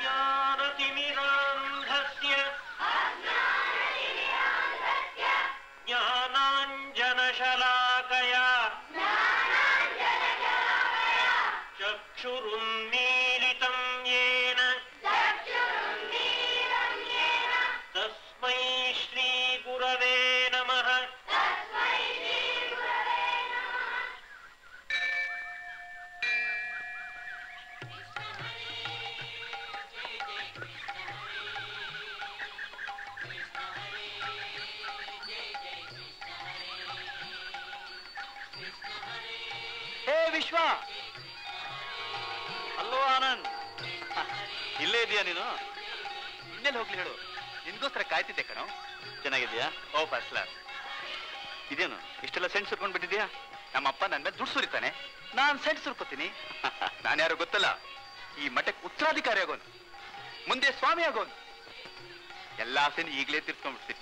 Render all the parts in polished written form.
अज्ञानतिमिरान्धस्य ज्ञानाञ्जनशलाकया चक्षुरुन्मीलितं येन तस्मै श्रीगुरवे नमः। ವಿಶ್ವ ಅಲ್ಲೋ ಆನಂದ್, ಇಲ್ಲೇ ಇದೆಯಾ ನೀನು? ಇನ್ನೆಲ್ಲಿ ಹೋಗ್ಲಿ ಹೇಳು, ನಿನ್ಗೋಸ್ಕರ ಕಾಯ್ತಿದ್ದೆ ಕಣೋ. ಚೆನ್ನಾಗಿದ್ಯಾ? ಓ ಫಸ್ಟ್ ಕ್ಲಾಸ್. ಇದೇನು ಇಷ್ಟೆಲ್ಲ ಸೆಂಟ್ ಸುರ್ಕೊಂಡ್ ಬಿಟ್ಟಿದ್ಯಾ? ನಮ್ಮಪ್ಪ ನನ್ನ ಮೇಲೆ ದುಡ್ಡು ಸುರಿತಾನೆ, ನಾನ್ ಸೆಂಟ್ ಸುರ್ಕೋತೀನಿ. ನಾನು ಯಾರು ಗೊತ್ತಲ್ಲ, ಈ ಮಠಕ್ಕೆ ಉತ್ತರಾಧಿಕಾರಿ ಆಗೋನು, ಮುಂದೆ ಸ್ವಾಮಿ ಆಗೋನು. ಎಲ್ಲ ಆಸೆನ ಈಗಲೇ ತೀರ್ಸ್ಕೊಂಡ್ಬಿಡ್ತೀನಿ,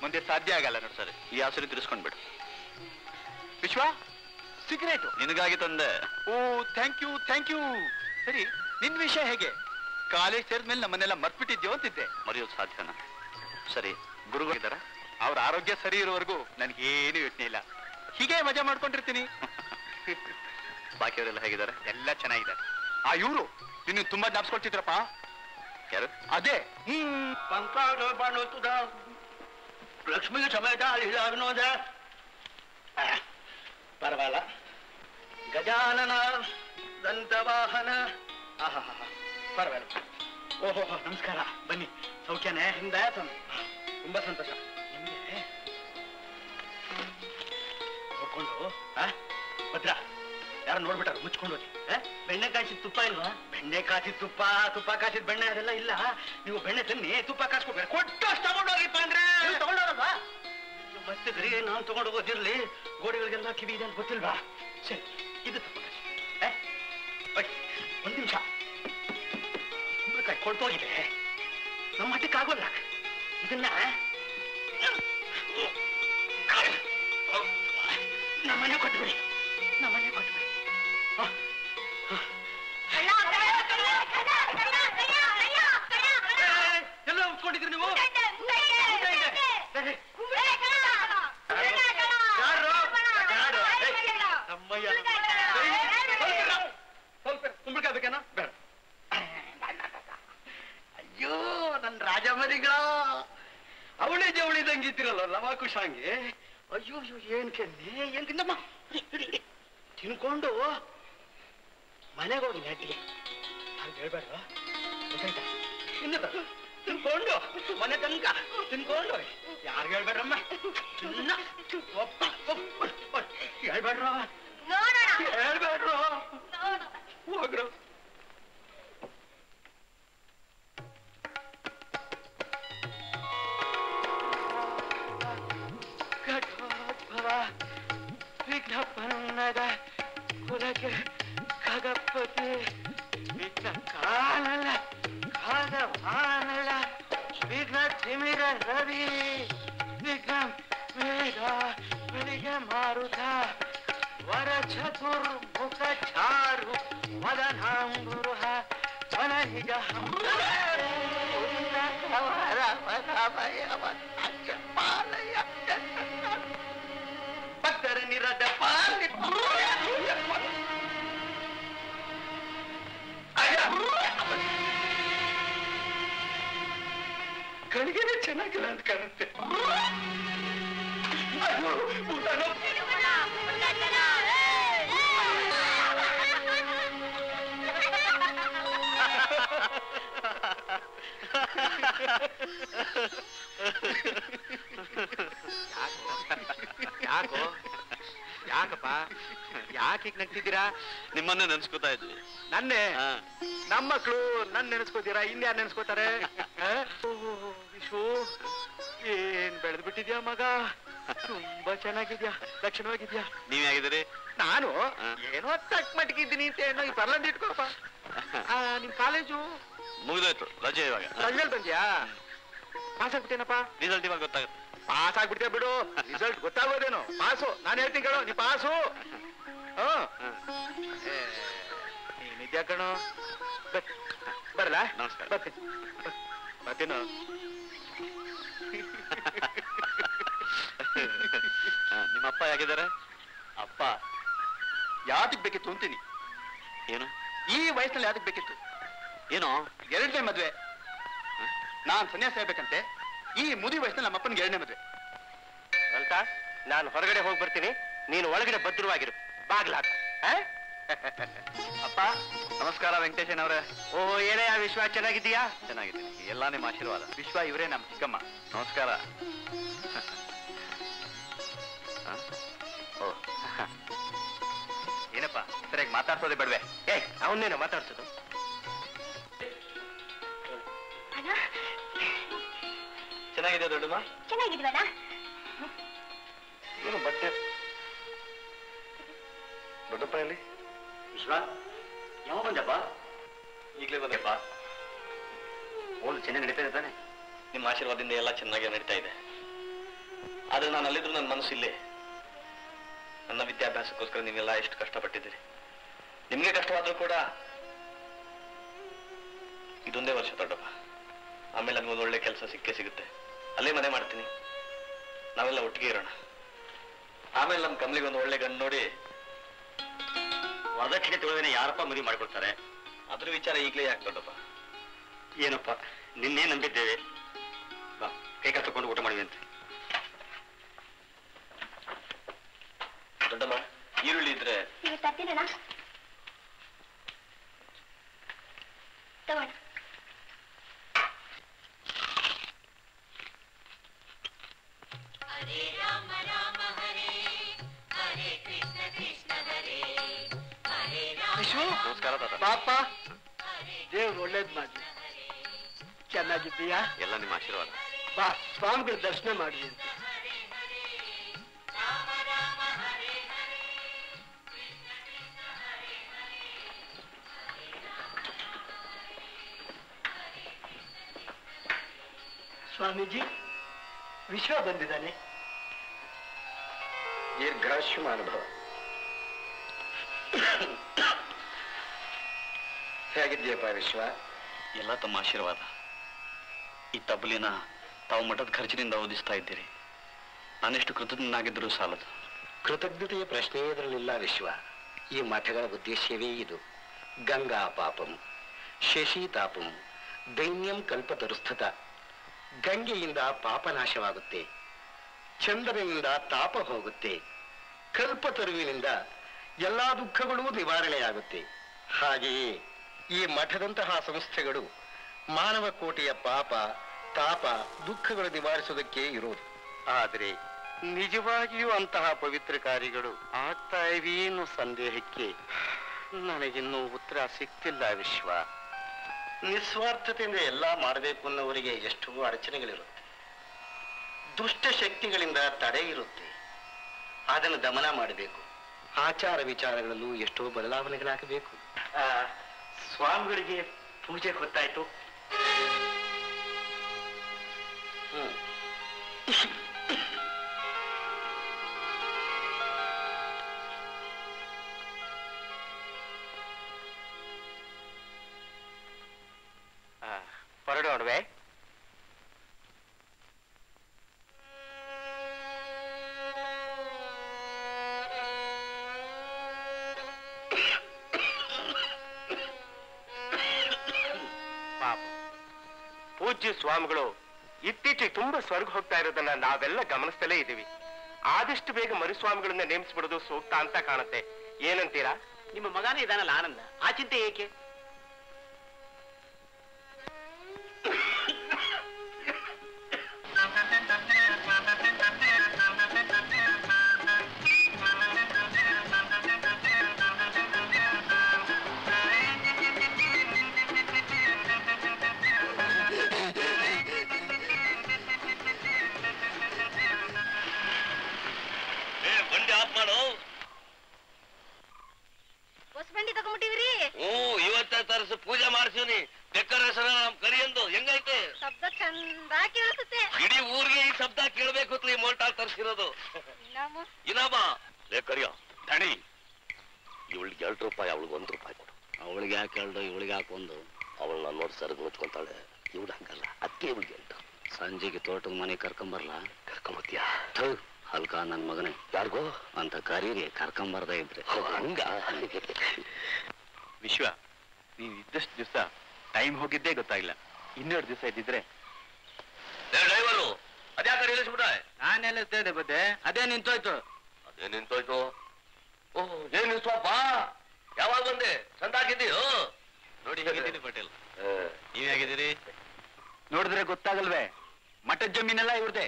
ಮುಂದೆ ಸಾಧ್ಯ ಆಗಲ್ಲ ನೋಡು. ಸರಿ, ಈ ಆಸೆನ ತೀರಿಸ್ಕೊಂಡ್ಬಿಡು. ವಿಶ್ವ, ಸಿಗರೇಟು ನಿನಗಾಗಿ ತಂದೆ. ಓ ಥ್ಯಾಂಕ್ ಯು ಥ್ಯಾಂಕ್ ಯು. ಸರಿ, ನಿನ್ ವಿಷಯ ಹೇಗೆ? ಕಾಲೇಜ್ ಸೇರಿದ್ಮೇಲೆ ನಮ್ಮನ್ನೆಲ್ಲ ಮರ್ತ್ಬಿಟ್ಟಿದ್ಯೋ ಅಂತಿದ್ದೆ. ಮರೆಯೋದು ಸಾಧ್ಯನಾ? ಸರಿ, ಗುರುಗಳಿದ್ದಾರ? ಅವ್ರ ಆರೋಗ್ಯ ಸರಿ ಇರೋವರೆಗೂ ನನ್ಗೇನು ಯೋಚನೆ ಇಲ್ಲ, ಹೀಗೆ ಮಜಾ ಮಾಡ್ಕೊಂಡಿರ್ತೀನಿ. ಬಾಕಿಯವರೆಲ್ಲ ಹೇಗಿದ್ದಾರೆ? ಎಲ್ಲ ಚೆನ್ನಾಗಿದ್ದಾರೆ. ಆ ಇವರು ನಿನ್ನ ತುಂಬಾ ಜ್ಞಾಪಿಸ್ಕೊಳ್ತಿದ್ರಪ್ಪ. ಯಾರು? ಅದೇ ಲಕ್ಷ್ಮಿಗೆ ಸಮೇತ ವಿನೋದ. ಪರವಾಗಿಲ್ಲ. ಗಜಾನನ ದಂತವಾಹನ. ಪರವಾಗಿಲ್ಲ. ಓಹೋ ನಮಸ್ಕಾರ, ಬನ್ನಿ. ಸೌಖ್ಯನೇ? ಹಿಂದೆ ತುಂಬಾ ಸಂತೋಷ. ನಿಮ್ಗೆ ನೋಡ್ಕೊಂಡು ಭದ್ರ ಯಾರು ನೋಡ್ಬಿಟ್ಟಾರ? ಮುಚ್ಕೊಂಡು ಹೋಗಿ. ಬೆಣ್ಣೆ ಕಾಯಿಸಿದ ತುಪ್ಪ ಇಲ್ವಾ? ಬೆಣ್ಣೆ ಕಾಯಿಸಿದ ತುಪ್ಪ ಕಾಯಿಸಿದ ಬೆಣ್ಣೆ ಅದೆಲ್ಲ ಇಲ್ಲ. ನೀವು ಬೆಣ್ಣೆ ತನ್ನಿ, ತುಪ್ಪ ಕಾಯಿಸ್ಕೊಬೇಕು. ಕೊಟ್ಟು ಅಷ್ಟು ತಗೊಂಡೋಗಿಪ್ಪ ಅಂದ್ರೆ ತಗೊಂಡೋಗಲ್ವಾ? ಮತ್ತೆ ಗರಿ ನಾನು ತಗೊಂಡು ಹೋಗೋದಿರ್ಲಿ, ಗೋಡೆಗಳಿಗೆಲ್ಲ ಕಿವಿ ಇದೆ ಅಂತ ಗೊತ್ತಿಲ್ವಾ? ಸರಿ, ಇದು ತುಪ್ಪ ಕಾಯಿಸಿ. ಒಂದ್ ನಿಮಿಷ, ಕುಂಬಳಕಾಯಿ ಕೊಳ್ತೋಗಿದೆ, ನಮ್ಮ ಮಟ್ಟಕ್ಕೆ ಆಗೋಲ್ಲ. ಇದನ್ನ ನಮ್ಮನೆ ಕೊಟ್ಬಿಡಿ, ನಮ್ಮನೆ ಕೊಟ್ಬಿಡಿ. ಎಲ್ಲ ಉತ್ಕೊಂಡಿದ್ರಿ ನೀವು? ಸ್ವಲ್ಪ ಕುಂಬಳಕಾಯಿ ಬೇಕೇನ? ಬೇಡ. ಅಯ್ಯೋ ನನ್ ರಾಜಮರಿಗಳ, ಅವಳಿ ಜವಳಿದಂಗಿದ್ದೀರಲ್ಲ ಲವಾಕುಶಾಂಗಿ. ಅಯ್ಯೋ ಅಯ್ಯೋ, ಏನ್ ಕೆನ್ನೆ, ಏನ್ ತಿನ್ನಮ್ಮ, ತಿನ್ಕೊಂಡು ಮನೆಗೆ ಹೋಗಿ ನೆಟ್ಟಿಗೆ ಯಾರು ಹೇಳ್ಬೇಡ, ಗೊತ್ತಾಯ್ತಾ? ತಿನ್ಕೊಂಡು ಮನೆ ತನಕ ತಿನ್ಕೊಂಡು ಯಾರು ಹೇಳ್ಬೇಡ್ರಮ್ಮ, ಹೇಳ್ಬೇಡ್ರ, ಹೇಳ್ಬೇಡ್ರು, ಹೋಗ್ರು. ಘಟೋದ್ಭವ ವಿಘ್ನ ಪನ್ನದ ಕುಲಕ್ಕೆ ಖಗಪತಿ, ವಿಘ್ನ ಕಾನಲ ಖಾಗವಾನಲ, ವಿಘ್ನ ತಿಮಿರ ರವಿ, ವಿಘ್ನ ಮೇಘ ಬೆಳಿಗ್ಗೆ ಮಾರುತ, ವರ ಚತುರ್ಮುಖ ಚಾರು ವದನಾಂಗುರು ವನನಿಜ ಭಕ್ತರ ನಿರದ ಪಾಲಿ ಕಣಿಗೆನೆ ಚೆನ್ನಾಗಿಲ್ಲ ಅಂತ ಕಾಣುತ್ತೆ. ಊಟನೋ ಯಾಕೋ? ಯಾಕಪ್ಪ ಯಾಕೆ ನಗ್ತಿದ್ದೀರಾ? ನಿಮ್ಮನ್ನ ನೆನ್ಸ್ಕೊತಾ ಇದ್ವಿ. ನನ್ನೇ? ನಮ್ಮ ಮಕ್ಕಳು ನನ್ ನೆನೆಸ್ಕೋತೀರಾ? ಇನ್ಯಾರು ನೆನ್ಸ್ಕೋತಾರೆ? ವಿಶ್ವ, ಏನ್ ಬೆಳೆದ್ ಬಿಟ್ಟಿದ್ಯಾ ಮಗ, ತುಂಬಾ ಚೆನ್ನಾಗಿದ್ಯಾ, ಲಕ್ಷಣವಾಗಿದ್ಯಾ. ನೀವ್ ಹೇಗಿದ್ದೀರಿ? ನಾನು ಏನೋ ತಕ್ ಮಟ್ಗಿದ್ದೀನಿ ಅಂತ ಏನೋ ಈ ಪರ್ಲಂದ್ ಇಟ್ಕೊಪ್ಪ. ನಿಮ್ ಕಾಲೇಜು ಮುಗಿದೋಯ್ತು, ರಜೆ ಇವಾಗ. ರಜೆಲ್ ಬಂದ್ಯಾ? ಪಾಸ್ ಆಗ್ಬಿಟ್ಟೇನಪ್ಪ? ರಿಸಲ್ಟ್ ಇವಾಗ ಗೊತ್ತಾಗುತ್ತೆ. ಪಾಸ್ ಆಗ್ಬಿಡ್ತೀಯ ಬಿಡು, ರಿಸಲ್ಟ್ ಗೊತ್ತಾಗೋದೇನು? ಪಾಸು ನಾನು ಹೇಳ್ತೀನಿ ಕೇಳೋ, ನೀ ಪಾಸು. ನೀನಿದ್ಯಾ ಕಣೋ. ಬರಲ್ಲ. ನಮಸ್ಕಾರ. ಬರ್ತೀನಿ. ಮತ್ತೇನು ನಿಮ್ಮಪ್ಪ ಹೇಗಿದ್ದಾರೆ? ಅಪ್ಪ ಯಾವ್ದಕ್ ಬೇಕಿತ್ತು ಅಂತೀನಿ. ಏನು ಈ ವಯಸ್ಸಲ್ಲಿ ಯಾವ್ದಕ್ ಬೇಕಿತ್ತು? ಏನೋ 2ನೇ ಮದ್ವೆ. ನಾನ್ ಸನ್ಯಾಸ ಆಗ್ಬೇಕಂತೆ. ಈ ಮುದಿ ವಯಸ್ಸಲ್ಲಿ ನಮ್ಮ ಅಪ್ಪನಿಗೆ 2ನೇ ಮದ್ವೆ. ಅಂತ ನಾನು ಹೊರಗಡೆ ಹೋಗಿ ಬರ್ತೀನಿ, ನೀನು ಒಳಗಡೆ ಭದ್ರವಾಗಿರು. ಬಾಗ್ಲಾಕ. ಅಪ್ಪ ನಮಸ್ಕಾರ ವೆಂಕಟೇಶನವ್ರೆ. ಓ ಏನೇ ಆ ವಿಶ್ವ, ಚೆನ್ನಾಗಿದ್ದೀಯಾ? ಚೆನ್ನಾಗಿದ್ದೀನಿ. ಎಲ್ಲ ನಿಮ್ಮ ಆಶೀರ್ವಾದ. ವಿಶ್ವ ಇವರೇ ನಮ್ಮ ಚಿಕ್ಕಮ್ಮ. ನಮಸ್ಕಾರ. ಓ ಏನಪ್ಪ ಸರಿಯಾಗಿ ಮಾತಾಡ್ಸೋದೇ ಬೇಡವೆ? ಅವನ್ನೇನ ಮಾತಾಡ್ಸೋದು? ಚೆನ್ನಾಗಿದೆ ದೊಡ್ಡಮ್ಮ. ಚೆನ್ನಾಗಿದ್ವಲ್ಲ? ಏನು ಬಟ್ಟೆ ದೊಡ್ಡಪ್ಪ ಎಲ್ಲಿ? ವಿಶ್ವ ಯಾವ ಬಂದಪ್ಪ? ಈಗಲೇ ಬಂದಪ್ಪ. ಓಲ್ ಚೆನ್ನಾಗಿ ನಡೀತಾ ಇದೆ ತಾನೆ? ನಿಮ್ಮ ಆಶೀರ್ವಾದದಿಂದ ಎಲ್ಲ ಚೆನ್ನಾಗಿ ನಡೀತಾ ಇದೆ. ಆದ್ರೆ ನಾನು ಅಲ್ಲಿದ್ರು ನನ್ನ ಮನಸ್ಸು ಇಲ್ಲೇ. ನನ್ನ ವಿದ್ಯಾಭ್ಯಾಸಕ್ಕೋಸ್ಕರ ನೀವೆಲ್ಲ ಎಷ್ಟು ಕಷ್ಟಪಟ್ಟಿದ್ದೀರಿ. ನಿಮ್ಗೆ ಕಷ್ಟವಾದ್ರೂ ಕೂಡ ಇದೊಂದೇ ವರ್ಷ ದೊಡ್ಡಪ್ಪ. ಆಮೇಲೆ ನಮ್ಗೊಂದು ಒಳ್ಳೆ ಕೆಲಸ ಸಿಗುತ್ತೆ. ಅಲ್ಲೇ ಮನೆ ಮಾಡ್ತೀನಿ. ನಾವೆಲ್ಲ ಒಟ್ಟಿಗೆ ಇರೋಣ. ಆಮೇಲೆ ನಮ್ಮ ಕಮಲಿಗೆ ಒಂದು ಒಳ್ಳೆ ಗಂಡು ನೋಡಿ ವರದಕ್ಷಿಣೆ ತೊಳೆದೇನೆ ಯಾರಪ್ಪ ಮದುವೆ ಮಾಡ್ಕೊಡ್ತಾರೆ? ಅದ್ರ ವಿಚಾರ ಈಗಲೇ ಯಾಕೆ ದೊಡ್ಡಪ್ಪ? ಏನಪ್ಪ ನಿನ್ನೆ ನಂಬಿದ್ದೇವೆ. ಬಾ ಕೈ ಕಾಲು ತಗೊಂಡು ಊಟ ಮಾಡಿವಿ ಅಂತ. ದೊಡ್ಡಮ್ಮ ಈರುಳ್ಳಿ ಇದ್ರೆ ಈಗ ತರ್ತೀನಣ್ಣ, ತಗೋಣ. ನಮಸ್ಕಾರ ತಾತ. ಪಾಪ ದೇವ್ರು ಒಳ್ಳೇದ್ ಮಾಡ್ಲಿ. ಚೆನ್ನಾಗಿದ್ದೀಯಾ? ಎಲ್ಲ ನಿಮ್ಮ ಆಶೀರ್ವಾದ. ಬಾ ಸ್ವಾಮಿಗಳ ದರ್ಶನ ಮಾಡ್ಲಿ ಅಂತ. ಸ್ವಾಮೀಜಿ ವಿಶ್ವ ಬಂದಿದ್ದಾನೆ. ದೀರ್ಘಾಯುಷ್ಮಾನುಭವ. ಹೇಗಿದ್ದೀಯಪ್ಪ ವಿಶ್ವ? ಎಲ್ಲ ತಮ್ಮ ಆಶೀರ್ವಾದ. ಈ ತಬ್ಬಲಿನ ತಾವು ಮಠದ ಖರ್ಚಿನಿಂದ ಓದಿಸ್ತಾ ಇದ್ದೀರಿ. ನಾನೆಷ್ಟು ಕೃತಜ್ಞನಾಗಿದ್ದರೂ ಸಾಲದು. ಕೃತಜ್ಞತೆಯ ಪ್ರಶ್ನೆಯೇ ಇದರಲ್ಲಿಲ್ಲ ವಿಶ್ವ. ಈ ಮಠಗಳ ಉದ್ದೇಶವೇ ಇದು. ಗಂಗಾ ಪಾಪಂ ಶಶಿ ತಾಪಂ ದೈನ್ಯಂ ಕಲ್ಪತರುಸ್ಥತ. ಗಂಗೆಯಿಂದ ಪಾಪನಾಶವಾಗುತ್ತೆ, ಚಂದ್ರನಿಂದ ತಾಪ ಹೋಗುತ್ತೆ, ಕಲ್ಪತರುವಿನಿಂದ ಎಲ್ಲಾ ದುಃಖಗಳೂ ನಿವಾರಣೆಯಾಗುತ್ತೆ. ಹಾಗೆಯೇ ಈ ಮಠದಂತಹ ಸಂಸ್ಥೆಗಳು ಮಾನವ ಕೋಟಿಯ ಪಾಪ ತಾಪ ದುಃಖಗಳು ನಿವಾರಿಸುವುದಕ್ಕೆ ಇರೋದು. ಆದರೆ ನಿಜವಾಗಿಯೂ ಅಂತಹ ಪವಿತ್ರ ಕಾರ್ಯಗಳು ಆಗ್ತಾ ಇವೆ ಅನ್ನೋ ಸಂದೇಹಕ್ಕೆ ನನಗಿನ್ನೂ ಉತ್ತರ ಸಿಕ್ತಿಲ್ಲ ವಿಶ್ವ. ನಿಸ್ವಾರ್ಥತೆಯಿಂದ ಎಲ್ಲ ಮಾಡಬೇಕು ಅನ್ನೋವರಿಗೆ ಎಷ್ಟೋ ಅಡಚಣೆಗಳಿರುತ್ತೆ. ದುಷ್ಟ ಶಕ್ತಿಗಳಿಂದ ತಡೆ ಇರುತ್ತೆ. ಅದನ್ನು ದಮನ ಮಾಡಬೇಕು. ಆಚಾರ ವಿಚಾರಗಳಲ್ಲೂ ಎಷ್ಟೋ ಬದಲಾವಣೆಗಳಾಗಬೇಕು. ಸ್ವಾಮಿಗಳಿಗೆ ಪೂಜೆ ಗೊತ್ತಾಯ್ತು. ಹೊರಡೋಣವೆ? ಪಾಪ ಪೂಜ್ಯ ಸ್ವಾಮಿಗಳು ಇತ್ತೀಚೆಗೆ ತುಂಬಾ ಸ್ವರ್ಗ ಹೋಗ್ತಾ ಇರೋದನ್ನ ನಾವೆಲ್ಲ ಗಮನಿಸ್ತಲೇ ಇದ್ದೀವಿ. ಆದಷ್ಟು ಬೇಗ ಮರುಸ್ವಾಮಿಗಳನ್ನ ನೇಮಿಸ್ಬಿಡೋದು ಸೂಕ್ತ ಅಂತ ಕಾಣುತ್ತೆ. ಏನಂತೀರಾ? ನಿಮ್ಮ ಮಗನೇ ಇದಾನಲ್ಲ ಆನಂದ, ಆ ಚಿಂತೆ ಏಕೆ? ಪೂಜೆ ಮಾಡ್ಸೀನಿ. ಡೆಕೋರೇಷನ್ ಕರಿಯಂದು ಹೆಂಗೈತೆ? ಶಬ್ದ ಚಂದ ಕೇಳಿಸುತ್ತೆ. ಇಡೀ ಊರಿಗೆ ಈ ಶಬ್ದ ಕೇಳಬೇಕು ಈ ಮೋಟಾರ್ ತರಿಸಿರೋದು. ಇನಾಮ ಲೇ ಕರಿಯ ದಣಿ. ಇವಳಿಗೆ 2 ರೂಪಾಯಿ, ಅವಳಿಗೆ 1 ರೂಪಾಯಿ ಕೊಡು. ಅವಳಿಗೆ ಯಾಕೆ 2, ಇವಳಿಗೆ ಯಾಕೆ 1? ಅವಳನ್ನ ನೋಡಿ ಸರದ್ ಮುಚ್ಕೊಂತಾಳೆ. ಇವಳು ಹಂಗಲ್ಲ, ಅದಕ್ಕೆ ಇವಳಿಗೆ ಅಂತ. ಸಂಜೆಗೆ ತೋಟದ ಮನೆ ಕರ್ಕೊಂಬರ್ಲಾ? ಕರ್ಕೊಂಬತ್ತೀಯಾ? ಅಲ್ಕ ನನ್ನ ಮಗನೇ, ಯಾರಿಗೋ ಅಂತ ಕರೀರಿ, ಕರ್ಕೊಂಬರ್ದ ಇದ್ರೆ. ಹಂಗ ವಿಶ್ವ, ನೀವು ಇದ್ದಷ್ಟು ದಿವಸ ಟೈಮ್ ಹೋಗಿದ್ದೇ ಗೊತ್ತಾಗಿಲ್ಲ. 2 ದಿವಸ ಇದ್ದಿದ್ರೆ. ಡ್ರೈವರು ಅದ್ಯಾಕೆ ನಿಲ್ಲಿಸ್ಬಿಟ್ಟ? ನಾನು ನಿಲ್ಲಿಸ್ತೇನೆ ಬುದ್ಧಿ, ಅದೇ ನಿಂತೋಯ್ತು. ಅದೇ ನಿಂತೋಯ್ತು. ಓಹ್, ಏನ್ ನಿಲ್ಸಪ್ಪ, ಯಾವಾಗ ಬಂದೆ? ಚಂದಾಗಿದ್ದೀಯೋ? ನೋಡಿ ಹೇಗಿದ್ದೀನಿ ಪಟೇಲ್, ನೀವ್ ಹೇಗಿದ್ದೀರಿ? ನೋಡಿದ್ರೆ ಗೊತ್ತಾಗಲ್ವೇ, ಮಠದ ಜಮೀನೆಲ್ಲ ಇವ್ರದೆ,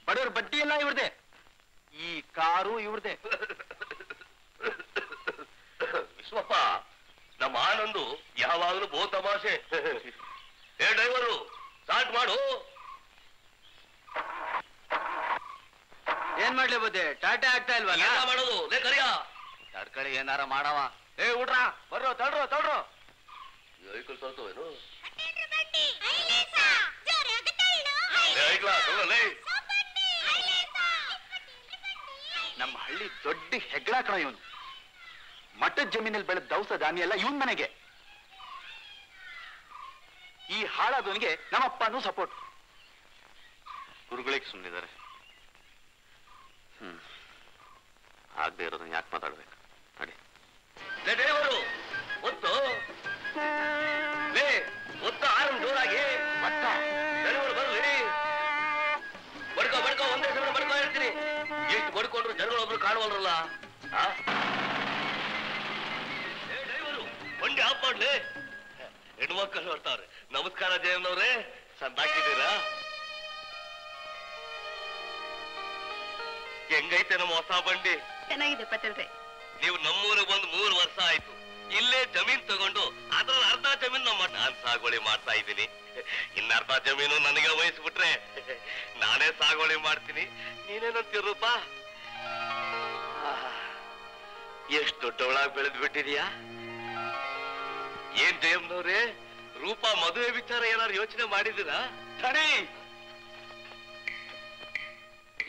ಬಡವ್ರ ಬಡ್ಡಿ ಎಲ್ಲ ಇವ್ರದೆ, ಈ ಕಾರು ಇವ್ರದೆ. ವಿಶ್ವಪ್ಪ, ನಮ್ಮ ಆನಂದು ಯಾವಾಗಲೂ ಬಹು ತಮಾಷೆ. ಏ ಡ್ರೈವರು, ಸ್ಟಾರ್ಟ್ ಮಾಡು. ಏನ್ ಮಾಡ್ಲಿ ಬುದ್ಧಿ, ಟಾಟಾ ಆಗ್ತಾ ಇಲ್ವಾ? ಎಲ್ಲ ಮಾಡೋದು ಲೇ ಕರಿಯ. ತಡ್ಕಳಿ, ಏನಾರ ಮಾಡವ. ಏ ಹುಡ್ರ, ಬರ್ರೋ, ತಡ್ರೋ. ವೆಹಿಕಲ್ ಏನು ನಮ್ಮ ಹಳ್ಳಿ ದೊಡ್ಡ ಹೆಗ್ಗಳ ಕಣ ಇವನು. ಮಠದ ಜಮೀನಲ್ಲಿ ಬೆಳೆದ ದವಸ ಧಾನ್ಯ ಎಲ್ಲ ಇವನ್ ಮನೆಗೆ. ಈ ಹಾಳಾದವನಿಗೆ ನಮ್ಮಪ್ಪನೂ ಸಪೋರ್ಟ್. ಗುರುಗಳಿಗೆ ಸುಮ್ಮನಿದ್ದಾರೆ. ಆಗದೆ ಇರೋದನ್ನ ಯಾಕೆ ಮಾತಾಡ್ಬೇಕು? ನೋಡಿ ಡ್ರೈವರು ಒತ್ತು ಆರಂ ಜೋರಾಗಿ ಜನಗಳು ಬರ್ಲಿ. ಬಡ್ಕೋ ಒಂದೇ ಸಲ ಬಡ್ಕೋ ಹೇಳ್ತೀನಿ. ಎಷ್ಟು ಬಡ್ಕೊಂಡ್ರು ಜನಗಳು ಒಬ್ರು ಕಾಣುವಲ್ರಲ್ಲ. ಡ್ರೈವರು ಬಂಡಿ ಆಫ್ ಮಾಡ್ಲಿ. ಹೆಣ್ಮಕ್ಕಳು ನೋಡ್ತಾವ್ರೆ. ನಮಸ್ಕಾರ ಜಯಮ್ಮನವ್ರೆ, ಸಂದಾಕಿದ್ದೀರಾ? ಹೆಂಗೈತೆ ನಮ್ಮ ಹೊಸ ಬಂಡಿ? ಚೆನ್ನಾಗಿದೆ ಪಟೇಲ್ರೆ. ನೀವು ನಮ್ಮೂರಿಗೆ ಬಂದು 3 ವರ್ಷ ಆಯ್ತು. ಇಲ್ಲೇ ಜಮೀನ್ ತಗೊಂಡು ಅದ್ರಲ್ಲಿ ಅರ್ಧ ಜಮೀನು ನಾನ್ ಸಾಗುವಳಿ ಮಾಡ್ತಾ ಇದ್ದೀನಿ. ಇನ್ನರ್ಧ ಜಮೀನು ನನಗೆ ವಹಿಸ್ಬಿಟ್ರೆ ನಾನೇ ಸಾಗುವಳಿ ಮಾಡ್ತೀನಿ. ನೀನೇನಂತೀರಪ್ಪ? ಎಷ್ಟು ದೊಡ್ಡವಳಾಗಿ ಬೆಳೆದ್ ಬಿಟ್ಟಿದ್ಯಾ? ಏನ್ ಜಯಮ್ಮನವ್ರೆ, ರೂಪ ಮದುವೆ ವಿಚಾರ ಏನಾದ್ರು ಯೋಚನೆ ಮಾಡಿದ್ದೀರಾ?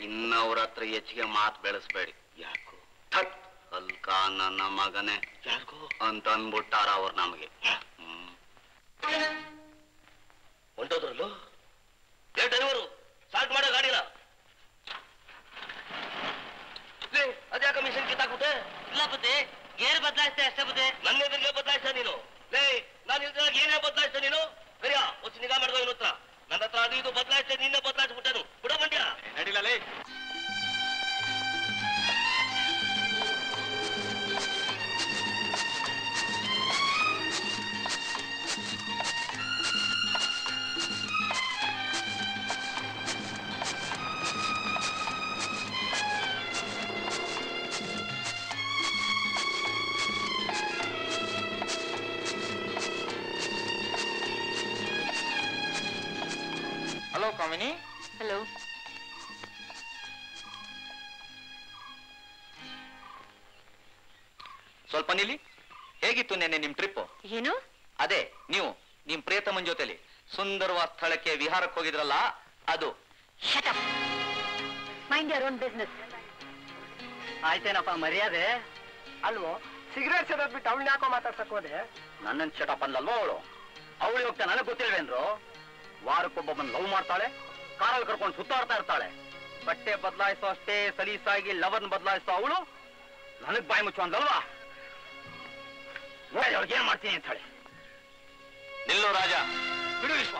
ಇನ್ನವ್ರ ಹತ್ರ ಹೆಚ್ಚಿಗೆ ಮಾತು ಬೆಳೆಸ್ಬೇಡಿ. ಯಾಕೋ ಅಲ್ಕ ನನ್ನ ಮಗನೇ ಯಾಕೋ ಅಂತ ಅನ್ಬಿಟ್ಟಾರ ಅವ್ರು ನಮಗೆ. ಹೊಂಟೋದ್ರಲ್ಲೂ ಏ ಡ್ರೈವರು, ಸ್ಟಾರ್ಟ್ ಮಾಡೋ ಗಾಡಿನ. ಅದ್ಯಾಕ ಮಿಷನ್ ಕಿತ್ತಾಕ್ಬಿಟ್ಟೆ? ಇಲ್ಲ ಬುದ್ಧಿ, ಗೇರ್ ಬದಲಾಯಿಸ್ತೆ ಅಷ್ಟೇ ಬುದ್ಧಿ. ನನ್ನ ಎದುರಿಗೆ ಬದಲಾಯಿಸ್ತಾ ನೀನು? ನಾನು ಇದ್ರಾಗ ಏನೇ ಬದಲಾಯಿಸ್ತಾ ನೀನು? ಸರಿಯಾ ಹೊಸ ನಿಗಾ ಮಾಡಿದ ಇವನ ಹತ್ರ. ನನ್ನ ಹತ್ರ ಅದು ಇದು ಬದಲಾಯಿಸ್ತೆ, ನಿನ್ನೆ ಬದಲಾಯಿಸ್ಬಿಟ್ಟನು. ಬಿಡ ಬಂದ್ಯಾ? ನಡಿಲೇ. ಹಲೋ ಕಾಮಿನಿ. ಹಲೋ. ಸ್ವಲ್ಪ ನಿಲ್ಲಿ. ಹೇಗಿತ್ತು ನೆನ್ನೆ ನಿಮ್ ಟ್ರಿಪ್? ಏನು? ಅದೇ ನೀವು ನಿಮ್ ಪ್ರಿಯತಮನ್ ಜೊತೆಲಿ ಸುಂದರವಾದ ಸ್ಥಳಕ್ಕೆ ವಿಹಾರಕ್ಕೆ ಹೋಗಿದ್ರಲ್ಲ, ಅದು. Shut up. Mind your own business. ಆಯ್ತೇನಪ್ಪ ಮರ್ಯಾದೆ ಅಲ್ವೋ? ಸಿಗರೇಟ್ ಸೇದೋದ್ ಬಿಟ್ಟು ಅವಳನ್ನ ಯಾಕೋ ಮಾತಾಡ್ಸಕ್ ಹೋದೆ? ನನ್ನನ್ ಚಟಪ್ ಅಲ್ಲಲ್ವೋ ಅವಳು. ಅವಳು ಹೋಗ್ತಾ ನನಗ್ ಗೊತ್ತಿಲ್ವೇನ್ರು? ವಾರಕ್ಕೊಬ್ಬೊಬ್ಬನ್ ಲವ್ ಮಾಡ್ತಾಳೆ, ಕಾರಲ್ಲಿ ಕರ್ಕೊಂಡು ಸುತ್ತಾಡ್ತಾ ಇರ್ತಾಳೆ. ಬಟ್ಟೆ ಬದಲಾಯಿಸೋ ಅಷ್ಟೇ ಸಲೀಸಾಗಿ ಲವನ್ ಬದಲಾಯಿಸೋ ಅವಳು ನನಗ್ ಬಾಯಿ ಮುಚ್ಚು ಅಂದಲ್ವಾ? ನೋಡಿ ಅವಳಿಗೆ ಏನ್ ಮಾಡ್ತೀನಿ ಅಂತ ಹೇಳಿ. ನಿಲ್ಲು ರಾಜ. ಬಿಡು ವಿಶ್ವ,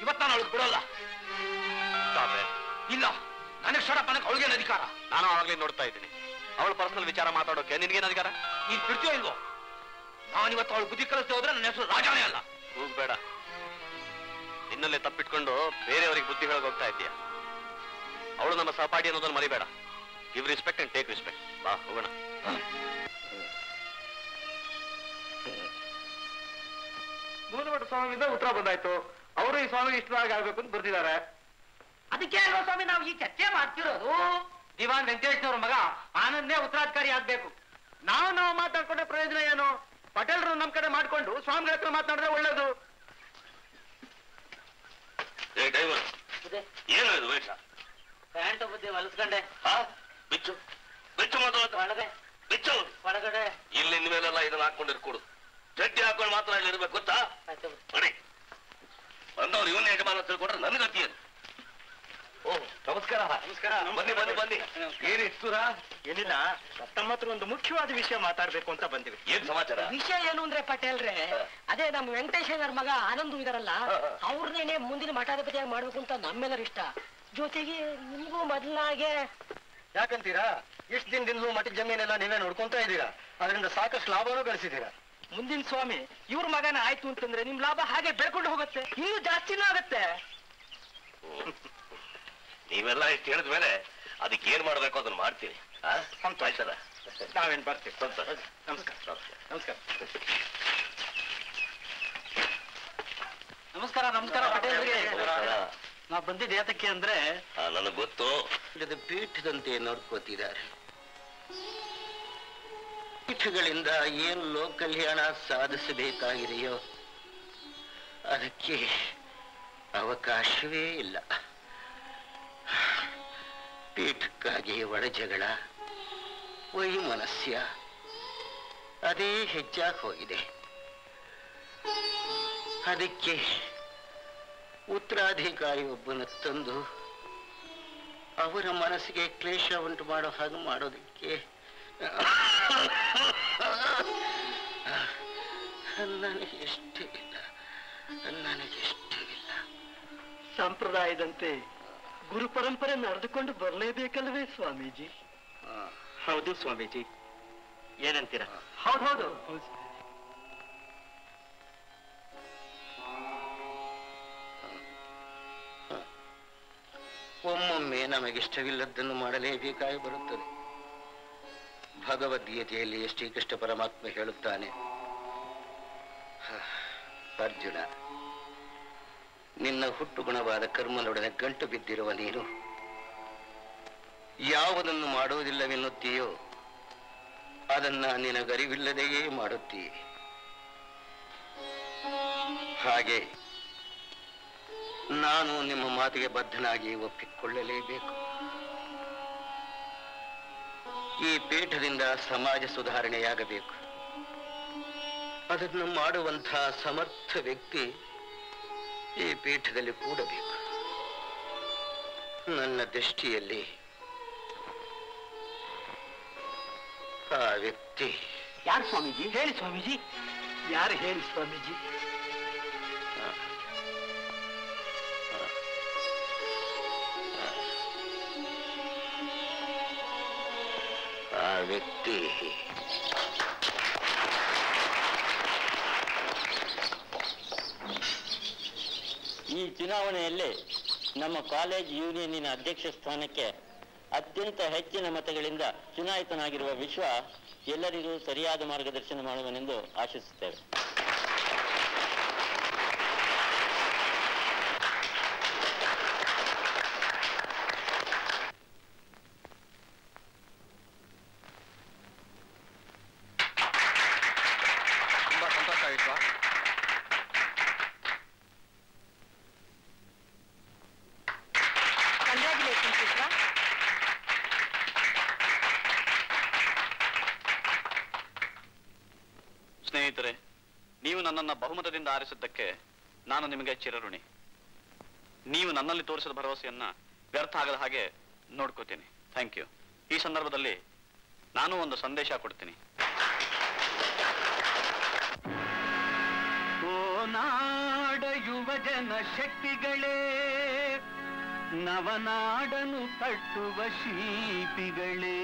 ಇವತ್ತ ನಾನು ಅವಳಿಗೆ ಬಿಡೋಲ್ಲ. ಇಲ್ಲ, ನನಗ್ ಶಟಪ್ ಅನ್ನಕ್ ಅವಳಿಗೇನು ಅಧಿಕಾರ? ನಾನು ಆವಾಗ್ಲೇ ನೋಡ್ತಾ ಇದ್ದೀನಿ. ಅವಳ ಪರ್ಸನಲ್ ವಿಚಾರ ಮಾತಾಡೋಕೆ ನಿನ್ಗೇನು ಅಧಿಕಾರ? ನೀನ್ ಬಿಡ್ತೀಯೋ ಇಲ್ವೋ? ನಾನಿವತ್ತು ಅವಳು ಬುದ್ಧಿ ಕಲಿಸ್ತಾ ಹೋದ್ರೆ ನನ್ನ ಹೆಸರು ರಾಜಾನೇ ಅಲ್ಲ. ಹೋಗ್ಬೇಡ. ನಿನ್ನಲ್ಲೇ ತಪ್ಪಿಟ್ಕೊಂಡು ಬೇರೆಯವರಿಗೆ ಬುದ್ಧಿ ಹೇಳೋಕೆ ಹೋಗ್ತಾ ಇದ್ದೀಯ. ಅವಳು ನಮ್ಮ ಸಹಪಾಠಿ ಅನ್ನೋದನ್ನು ಮರಿಬೇಡ. Give respect and take respect. ಬಾ ಹೋಗೋಣ. ಮೂಲಮಠ ಸ್ವಾಮಿಯಿಂದ ಉತ್ತರ ಬಂದಾಯ್ತು. ಅವರು ಈ ಸ್ವಾಮಿ ಇಷ್ಟವಾಗಿ ಆಗ್ಬೇಕು ಅಂತ ಬರ್ತಿದ್ದಾರೆ. ಅದಕ್ಕೆ ಅಲ್ವಾ ಸ್ವಾಮಿ ನಾವು ಈ ಚರ್ಚೆ ಮಾಡ್ತಿರೋದು? ದಿವಾನ್ ವೆಂಕಟೇಶ್ನವ್ರ ಮಗ ಆನಂದ್ನೇ ಉತ್ತರಾಧಿಕಾರಿ ಆಗ್ಬೇಕು. ನಾವು ಮಾತಾಡ್ಕೊಂಡ್ರೆ ಪ್ರಯೋಜನ ಏನು? ಪಟೇಲ್ರು ನಮ್ ಕಡೆ ಮಾಡ್ಕೊಂಡು ಸ್ವಾಮಿಗಳ ಹತ್ರ ಮಾತನಾಡಿದ್ರೆ ಒಳ್ಳೇದು. ಏನು ಇದು ವೇಷ? ಪ್ಯಾಂಟ್ ಬುದ್ಧಿ ಹೊಲಿಸ್ಕೊಂಡೆ. ಬಿಚ್ಚು ಬಿಚ್ಚು ಮಾತಾಡ ಒಳಗೆ ಬಿಚ್ಚು. ಒಳಗಡೆ ಇಲ್ಲಿ ಮೇಲೆಲ್ಲ ಇದನ್ನ ಹಾಕೊಂಡಿರ್ಕೊಡು. ಚಡ್ಡಿ ಹಾಕೊಂಡು ಮಾತ್ರ ಇಲ್ಲಿ ಇರ್ಬೇಕು ಗೊತ್ತಾ? ನಮಸ್ಕಾರ. ಬನ್ನಿ ಬನ್ನಿ ಬನ್ನಿ. ಏನಿತ್ತು ಏನಿಲ್ಲ, ತಮ್ಮ ಹತ್ರ ಒಂದು ಮುಖ್ಯವಾದ ವಿಷಯ ಮಾತಾಡ್ಬೇಕು ಅಂತ ಬಂದಿವಿ. ಏನ್ ಸಮಾಚಾರ? ವಿಷಯ ಏನು ಅಂದ್ರೆ ಪಟೇಲ್ರೆ, ಅದೇ ನಮ್ಮ ವೆಂಕಟೇಶ್ವರ ಮಗ ಆನಂದ್ ಇದಾರಲ್ಲ, ಅವ್ರನ್ನೇನೆ ಮುಂದಿನ ಮಠಾಧಿಪತಿಯಾಗಿ ಮಾಡ್ಬೇಕು ಅಂತ ನಮ್ಮೆಲ್ಲರ ಇಷ್ಟ. ಜೊತೆಗೆ ನಿಮ್ಗೂ ಮೊದಲಾಗೆ. ಯಾಕಂತೀರಾ? ಇಷ್ಟು ದಿನದಿಂದಲೂ ಮಠದ ಜಮೀನೆಲ್ಲ ನೀವೇ ನೋಡ್ಕೊಂತ ಇದ್ದೀರಾ, ಅದರಿಂದ ಸಾಕಷ್ಟು ಲಾಭನೂ ಗಳಿಸಿದ್ದೀರಾ. ಮುಂದಿನ ಸ್ವಾಮಿ ಇವ್ರ ಮಗನ ಆಯ್ತು ಅಂತಂದ್ರೆ ನಿಮ್ ಲಾಭ ಹಾಗೆ ಬೆಳ್ಕೊಂಡು ಹೋಗುತ್ತೆ, ಇನ್ನೂ ಜಾಸ್ತಿನೂ ಆಗುತ್ತೆ. ನೀವೆಲ್ಲ ಇಷ್ಟು ಹೇಳಿದ್ಮೇಲೆ ಅದಕ್ಕೆ ಏನ್ ಮಾಡ್ಬೇಕು ಅದನ್ನ ಮಾಡ್ತೀವಿ. ಆಯ್ತಲ್ಲ, ನಾವೇನ್ ಬರ್ತೀವಿ. ಸಂತೋಷ. ನಮಸ್ಕಾರ. ನಮಸ್ಕಾರ. ನಮಸ್ಕಾರ. ನಮಸ್ಕಾರ ಪಟೇಲ್ರಿಗೆ. ನಾ ಬಂದಿದ್ದೆ ಯಾತಕ್ಕೆ ಅಂದ್ರೆ, ನನಗ್ ಗೊತ್ತು. ಇಲ್ಲದ ಪೀಠದಂತೆ ನೋಡ್ಕೋತಿದ್ದಾರೆ. ಪೀಠಗಳಿಂದ ಏನು ಲೋಕ ಕಲ್ಯಾಣ ಸಾಧಿಸಬೇಕಾಗಿದೆಯೋ ಅದಕ್ಕೆ ಅವಕಾಶವೇ ಇಲ್ಲ. ಪೀಠಕ್ಕಾಗಿ ಒಳಜಗಳ, ವೈಮನಸ್ಯ ಅದೇ ಹೆಚ್ಚಾಗಿ ಹೋಗಿದೆ. ಅದಕ್ಕೆ ಉತ್ತರಾಧಿಕಾರಿ ಒಬ್ಬನ ತಂದು ಅವರ ಮನಸ್ಸಿಗೆ ಕ್ಲೇಶ ಉಂಟು ಮಾಡೋ ಹಾಗೆ ಮಾಡೋದಕ್ಕೆ ನನಗಿಷ್ಟವಿಲ್ಲ. ಸಂಪ್ರದಾಯದಂತೆ ಗುರು ಪರಂಪರೆ ನಡೆದುಕೊಂಡು ಬರಲೇಬೇಕಲ್ವೇ ಸ್ವಾಮೀಜಿ? ಹೌದು ಸ್ವಾಮೀಜಿ. ಏನಂತೀರ? ಹೌದು. ಒಮ್ಮೊಮ್ಮೆ ನಮಗಿಷ್ಟವಿಲ್ಲದ್ದನ್ನು ಮಾಡಲೇಬೇಕಾಗಿ ಬರುತ್ತದೆ. ಭಗವದ್ಗೀತೆಯಲ್ಲಿ ಶ್ರೀಕೃಷ್ಣ ಪರಮಾತ್ಮ ಹೇಳುತ್ತಾನೆ, ಅರ್ಜುನ, ನಿನ್ನ ಹುಟ್ಟುಗುಣವಾದ ಕರ್ಮನೊಡನೆ ಗಂಟು ಬಿದ್ದಿರುವ ನೀನು ಯಾವುದನ್ನು ಮಾಡುವುದಿಲ್ಲವೆನ್ನುತ್ತೀಯೋ ಅದನ್ನ ನಿನಗರಿವಿಲ್ಲದೆಯೇ ಮಾಡುತ್ತೀಯ. ಹಾಗೆ ನಾನು ನಿಮ್ಮ ಮಾತಿಗೆ ಬದ್ಧನಾಗಿ ಒಪ್ಪಿಕೊಳ್ಳಲೇಬೇಕು. ಈ ಪೀಠದಿಂದ ಸಮಾಜ ಸುಧಾರಣೆಯಾಗಬೇಕು. ಅದನ್ನು ಮಾಡುವಂತಹ ಸಮರ್ಥ ವ್ಯಕ್ತಿ ಈ ಪೀಠದಲ್ಲಿ ಕೂಡಬೇಕು. ನನ್ನ ದೃಷ್ಟಿಯಲ್ಲಿ ಆ ವ್ಯಕ್ತಿ ಯಾರು ಸ್ವಾಮೀಜಿ? ಹೇಳಿ ಸ್ವಾಮೀಜಿ. ಯಾರು ಹೇಳಿ ಸ್ವಾಮೀಜಿ? ಆ ವ್ಯಕ್ತಿ ಈ ಚುನಾವಣೆಯಲ್ಲಿ ನಮ್ಮ ಕಾಲೇಜ್ ಯೂನಿಯನ್ನಿನ ಅಧ್ಯಕ್ಷ ಸ್ಥಾನಕ್ಕೆ ಅತ್ಯಂತ ಹೆಚ್ಚಿನ ಮತಗಳಿಂದ ಚುನಾಯಿತನಾಗಿರುವ ವಿಶ್ವ ಎಲ್ಲರಿಗೂ ಸರಿಯಾದ ಮಾರ್ಗದರ್ಶನ ಮಾಡುವನೆಂದು ಆಶಿಸುತ್ತೇವೆ. ತುಂಬಾ ಸಂತೋಷ ಆಯಿತು. ಕಂಗ್ರ್ಯಾಚುಲೇಷನ್ಸ್ ವಿಶ್ವ. ಸ್ನೇಹಿತರೆ, ನೀವು ನನ್ನನ್ನು ಬಹುಮತದಿಂದ ಆರಿಸಿದ್ದಕ್ಕೆ ನಾನು ನಿಮಗೆ ಚಿರಋಣಿ. ನೀವು ನನ್ನಲ್ಲಿ ತೋರಿಸಿದ ಭರವಸೆಯನ್ನ ವ್ಯರ್ಥ ಆಗದ ಹಾಗೆ ನೋಡ್ಕೋತೀನಿ. Thank you. ಈ ಸಂದರ್ಭದಲ್ಲಿ ನಾನು ಒಂದು ಸಂದೇಶ ಕೊಡ್ತೀನಿ. ಓ ನಾಡ ಯುವಜನ ಶಕ್ತಿಗಳೇ, ನವನಾಡನು ಕಟ್ಟುವ ಶಿಲ್ಪಿಗಳೇ,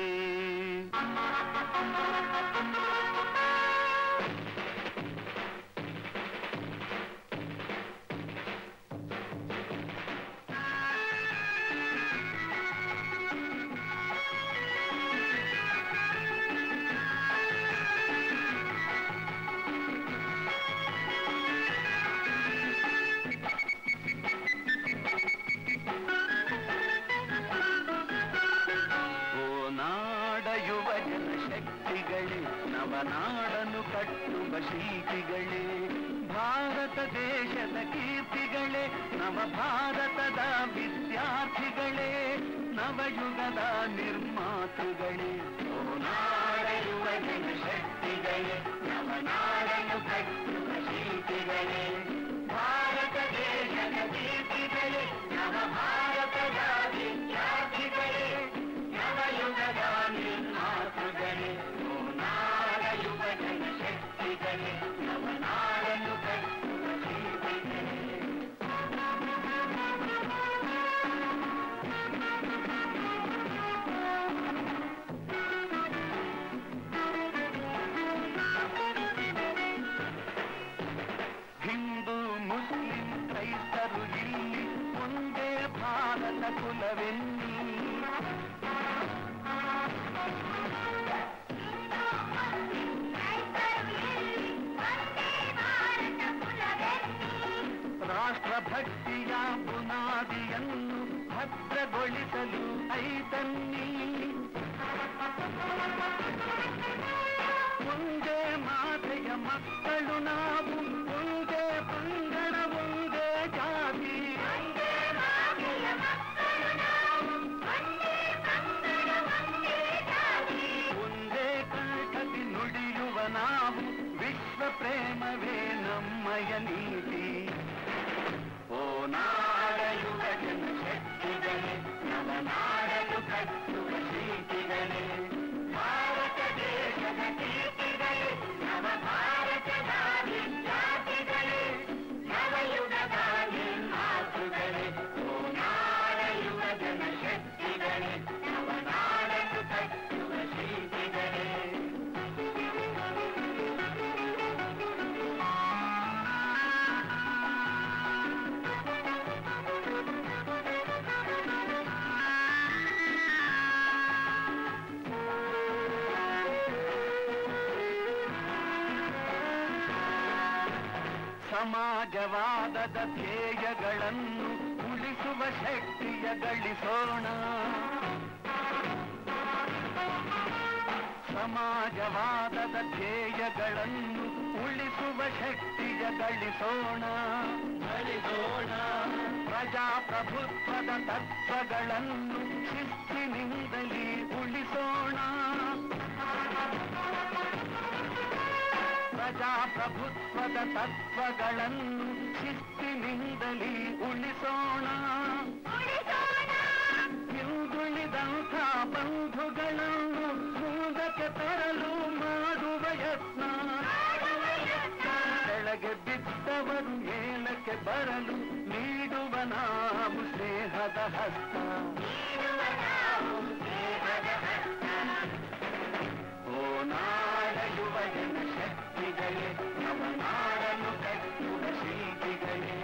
ನವನಾಡನು ಕಟ್ಟುವ ಶಿಲ್ಪಿಗಳೇ, ಭಾರತ ದೇಶದ ಕೀರ್ತಿಗಳೇ, ನವ ಭಾರತದ ವಿದ್ಯಾರ್ಥಿಗಳೇ, ನವಯುಗದ ನಿರ್ಮಾತೃಗಳೇ. ಓ ನಾಡ ಯುವಜನ ಶಕ್ತಿಗಳೇ, ನವನಾಡನು ಕಟ್ಟುವ ಶಿಲ್ಪಿಗಳೇ, ಭಾರತ ದೇಶದ ಕೀರ್ತಿಗಳೇ, ನವ ಭಾರತದ ವಿದ್ಯಾರ್ಥಿಗಳೇ. ಭಾರತ ಕುಲವೆನ್ನಿ. ರಾಷ್ಟ್ರಭಕ್ತಿಯ ಬುನಾದಿಯನ್ನು ಭದ್ರಗೊಳಿಸಲು ಐತನ್ನಿ. ಒಂದೇ ಮಾತೆಯ ಮಕ್ಕಳು ನಾವು, ಒಂದೇ ಪಂಗಡ ಒಂದೇ ಜಾತಿ. ಒಂದೇ ಕಂಠದಿ ನುಡಿಯುವ ನಾವು, ವಿಶ್ವ ಪ್ರೇಮವೇ ನಮ್ಮಯ ನೀತಿ. ಓ ನಾಡ ಯುವ ಜನಶಕ್ತಿಗಳೇ, ನವನಾಡಲು ಕಟ್ಟುವ ಶಿಲ್ಪಿಗಳೇ, ಭಾರತ ದೇಶದ ಕೀರ್ತಿಗಳೇ, ನವ ಭಾರತದ ವಿದ್ಯಾರ್ಥಿಗಳೇ, ನವಯುಗದ ನಿರ್ಮಾತೃಗಳೇ. ಓ ನಾಡ ಯುವ ಜನಶಕ್ತಿಗಳೇ, ನವನಾಡಲು ಕಟ್ಟುವ ಶಿಲ್ಪಿಗಳೇ. ಸಮಾಜವಾದದ ಧ್ಯೇಯಗಳನ್ನು ಉಳಿಸುವ ಶಕ್ತಿಯ ಗಳಿಸೋಣ. ಸಮಾಜವಾದದ ಧ್ಯೇಯಗಳನ್ನು ಉಳಿಸುವ ಶಕ್ತಿಯ ಗಳಿಸೋಣ. ಪ್ರಜಾಪ್ರಭುತ್ವದ ತತ್ವಗಳನ್ನು ಶಿಸ್ತಿನಿಂದಲೇ ಉಳಿಸೋಣ. ಪ್ರಜಾಪ್ರಭುತ್ವದ ತತ್ವಗಳನ್ನು ಶಿಸ್ತಿನಿಂದಲೇ ಉಳಿಸೋಣ. ಹಿಂದುಳಿದಂಥ ಬಂಧುಗಳನ್ನು ಮುಂದಕ್ಕೆ ತರಲು ಮಾಡುವ ಯತ್ನ. ಕೆಳಗೆ ಬಿದ್ದವರು ಮೇಲಕ್ಕೆ ಬರಲು ನೀಡುವ ನಾವು ಸ್ನೇಹದ ಹಸ್ತ. ಓ ನಾಡ ಯುವ ಜನಶಕ್ತಿಗಳೇ, ನವನಾಡಲು ಕಟ್ಟುವ ಶಿಲ್ಪಿಗಳೇ,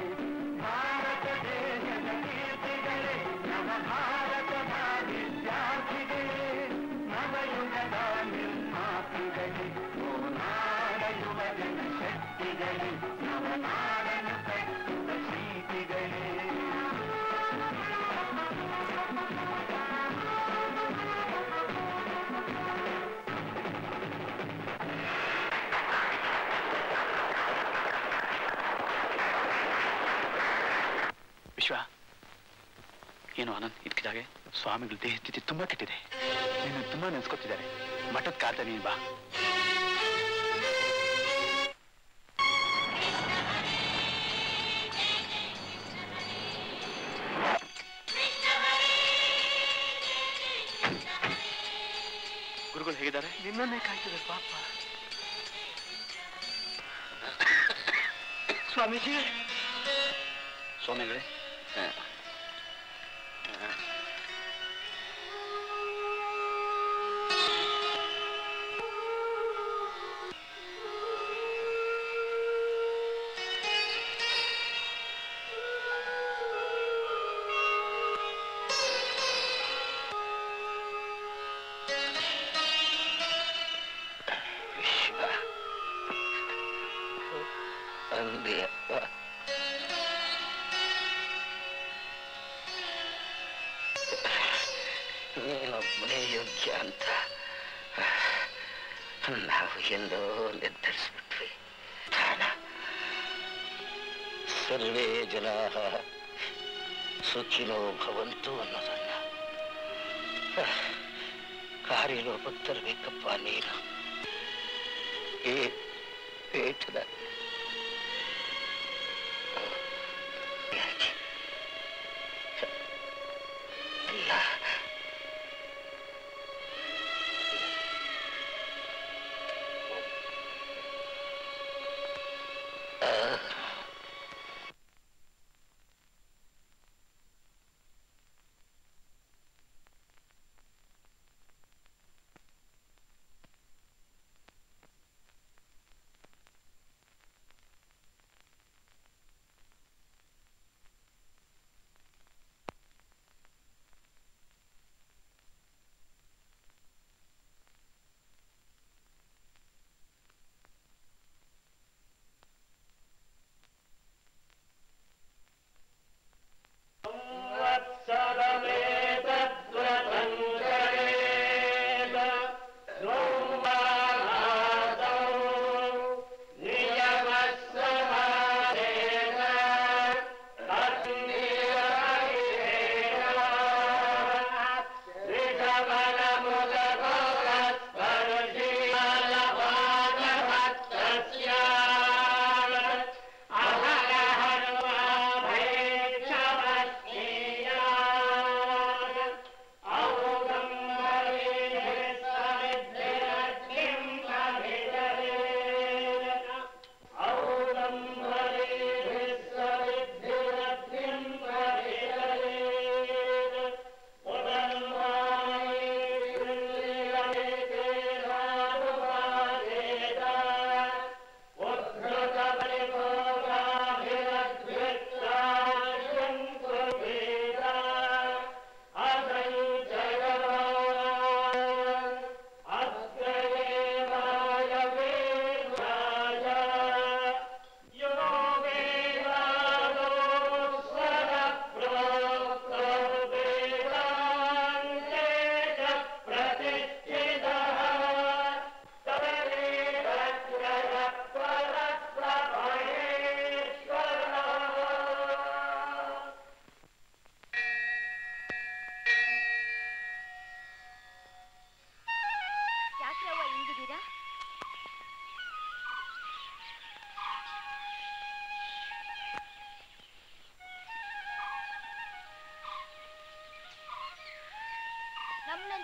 ಭಾರತ ದೇಶದ ಕೀರ್ತಿಗಳೇ, ನವ ಭಾರತದ ವಿದ್ಯಾರ್ಥಿಗಳೇ, ನವಯುಗದ ನಿರ್ಮಾತೃಗಳೇ. ಓ ನಾಡ ಯುವ ಜನಶಕ್ತಿಗಳೇ, ನವನಾಡಲು ಕಟ್ಟುವ ಶಿಲ್ಪಿಗಳೇ. ವಿಶ್ವ, ಏನು ಆನಂದ್ ಇದಕ್ಕಿದಾಗೆ? ಸ್ವಾಮಿಗಳ ದೇಹ ಸ್ಥಿತಿ ತುಂಬಾ ಕೆಟ್ಟಿದೆ. ನಿನ್ನ ತುಂಬಾ ನೆನ್ಸ್ಕೊತಿದ್ದಾರೆ. ಮಠದ ಕಾರಣ ನೀನ್ ಬಾ. ಗುರುಗಳು ಹೇಗಿದ್ದಾರೆ? ನಿನ್ನನ್ನೇ ಕಾಯ್ತಿದೆ ಪಾಪ. ಸ್ವಾಮೀಜಿ. ಸ್ವಾಮಿಗಳೇ, ನೀನೊಬ್ಬನೇ ಯೋಗ್ಯ ಅಂತ ನಾವು ಎಂದೋ ನಿರ್ಧರಿಸ್ಬಿಟ್ವಿ. ಸರ್ವೇ ಜನಾ ಸುಖಿನೋ ಭವಂತು ಅನ್ನೋದನ್ನ ಕಾರ್ಯರೂಪಕ್ಕೆ ತರಬೇಕಪ್ಪ ನೀನು. ಈ ಪೇಟದ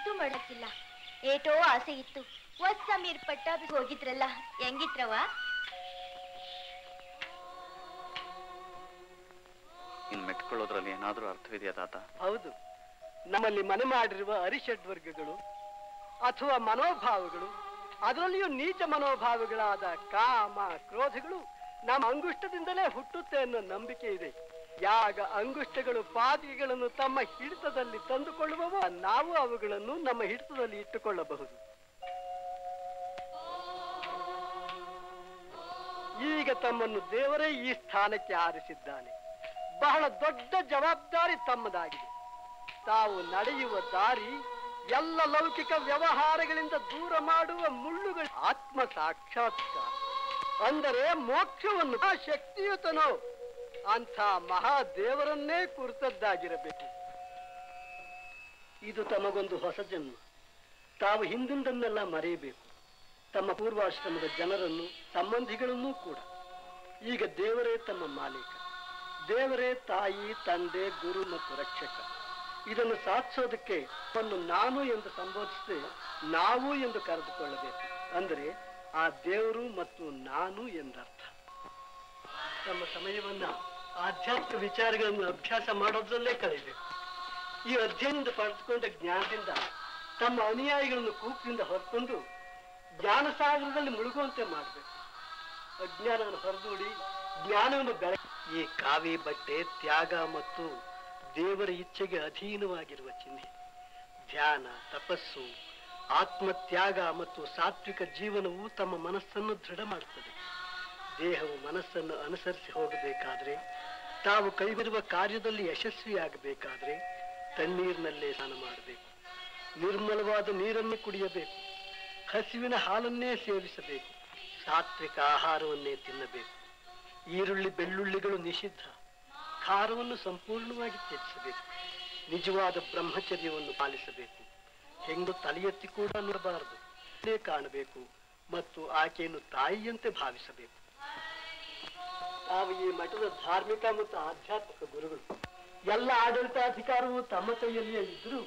ಅಂತೂ ಮಾಡಕ್ಕಿಲ್ಲ. ಏಟೋ ಆಸೆ ಇತ್ತು. ಸಮೀರ್ ಪಟ್ಟಾಭಿಗೆ ಹೋಗಿದ್ರಲ್ಲ, ಹೆಂಗಿತ್ರವ? ಇನ್ ಮೆಟ್ಕೊಳ್ಳೋದ್ರಲ್ಲಿ ಏನಾದ್ರೂ ಅರ್ಥವಿದೆಯಾ ತಾತ? ಹೌದು. ನಮ್ಮಲ್ಲಿ ಮನೆ ಮಾಡಿರುವ ಅರಿಷಡ್ವರ್ಗಗಳು ಅಥವಾ ಮನೋಭಾವಗಳು, ಅದರಲ್ಲಿಯೂ ನೀಚ ಮನೋಭಾವಗಳಾದ ಕಾಮ ಕ್ರೋಧಗಳು ನಮ್ಮ ಅಂಗುಷ್ಟದಿಂದಲೇ ಹುಟ್ಟುತ್ತೆ ಅನ್ನೋ ನಂಬಿಕೆ ಇದೆ. ಯಾಗ ಅಂಗುಷ್ಟಗಳು ಪಾದಿಗೆಗಳನ್ನು ತಮ್ಮ ಹಿಡಿತದಲ್ಲಿ ತಂದುಕೊಳ್ಳುವವೋ, ನಾವು ಅವುಗಳನ್ನು ನಮ್ಮ ಹಿಡಿತದಲ್ಲಿ ಇಟ್ಟುಕೊಳ್ಳಬಹುದು. ಈಗ ತಮ್ಮನ್ನು ದೇವರೇ ಈ ಸ್ಥಾನಕ್ಕೆ ಆರಿಸಿದ್ದಾನೆ. ಬಹಳ ದೊಡ್ಡ ಜವಾಬ್ದಾರಿ ತಮ್ಮದಾಗಿದೆ. ತಾವು ನಡೆಯುವ ದಾರಿ ಎಲ್ಲ ಲೌಕಿಕ ವ್ಯವಹಾರಗಳಿಂದ ದೂರ ಮಾಡುವ ಮುಳ್ಳುಗಳ ಆತ್ಮ ಸಾಕ್ಷಾತ್ಕಾರ, ಅಂದರೆ ಮೋಕ್ಷವನ್ನು ಆ ಶಕ್ತಿಯುತನೋ ಅಂಥ ಮಹಾದೇವರನ್ನೇ ಕುರಿತದ್ದಾಗಿರಬೇಕು. ಇದು ತಮಗೊಂದು ಹೊಸ ಜನ್ಮ. ತಾವು ಹಿಂದಿಂದನ್ನೆಲ್ಲ ಮರೆಯಬೇಕು. ತಮ್ಮ ಪೂರ್ವಾಶ್ರಮದ ಜನರನ್ನು, ಸಂಬಂಧಿಗಳನ್ನೂ ಕೂಡ. ಈಗ ದೇವರೇ ತಮ್ಮ ಮಾಲೀಕ. ದೇವರೇ ತಾಯಿ, ತಂದೆ, ಗುರು ಮತ್ತು ರಕ್ಷಕ. ಇದನ್ನು ಸಾಧಿಸೋದಕ್ಕೆ ತಮ್ಮನ್ನು ನಾನು ಎಂದು ಸಂಬೋಧಿಸದೆ ನಾವು ಎಂದು ಕರೆದುಕೊಳ್ಳಬೇಕು. ಅಂದರೆ ಆ ದೇವರು ಮತ್ತು ನಾನು ಎಂದರ್ಥ. ತಮ್ಮ ಸಮಯವನ್ನ ಆಧ್ಯಾತ್ಮಿಕ ವಿಚಾರಗಳನ್ನು ಅಭ್ಯಾಸ ಮಾಡೋದ್ರಲ್ಲೇ ಕಳೆಯಬೇಕು. ಈ ಅಧ್ಯಯನದಿಂದ ಪಡೆದುಕೊಂಡ ಜ್ಞಾನದಿಂದ ತಮ್ಮ ಅನುಯಾಯಿಗಳನ್ನು ಕೂಪಿನಿಂದ ಹೊರತಂದು ಜ್ಞಾನಸಾಗರದಲ್ಲಿ ಮುಳುಗುವಂತೆ ಮಾಡಬೇಕು. ಅಜ್ಞಾನವನ್ನು ಹೊರದೂಡಿ ಜ್ಞಾನವನ್ನು ಬೆಳಗಿ ಈ ಕಾವಿ ಬಟ್ಟೆ ತ್ಯಾಗ ಮತ್ತು ದೇವರ ಇಚ್ಛೆಗೆ ಅಧೀನವಾಗಿರುವ ಚಿಹ್ನೆ. ಧ್ಯಾನ, ತಪಸ್ಸು, ಆತ್ಮತ್ಯಾಗ ಮತ್ತು ಸಾತ್ವಿಕ ಜೀವನವು ತಮ್ಮ ಮನಸ್ಸನ್ನು ದೃಢ ಮಾಡುತ್ತದೆ. ದೇಹವು ಮನಸ್ಸನ್ನು ಅನುಸರಿಸಿ ಹೋಗಬೇಕಾದ್ರೆ, ತಾವು ಕೈಬಿರುವ ಕಾರ್ಯದಲ್ಲಿ ಯಶಸ್ವಿಯಾಗಬೇಕಾದ್ರೆ ತಣ್ಣೀರಿನಲ್ಲೇ ಸ್ನಾನ ಮಾಡಬೇಕು. ನಿರ್ಮಲವಾದ ನೀರನ್ನು ಕುಡಿಯಬೇಕು. ಹಸಿವಿನ ಹಾಲನ್ನೇ ಸೇವಿಸಬೇಕು. ಸಾತ್ವಿಕ ಆಹಾರವನ್ನೇ ತಿನ್ನಬೇಕು. ಈರುಳ್ಳಿ ಬೆಳ್ಳುಳ್ಳಿಗಳು ನಿಷಿದ್ಧ. ಖಾರವನ್ನು ಸಂಪೂರ್ಣವಾಗಿ ತ್ಯಜಿಸಬೇಕು. ನಿಜವಾದ ಬ್ರಹ್ಮಚರ್ಯವನ್ನು ಪಾಲಿಸಬೇಕು. ಹೆಂಗು ತಲೆ ಎತ್ತಿ ಕೂಡ ನೋಡಬಾರದು. ಕಾಣಬೇಕು ಮತ್ತು ಆಕೆಯನ್ನು ತಾಯಿಯಂತೆ ಭಾವಿಸಬೇಕು. ತಾವು ಈ ಮಠದ ಧಾರ್ಮಿಕ ಮತ್ತು ಆಧ್ಯಾತ್ಮಿಕ ಗುರುಗಳು. ಎಲ್ಲ ಆಡಳಿತಾಧಿಕಾರವು ತಮ್ಮ ಕೈಯಲ್ಲಿಯೇ ಇದ್ದರೂ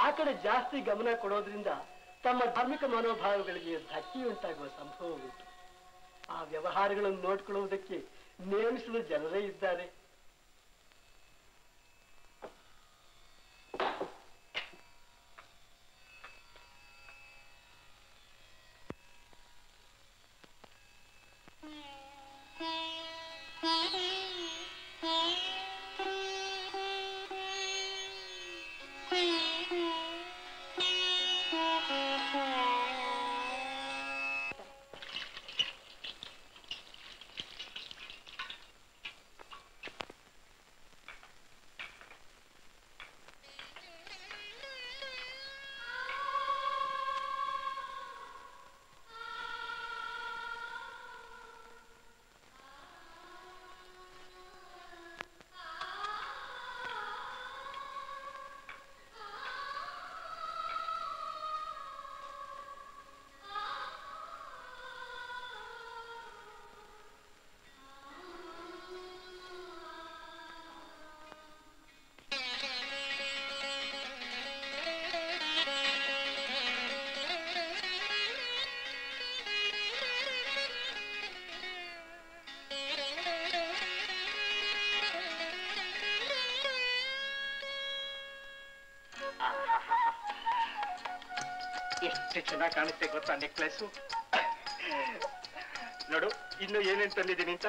ಆ ಕಡೆ ಜಾಸ್ತಿ ಗಮನ ಕೊಡೋದ್ರಿಂದ ತಮ್ಮ ಧಾರ್ಮಿಕ ಮನೋಭಾವಗಳಿಗೆ ಧಕ್ಕೆಯುಂಟಾಗುವ ಸಂಭವ ಉಂಟು. ಆ ವ್ಯವಹಾರಗಳನ್ನು ನೋಡಿಕೊಳ್ಳುವುದಕ್ಕೆ ನೇಮಿಸಿದ ಜನರೇ ಇದ್ದಾರೆ. ಎಷ್ಟು ಚೆನ್ನಾಗಿ ಕಾಣುತ್ತೆ ಗೊತ್ತಾ ನೆಕ್ಲೆಸು. ನೋಡು ಇನ್ನು ಏನೇನು ತಂದಿದ್ದೀನಿ ಅಂತ.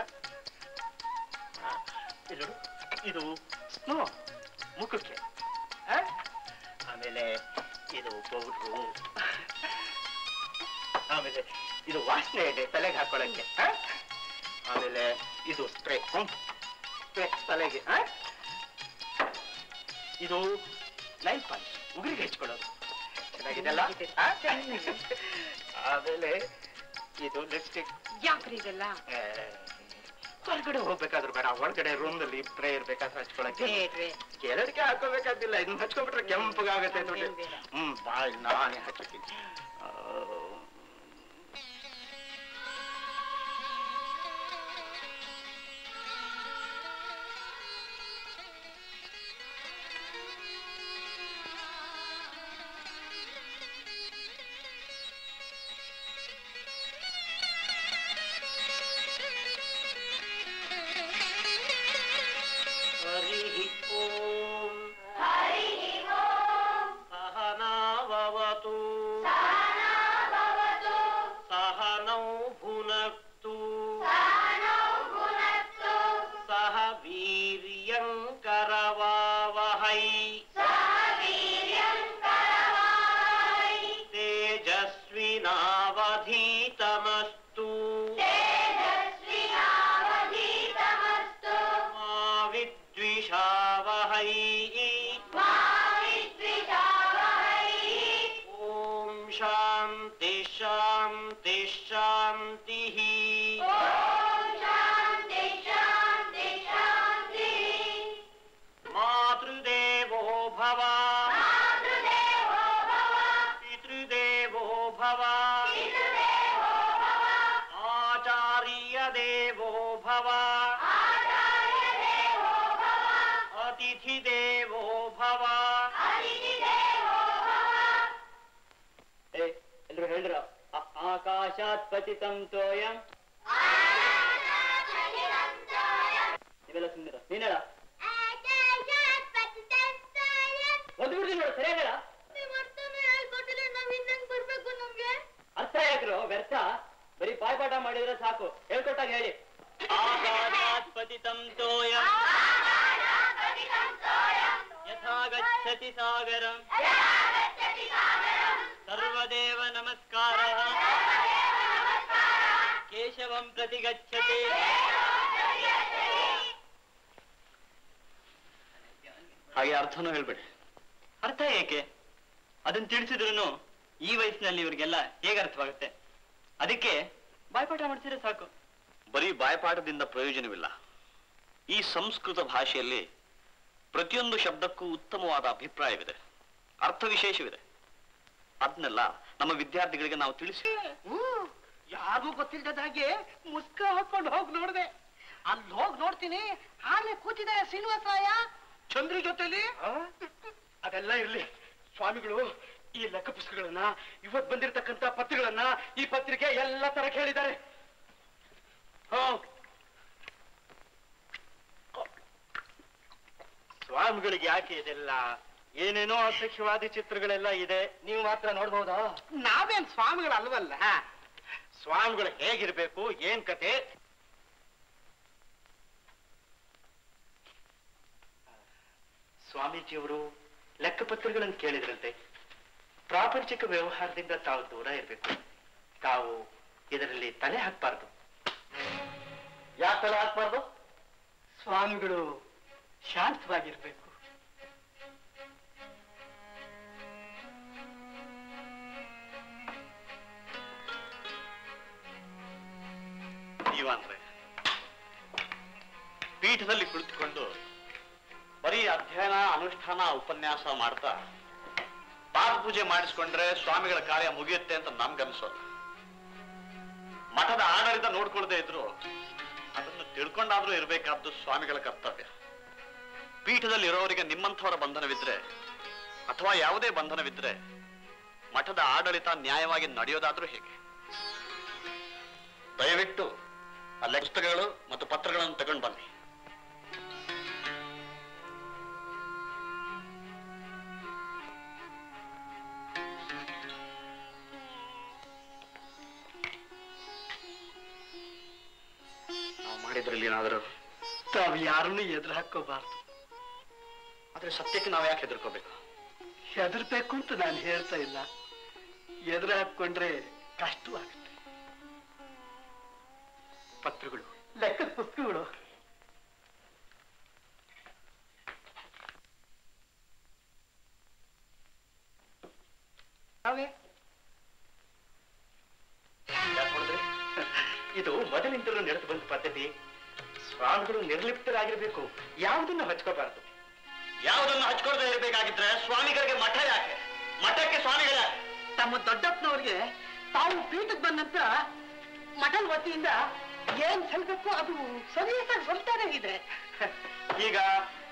ನೋಡು, ಇದು ಸ್ನೋ ಮುಖಕ್ಕೆ, ಆಮೇಲೆ ಇದು ಪೌಡ್ರು, ಆಮೇಲೆ ಇದು ವಾಸನೆ ಇದೆ ತಲೆಗೆ ಹಾಕೊಳ್ಳಕ್ಕೆ, ಆಮೇಲೆ ಇದು ಸ್ಪ್ರೇ ಸ್ಪ್ರೇ ತಲೆಗೆ, ಇದು ನೈಲ್ ಪಾಲಿಶ್ ಉಗುರಿಗೆ ಹಚ್ಕೊಳ್ಳೋದು. ಚೆನ್ನಾಗಿದೆಲ್ಲ. ಆಮೇಲೆ ಇದು ಲಿಪ್ಸ್ಟಿಕ್. ಯಾಕ್ರಿ ಇದೆಲ್ಲ? ಹೊರಗಡೆ ಹೋಗ್ಬೇಕಾದ್ರು ಬೇಡ, ಒಳಗಡೆ ರೂಮ್ ನಲ್ಲಿ ಸ್ಪ್ರೇ ಇರ್ಬೇಕಾದ್ರೆ ಹಚ್ಕೊಳಕ್ಕೆ. ಕೆಲವರಿಗೆ ಹಾಕೋಬೇಕಾದಿಲ್ಲ, ಇದನ್ನ ಹಚ್ಕೊಬಿಟ್ರೆ ಕೆಂಪಗಾಗತ್ತೆ. ಬಾಯ್ ನಾನೇ ಹಚ್ತೀನಿ. तेजस्विनावधीतमस्तु मा विद्विषावहै ॐ शान्ति शान्ति शान्तिः मातृदेवो भव पितृदेवो भव आचार्यदेवो भव अतिथिदेवो भव ಎಲ್ಲರೂ ಹೇಳ್ರ ಆಕಾಶಾತ್ ಪತಿತಂ ತೋಯಂ ಇವೆಲ್ಲ ಸುಂದರ ನೀನ್ ಹೇಳ ಒಂದು ಬಿಡ್ತೀನಿ ನೋಡು ಸರಿಯಾಗಿ ಹೇಳ ಅರ್ಥ ಯಾಕ್ರು ವ್ಯರ್ಥ ಬರೀ ಪಾಠ ಮಾಡಿದ್ರೆ ಸಾಕು ಹೇಳ್ಕೊಟ್ಟಾಗ ಹೇಳಿ ಆಕಾಶಾತ್ ಪತಿತಂ ತೋಯಂ ಯಥಾ ಗಚ್ಚತಿ ಸಾಗರಂ ಸರ್ವದೇವ ನಮಸ್ಕಾರಃ ಕೇಶವಂ ಪ್ರತಿ ಗಚ್ಚತಿ ಹಾಗೆ ಅರ್ಥನೂ ಹೇಳ್ಬೇಡಿ ಅರ್ಥ ಏಕೆ ಅದನ್ನ ತಿಳಿಸಿದ್ರು ಈ ವಯಸ್ಸಿನಲ್ಲಿ ಇವರಿಗೆಲ್ಲ ಹೇಗೆ ಅರ್ಥವಾಗುತ್ತೆ ಅದಕ್ಕೆ ಬಾಯ್ಪಾಠ ಮಾಡ್ಸಿದ್ರೆ ಸಾಕು ಬರೀ ಬಾಯ್ಪಾಠದಿಂದ ಪ್ರಯೋಜನವಿಲ್ಲ ಈ ಸಂಸ್ಕೃತ ಭಾಷೆಯಲ್ಲಿ ಪ್ರತಿಯೊಂದು ಶಬ್ದಕ್ಕೂ ಉತ್ತಮವಾದ ಅಭಿಪ್ರಾಯವಿದೆ ಅರ್ಥ ವಿಶೇಷವಿದೆ ಅದನ್ನೆಲ್ಲ ನಮ್ಮ ವಿದ್ಯಾರ್ಥಿಗಳಿಗೆ ನಾವು ತಿಳಿಸಿ ಯಾರಿಗೂ ಗೊತ್ತಿಲ್ಲದ ಹಾಗೆ ಮುಸ್ಕ ಹಾಕೊಂಡು ಹೋಗಿ ನೋಡ್ದೆ ಅಲ್ಲಿ ಹೋಗಿ ನೋಡ್ತೀನಿ ಆನೆ ಕೂತಿದ್ದಾರೆ ಶ್ರೀನಿವಾಸರಾಯ ಚಂದ್ರ ಜೊತೆಲಿ ಅದೆಲ್ಲ ಇರ್ಲಿ ಸ್ವಾಮಿಗಳು ಈ ಲೆಕ್ಕ ಪುಸ್ತಕಗಳನ್ನ ಇವತ್ ಬಂದಿರತಕ್ಕಂತ ಪತ್ರಿಕೆಗಳನ್ನ ಈ ಪತ್ರಿಕೆ ಎಲ್ಲ ತರ ಕೇಳಿದ್ದಾರೆ ಸ್ವಾಮಿಗಳಿಗೆ ಯಾಕೆ ಇದೆಲ್ಲ ಏನೇನೋ ಅಸಖ್ಯವಾದಿ ಚಿತ್ರಗಳೆಲ್ಲ ಇದೆ ನೀವು ಮಾತ್ರ ನೋಡ್ಬಹುದಾ ನಾವೇನ್ ಸ್ವಾಮಿಗಳು ಅಲ್ವಲ್ಲ ಸ್ವಾಮಿಗಳು ಹೇಗಿರ್ಬೇಕು ಏನ್ ಕತೆ ಸ್ವಾಮೀಜಿಯವರು ಲೆಕ್ಕಪತ್ರಗಳನ್ನು ಕೇಳಿದ್ರಂತೆ ಪ್ರಾಪಂಚಿಕ ವ್ಯವಹಾರದಿಂದ ತಾವು ದೂರ ಇರಬೇಕು ತಾವು ಇದರಲ್ಲಿ ತಲೆ ಹಾಕ್ಬಾರ್ದು ಯಾಕೆ ತಲೆ ಹಾಕ್ಬಾರ್ದು ಸ್ವಾಮಿಗಳು ಶಾಂತವಾಗಿರ್ಬೇಕು. ನೀವಂದ್ರೆ ಪೀಠದಲ್ಲಿ ಕುಳಿತುಕೊಂಡು ಬರೀ ಅಧ್ಯಯನ ಅನುಷ್ಠಾನ ಉಪನ್ಯಾಸ ಮಾಡ್ತಾ ಪಾದ ಪೂಜೆ ಮಾಡಿಸ್ಕೊಂಡ್ರೆ ಸ್ವಾಮಿಗಳ ಕಾರ್ಯ ಮುಗಿಯುತ್ತೆ ಅಂತ ನಮ್ಗನ್ಸೋಲ್ಲ. ಮಠದ ಆಡಳಿತ ನೋಡ್ಕೊಳ್ದೇ ಇದ್ರು ಅದನ್ನು ತಿಳ್ಕೊಂಡಾದ್ರೂ ಇರಬೇಕಾದ್ದು ಸ್ವಾಮಿಗಳ ಕರ್ತವ್ಯ. ಪೀಠದಲ್ಲಿ ಇರೋರಿಗೆ ನಿಮ್ಮಂಥವರ ಬಂಧನವಿದ್ರೆ ಅಥವಾ ಯಾವುದೇ ಬಂಧನವಿದ್ರೆ ಮಠದ ಆಡಳಿತ ನ್ಯಾಯವಾಗಿ ನಡೆಯೋದಾದ್ರೂ ಹೇಗೆ? ದಯವಿಟ್ಟು ಅಲ್ಲ ಪುಸ್ತಕಗಳು ಮತ್ತು ಪತ್ರಗಳನ್ನು ತಗೊಂಡು ಬನ್ನಿ. ನಾವು ಮಾಡಿದ್ರಲ್ಲಿ ಏನಾದರೂ ತಾವು ಯಾರನ್ನು ಎದುರು ಹಾಕೋಬಾರ್ದು. ಆದ್ರೆ ಸತ್ಯಕ್ಕೆ ನಾವು ಯಾಕೆ ಹೆದರ್ಕೋಬೇಕು? ಹೆದರ್ಬೇಕು ಅಂತ ನಾನು ಹೇಳ್ತಾ ಇಲ್ಲ, ಎದುರು ಹಾಕೊಂಡ್ರೆ ಕಷ್ಟವಾಗುತ್ತೆ. ಪತ್ರಗಳು ಲೆಕ್ಕದ ಪುಸ್ತಕಗಳು ಇದು ಮೊದಲಿಂದಲೂ ನಡೆದು ಬಂದ ಪದ್ಧತಿ. ಸ್ವಾಮಿಗಳು ನಿರ್ಲಿಪ್ತರಾಗಿರ್ಬೇಕು, ಯಾವುದನ್ನು ಹಚ್ಕೋಬಾರ್ದು. ಯಾವುದನ್ನು ಹಚ್ಕೊಳ್ದೇ ಇರಬೇಕಾಗಿದ್ರೆ ಸ್ವಾಮಿಗಳಿಗೆ ಮಠ ಯಾಕೆ? ಮಠಕ್ಕೆ ಸ್ವಾಮಿಗಳ ಯಾಕೆ? ತಮ್ಮ ದೊಡ್ಡಪ್ಪನವ್ರಿಗೆ ತಾವು ಪೀಠಕ್ಕೆ ಬಂದಂತ ಮಠದ ವತಿಯಿಂದ ಏನ್ ಹೇಳ್ಬೇಕು ಅದು ಸರಿಯಾಗಿ ಹೇಳ್ತಾನೆ ಇದೆ. ಈಗ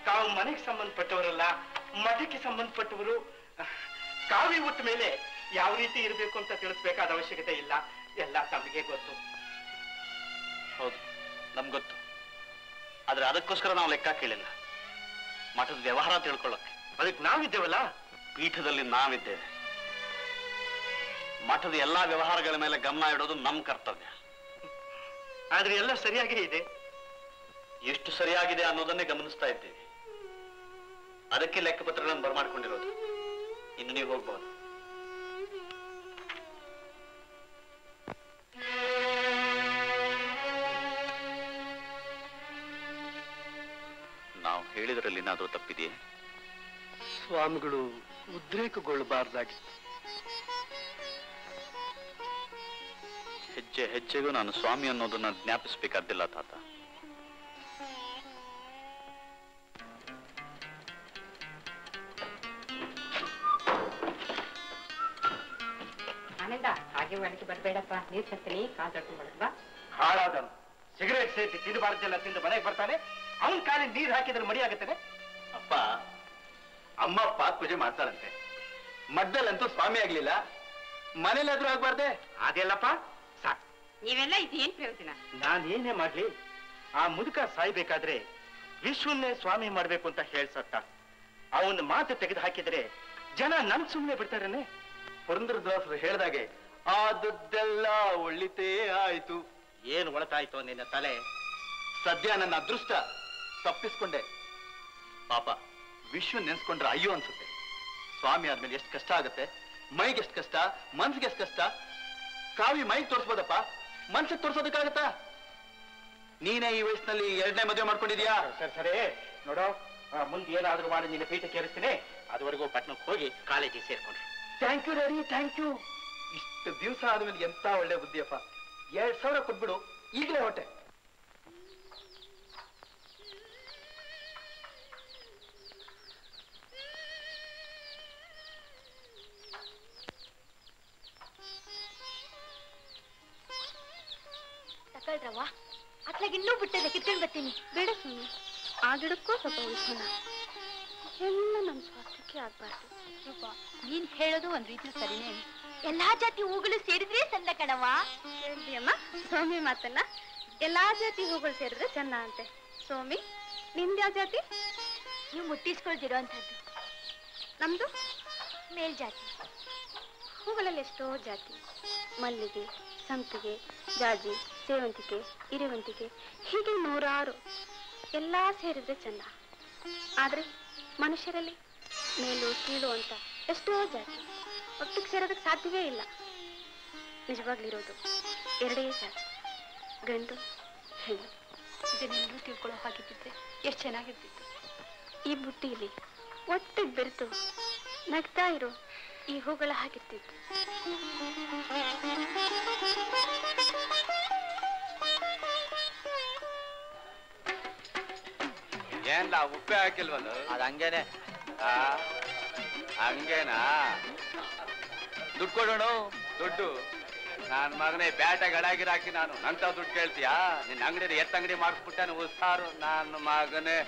ತಾವು ಮನೆಗೆ ಸಂಬಂಧಪಟ್ಟವರಲ್ಲ, ಮಠಕ್ಕೆ ಸಂಬಂಧಪಟ್ಟವರು. ಕಾವಿ ಉತ್ತ ಮೇಲೆ ಯಾವ ರೀತಿ ಇರಬೇಕು ಅಂತ ತಿಳಿಸ್ಬೇಕಾದ ಅವಶ್ಯಕತೆ ಇಲ್ಲ, ಎಲ್ಲ ತಮಗೆ ಗೊತ್ತು. ಹೌದು, ನಮ್ಗೆ ಗೊತ್ತು. ಆದ್ರೆ ಅದಕ್ಕೋಸ್ಕರ ನಾವು ಲೆಕ್ಕ ಕೇಳಿಲ್ಲ. ಮಠದ ವ್ಯವಹಾರ ತಿಳ್ಕೊಳ್ಳೋಕೆ ಅದಕ್ಕೆ ನಾವಿದ್ದೇವಲ್ಲ. ಪೀಠದಲ್ಲಿ ನಾವಿದ್ದೇವೆ. ಮಠದ ಎಲ್ಲಾ ವ್ಯವಹಾರಗಳ ಮೇಲೆ ಗಮನ ಇಡೋದು ನಮ್ಮ ಕರ್ತವ್ಯ. ಆದ್ರೆ ಎಲ್ಲ ಸರಿಯಾಗೇ ಇದೆ. ಎಷ್ಟು ಸರಿಯಾಗಿದೆ ಅನ್ನೋದನ್ನೇ ಗಮನಿಸ್ತಾ ಇದ್ದೇವೆ. ಅದಕ್ಕೆ ಲೆಕ್ಕಪತ್ರಗಳನ್ನು ಬರ್ಮಾಡ್ಕೊಂಡಿರೋದು. ಇನ್ನು ನೀವು ಹೋಗ್ಬಹುದು. ನಾವು ಹೇಳಿದ್ರಲ್ಲಿ ಏನಾದ್ರೂ ತಪ್ಪಿದೆಯೇ? ಸ್ವಾಮಿಗಳು ಉದ್ರೇಕಗೊಳ್ಳಬಾರ್ದಾಗಿತ್ತು. ಹೆಜ್ಜೆ ಹೆಜ್ಜೆಗೂ ನಾನು ಸ್ವಾಮಿ ಅನ್ನೋದನ್ನ ಜ್ಞಾಪಿಸ್ಬೇಕಾದ್ದಿಲ್ಲ ತಾತ. ಆನಂದ, ಹಾಗೆ ಒಳಗೆ ಬರಬೇಡಪ್ಪ. ನೀರ್ ತರ್ತೀನಿ, ಕಾಲ್ ತಡ್ಕೊಂಡು ಬರಲ್ವಾ? ಹಾಳಾದನು ಸಿಗರೇಟ್ ಸೇರಿ ತಿನ್ನಬಾರ್ದೆಲ್ಲ ತಿಂದು ಮನೆಗೆ ಬರ್ತಾನೆ. ಅವನ ಕಾಲಿಗೆ ನೀರು ಹಾಕಿದ್ರೆ ಮಡಿ ಆಗುತ್ತದೆ. ಅಪ್ಪ, ಅಮ್ಮ ಪಾತ್ ಪೂಜೆ ಮಾಡ್ತಾರಂತೆ. ಮದ್ದಲ್ಲಂತೂ ಸ್ವಾಮಿ ಆಗ್ಲಿಲ್ಲ, ಮನೇಲಾದ್ರೂ ಆಗ್ಬಾರ್ದೆ? ಅದೆಲ್ಲಪ್ಪ ಸಾಕು. ನೀವೆಲ್ಲ ಇದೇನ್ ಪ್ರಯೋಜನ? ನಾನೇನೇ ಮಾಡ್ಲಿ, ಆ ಮುದುಕ ಸಾಯ್ಬೇಕಾದ್ರೆ ವಿಶ್ವನ್ನೇ ಸ್ವಾಮಿ ಮಾಡ್ಬೇಕು ಅಂತ ಹೇಳ್ಸತ್ತ. ಅವನ ಮಾತು ತೆಗೆದು ಹಾಕಿದ್ರೆ ಜನ ನಮ್ ಸುಮ್ಮನೆ ಬಿಡ್ತಾರೇನೆ. ಪುರಂದರದಾಸರು ಹೇಳ್ದಾಗೆ ಆದದ್ದೆಲ್ಲ ಒಳ್ಳಿತೇ ಆಯ್ತು. ಏನು ಒಳತಾಯ್ತು ನಿನ್ನ ತಲೆ? ಸದ್ಯ ನನ್ನ ಅದೃಷ್ಟ ತಪ್ಪಿಸ್ಕೊಂಡೆ. ಪಾಪ ವಿಶ್ವ ನೆನ್ಸ್ಕೊಂಡ್ರೆ ಅಯ್ಯೋ ಅನ್ಸುತ್ತೆ. ಸ್ವಾಮಿ ಆದ್ಮೇಲೆ ಎಷ್ಟು ಕಷ್ಟ ಆಗುತ್ತೆ. ಮೈಗೆ ಎಷ್ಟು ಕಷ್ಟ, ಮನ್ಸಿಗೆ ಎಷ್ಟು ಕಷ್ಟ. ಕಾವಿ ಮೈಗೆ ತೋರಿಸ್ಬೋದಪ್ಪ, ಮನ್ಸಿಗೆ ತೋರ್ಸೋದಕ್ಕಾಗತ್ತಾ? ನೀನೇ ಈ ವಯಸ್ಸಿನಲ್ಲಿ 2ನೇ ಮದುವೆ ಮಾಡ್ಕೊಂಡಿದ್ಯಾ? ಸರಿ ಸರಿ ನೋಡೋ, ಮುಂದೆ ಏನಾದ್ರೂ ಮಾಡಿ ನಿನ್ನ ಪೀಠಕ್ಕೆ ಏರಿಸ್ತೀನಿ. ಅದುವರೆಗೂ ಪಟ್ನಕ್ಕೆ ಹೋಗಿ ಕಾಲೇಜಿಗೆ ಸೇರ್ಕೊಂಡ್ರಿ. Thank you daddy, thank you. ಇಷ್ಟು ದಿವಸ ಆದ್ಮೇಲೆ ಎಂತ ಒಳ್ಳೆ ಬುದ್ಧಿಯಪ್ಪ. 2000 ಕೊಟ್ಬಿಡು, ಈಗಲೇ ಹೊಟ್ಟೆ. ತಗೊಳ್ರವ್ವ, ಅತ್ಲಾಗ ಇನ್ನೂ ಬಿಟ್ಟದೆ ಕಿತ್ಕೊಂಡು ಬರ್ತೀನಿ. ಬೇಡ ಸುಮ್ಮನೆ, ಆ ಗಿಡಕ್ಕೂ ಸ್ವಲ್ಪ ಉಳಿಸೋಣ. ಎಲ್ಲ ನಮ್ಮ ಸ್ವಾಸ್ಥ್ಯಕ್ಕೆ ಆಗ್ಬಾರ್ದು. ನೀನ್ ಹೇಳೋದು ಒಂದ್ ರೀತಿ ಸರಿನೇ. ಎಲ್ಲಾ ಜಾತಿ ಹೂಗಳು ಸೇರಿದ್ರೆ ಚಂದ ಕಣವ್ವ. ಹೇಳ್ದಿ ಅಮ್ಮ ಸೋಮಿ ಮಾತನ್ನ? ಎಲ್ಲಾ ಜಾತಿ ಹೂಗಳು ಸೇರಿದ್ರೆ ಚೆನ್ನ ಅಂತೆ. ಸೋಮಿ, ನಿಮ್ದ್ಯಾವ ಜಾತಿ? ನೀವು ಮುಟ್ಟಿಸ್ಕೊಳ್ದಿರೋ ಅಂತದ್ದು. ನಮ್ದು ಮೇಲ್ಜಾತಿ. ಹೂಗಳಲ್ಲಿ ಎಷ್ಟೋ ಜಾತಿ. ಮಲ್ಲಿಗೆ, ಸಂಪಿಗೆ, ಜಾಜಿ, ಸೇವಂತಿಗೆ, ಇರಿವಂತಿಗೆ, ಹೀಗೆ 100 ಎಲ್ಲ ಸೇರಿದ್ರೆ ಚೆನ್ನ. ಆದ್ರೆ ಮನುಷ್ಯರಲ್ಲಿ ಮೇಲು ಕೀಳು ಅಂತ ಎಷ್ಟೋ ಜಾತಿ. ಒಟ್ಟಿಗೆ ಸೇರೋದಕ್ಕೆ ಸಾಧ್ಯವೇ ಇಲ್ಲ. ನಿಜವಾಗ್ಲಿರೋದು 2 ಜಾತಿ, ಗಂಡು ಹೆಣ್ಣು. ಇದನ್ನೆಲ್ಲರೂ ತಿಳ್ಕೊಳ್ಳೋ ಹಾಗಿದ್ದಿದ್ರೆ ಎಷ್ಟು ಚೆನ್ನಾಗಿರ್ತಿತ್ತು. ಈ ಬುಟ್ಟಿಲಿ ಒಟ್ಟಿಗೆ ಬೆರೆತು ನಗ್ತಾ ಇರೋ ಈ ಹೂಗಳ ಹಾಗಿರ್ತಿತ್ತು. ಏನ್ಲ ಉಪ್ಪೆ ಹಾಕಿಲ್ವಲ್ಲ? ಅದ್ ಹಂಗೇನೆ. ಹಂಗೇನಾ? ದುಡ್ಡು ಕೊಡೋಣ. ದುಡ್ಡು ನನ್ನ ಮಗನೇ ಬ್ಯಾಟ ಗಡಾಗಿರ ಹಾಕಿ ನಾನು ನಂತ ದುಡ್ಡು ಕೇಳ್ತೀಯಾ? ನಿನ್ನ ಅಂಗಡಿ ಎತ್ತಂಗಡಿ ಮಾಡಿಸ್ಬಿಟ್ಟಾನೆ ಉಸ್ತಾರು ನನ್ನ ಮಗನೇ.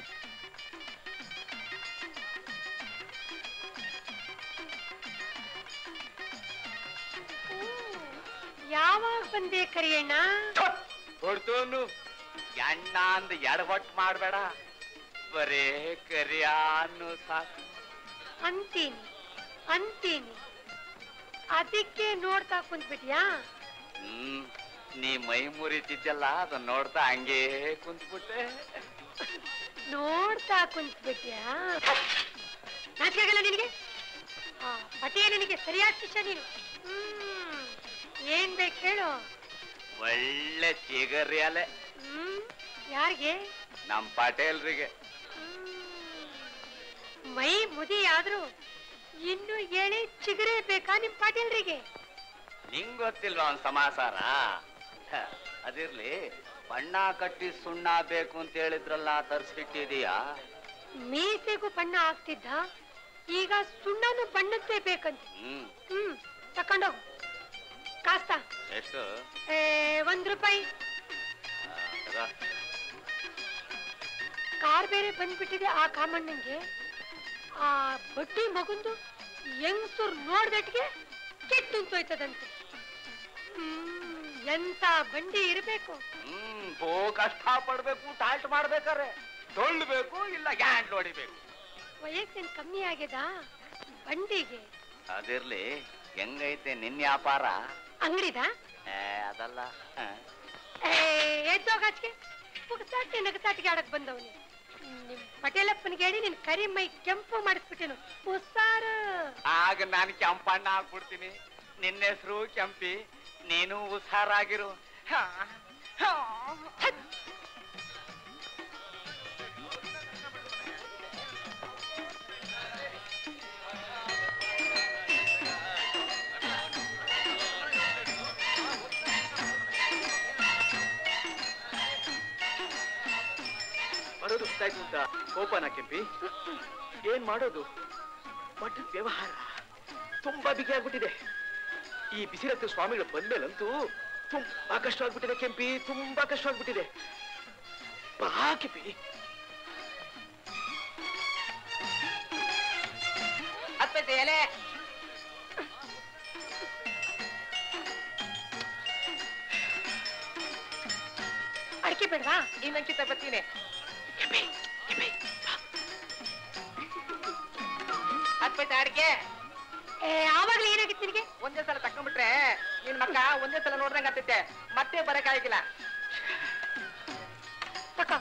ಯಾವಾಗ ಬಂದೆ ಕರಿಯಣ್ಣ? ಕೊಡ್ತೋನು ಎಣ್ಣ ಅಂದ್ ಎಡವಟ್ಟು ಮಾಡ್ಬೇಡ, ಬರೇ ಕರಿಯ ಅನ್ನು ಸಾಕು. ಅಂತೀನಿ ಅಂತೀನಿ, ಅದಕ್ಕೆ ನೋಡ್ತಾ ಕುಂತ್ಬಿಟ್ಯಾ? ನೀ ಮೈ ಮುರಿತಿದ್ದಲ್ಲ, ಅದನ್ನ ನೋಡ್ತಾ ಹಂಗೇ ಕುಂತ್ಬಿಟ್ಟೆ. ನೋಡ್ತಾ ಕುಂತ್ಬಿಟ್ಯಾ? ನಾಚಿಕೆಗಲ್ಲ ನಿನಗೆ? ಪಟೇಲನಿಗೆ ಸರಿಯಾದ ಶಿಷ್ಯ ನೀನು. ಏನ್ ಬೇಕು ಹೇಳು? ಒಳ್ಳೆ ಚಿಗರಿ ಅಲೆ. ಯಾರಿಗೆ? ನಮ್ ಪಟೇಲ್ರಿಗೆ. ಮೈ ಮುದಿ ಆದ್ರೂ ಇನ್ನು ಎಳೆ ಚಿಗರೆ ಬೇಕಾ ನಿಮ್ ಪಾಟೀಲ್ರಿಗೆ? ನಿಂಗ್ ಗೊತ್ತಿಲ್ವಾ ಅವನ್ ಸಮಾಚಾರ? ಅದಿರ್ಲಿ, ಬಣ್ಣ ಕಟ್ಟಿ ಸುಣ್ಣ ಬೇಕು ಅಂತ ಹೇಳಿದ್ರಲ್ಲ, ತರ್ಸ್ಬಿಟ್ಟಿದೀಯಾ? ಮೀಸೆಗೂ ಬಣ್ಣ ಆಗ್ತಿದ್ದ, ಈಗ ಸುಣ್ಣನು ಬಣ್ಣದ್ದೇ ಬೇಕಂತ. ತಕೊಂಡೋಗು. ಕಾಸ್ತ ಎಷ್ಟು? 1 ರೂಪಾಯಿ. ಕಾರ್ ಬೇರೆ ಬಂದ್ಬಿಟ್ಟಿದೆ ಆ ಕಾಮಣ್ಣಂಗೆ. ಆ ಬಡ್ಡಿ ಮಗುಂದು ಹೆಂಗ್ಸೂರ್ ನೋಡ್ದಟ್ಗೆ ಕೆಟ್ಟುಂತೋಯ್ತದಂತೆ. ಎಂತ ಬಂಡಿ ಇರ್ಬೇಕು. ಬೋ ಕಷ್ಟ ಪಡ್ಬೇಕು, ಟಾಲ್ಟ್ ಮಾಡ್ಬೇಕಾರೆ ತೊಳ್ಬೇಕು, ಇಲ್ಲ ಗ್ಯಾಂಡ್ ಹೊಡಿಬೇಕು. ವಯಸ್ಸೇನ್ ಕಮ್ಮಿ ಆಗ್ಯದ ಬಂಡಿಗೆ? ಅದಿರ್ಲಿ, ಹೆಂಗೈತೆ ನಿನ್ ವ್ಯಾಪಾರ? ಅಂಗಡಿದ? ಅದಲ್ಲ, ಎದ್ದೋಗಾಚಿಗೆ ಪುಗ್ಸಾಟಿ ನಗಸಾಟಿಗೆ ಆಡಕ್ ಬಂದವನೇ. ನಿಮ್ ಪಟೇಲಪ್ಪನಿಗೆ ಹೇಳಿ ನಿನ್ ಕರಿ ಮೈ ಕೆಂಪು ಮಾಡಿಸ್ಬಿಟ್ಟೇನು ಹುಷಾರು. ಆಗ ನಾನು ಕೆಂಪಣ್ಣ ಆಗ್ಬಿಡ್ತೀನಿ. ನಿನ್ನ ಹೆಸರು ಕೆಂಪಿ, ನೀನು ಹುಷಾರಾಗಿರು. ಬರೋದು ಗೊತ್ತಾಯ್ತು ಅಂತ ಕೋಪನ ಕೆಂಪಿ? ಏನ್ ಮಾಡೋದು? ಮಠದ ವ್ಯವಹಾರ ತುಂಬಾ ಬಿಗಿಯಾಗ್ಬಿಟ್ಟಿದೆ. ಈ ಬಿಸಿರತ್ತು ಸ್ವಾಮಿಗಳು ಬಂದ್ಮೇಲಂತೂ ತುಂಬಾ ಕಷ್ಟವಾಗ್ಬಿಟ್ಟಿದೆ ಕೆಂಪಿ, ತುಂಬಾ ಕಷ್ಟವಾಗ್ಬಿಟ್ಟಿದೆ. ಬಾ ಕೆಂಪಿ. ಎಲೆ ಅಡಿಕೆ ಬೇಡವಾ? ಇನ್ನಂಕಿತ ಬರ್ತೀನಿ. ಹತ್ತು ಅಡಿಕೆ ಆವಾಗ್ಲೇ ಏನಾಗಿತ್ತು ನಿನಗೆ? ಒಂದೇ ಸಲ ತಕೊಂಡ್ಬಿಟ್ರೆ ನಿನ್ ಮಕ್ಕ ಒಂದೇ ಸಲ ನೋಡ್ದಂಗ ಆಗ್ತೈತೆ, ಮತ್ತೆ ಬರಕಾಗಿಲ್ಲ. ತಕೋ,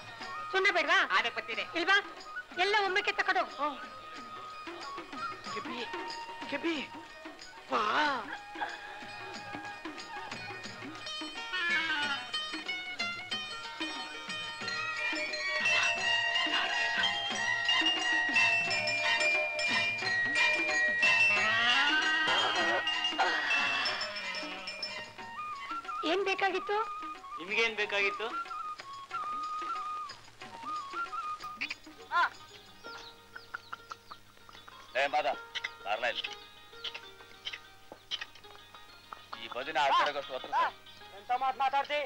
ಸುಮ್ಮನೆ ಬೇಡವಾ? ಆನೆ ಬರ್ತೀನಿ. ಇಲ್ವಾ? ಎಲ್ಲ ಒಮ್ಮಕ್ಕೆ ತಕೊಡು. ಕೆಂಪಿ ಕೆಂಪಿ ಬಾ. ಏನ್ ಬೇಕಾಗಿತ್ತು? ನಿಮ್ಗೇನ್ ಬೇಕಾಗಿತ್ತು? ಈ ಭಜನೆ ಆಡ್ತಾರಷ್ಟು ಒತ್ರ ಎಂತ ಮಾತು ಮಾತಾಡ್ತಿ?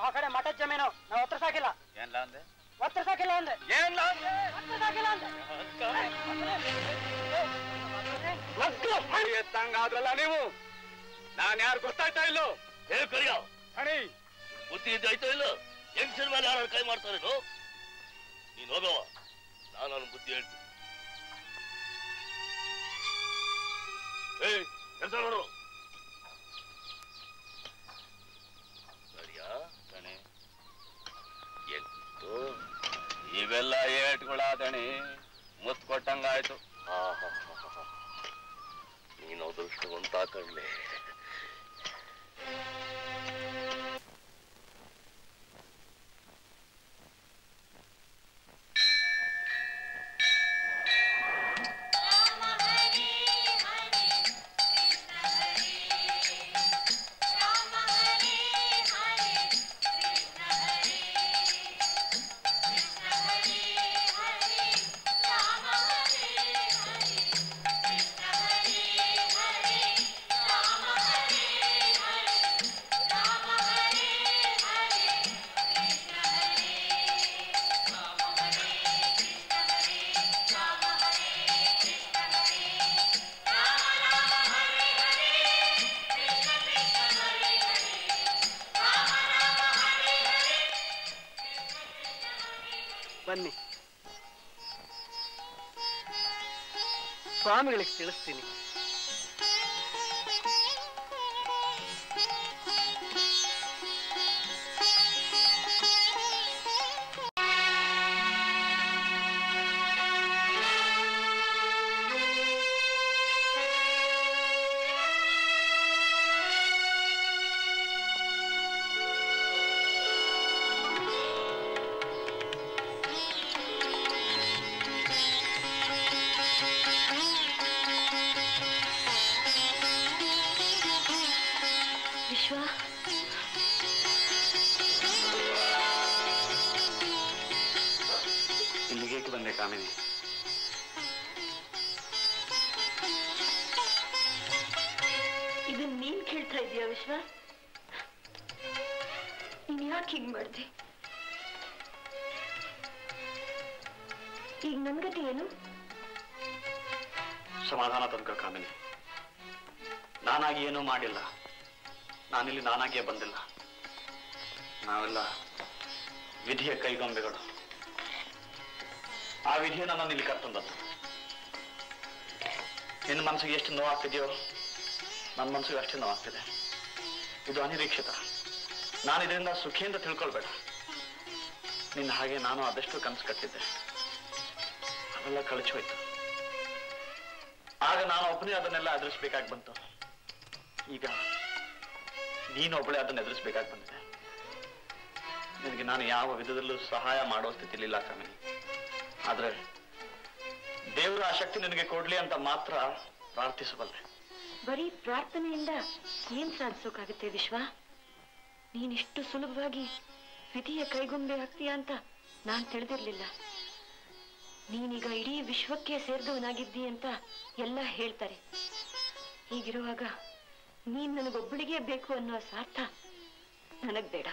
ಆ ಕಡೆ ಮಠದ ಜಮೀನು ನಾವು ಒತ್ರ ಸಾಕಿಲ್ಲ. ಏನ್ಲ ಅಂದೆ? ಒತ್ರ ಸಾಕಿಲ್ಲ ಅಂದೆ. ಏನ್ಲ ಅಂದೆ? ಒತ್ರ ಸಾಕಿಲ್ಲ ಅಂದೆ. ಎತ್ತಂಗಾದ್ರಲ್ಲ ನೀವು. ನಾನ್ ಯಾರು ಗೊತ್ತಾಯ್ತಾ ಇಲ್ಲೋ? ಕರಿಯ ಅಣಿ ಬುದ್ಧಿ ಇದ್ದಾಯ್ತೋ ಇಲ್ಲ? ಹೆಂಗಸರ ಮೇಲೆ ಯಾರು ಕೈ ಮಾಡ್ತಾರೇನು? ನೀನ್ ಹೋಗವ, ನಾನು ಬುದ್ಧಿ ಹೇಳ್ತೀನಿ. ಕೆಲಸ ನೋಡು. ಸರಿಯಾ ದಣಿ ಎಂತು ಇವೆಲ್ಲ ಏಟ್ಗಳಾದಣಿ ಮುತ್ ಕೊಟ್ಟಂಗಾಯ್ತು. ನೀನು ಅದೃಷ್ಟವಂತ ಕಳ್ಳೆ. ಬನ್ನಿ, ಸ್ವಾಮಿಗಳಿಗೆ ತಿಳಿಸ್ತೀನಿ. ಇಲ್ಲಿಗೇಕೆ ಬಂದೆ ಕಾಮಿನಿ? ಇದನ್ ನೀನ್ ಕೇಳ್ತಾ ಇದೀಯ ವಿಶ್ವ? ನೀನ್ ಯಾಕೆ ಹಿಂಗ್ ಮಾಡ್ದೆ? ಈಗ ನನ್ ಗತಿ ಏನು? ಸಮಾಧಾನ ತಂದ್ಕೋ ಕಾಮಿನಿ. ನಾನಾಗಿ ಏನೂ ಮಾಡಿಲ್ಲ. ನಾನಿಲ್ಲಿ ನಾನಾಗಿಯೇ ಬಂದಿಲ್ಲ. ನಾವೆಲ್ಲ ವಿಧಿಯ ಕೈಗೊಂಬೆಗಳು. ಆ ವಿಧಿಯ ನನ್ನನ್ನು ಇಲ್ಲಿ ಕರ್ತಂದದ್ದು. ನಿನ್ನ ಮನಸ್ಸಿಗೆ ಎಷ್ಟು ನೋವಾಗ್ತಿದೆಯೋ ನನ್ನ ಮನಸ್ಸಿಗೆ ಅಷ್ಟೇ ನೋವಾಗ್ತಿದೆ. ಇದು ಅನಿರೀಕ್ಷಿತ. ನಾನು ಇದರಿಂದ ಸುಖಿಯಿಂದ ತಿಳ್ಕೊಳ್ಬೇಡ. ನಿನ್ನ ಹಾಗೆ ನಾನು ಅದೆಷ್ಟು ಕನಸು ಕಟ್ಟಿದ್ದೆ. ಎಲ್ಲ ಕಳಚೋಯ್ತು. ಆಗ ನಾನು ಒಬ್ಬನೇ ಅದನ್ನೆಲ್ಲ ಎದುರಿಸ್ಬೇಕಾಗಿ ಬಂತು. ಈಗ ನೀನೊಬ್ಬಳೇ ಅದನ್ನ ಎದುರಿಸ್ಬೇಕಾಗಿ ಬಂದಿದೆ. ನಿನಗೆ ನಾನು ಯಾವ ವಿಧದಲ್ಲೂ ಸಹಾಯ ಮಾಡೋ ಸ್ಥಿತಿಲಿಲ್ಲ ಕಾಮಿನಿ. ಆದ್ರೆ ದೇವರ ಆ ಶಕ್ತಿ ನಿನಗೆ ಕೊಡ್ಲಿ ಅಂತ ಮಾತ್ರ ಪ್ರಾರ್ಥಿಸಬಲ್ಲೆ. ಬರೀ ಪ್ರಾರ್ಥನೆಯಿಂದ ಏನ್ ಸಾಧಿಸೋಕಾಗುತ್ತೆ ವಿಶ್ವ? ನೀನಿಷ್ಟು ಸುಲಭವಾಗಿ ವಿಧಿಯ ಕೈಗೊಂಬೆ ಆಗ್ತೀಯ ಅಂತ ನಾನ್ ತಿಳಿದಿರ್ಲಿಲ್ಲ. ನೀನೀಗ ಇಡೀ ವಿಶ್ವಕ್ಕೆ ಸೇರಿದವನಾಗಿದ್ದೀ ಅಂತ ಎಲ್ಲ ಹೇಳ್ತಾರೆ. ಹೀಗಿರುವಾಗ ನೀನ್ ನನಗೊಬ್ಬಳಿಗೆ ಬೇಕು ಅನ್ನೋ ಸಾರ್ಥ ನನಗ್ ಬೇಡ.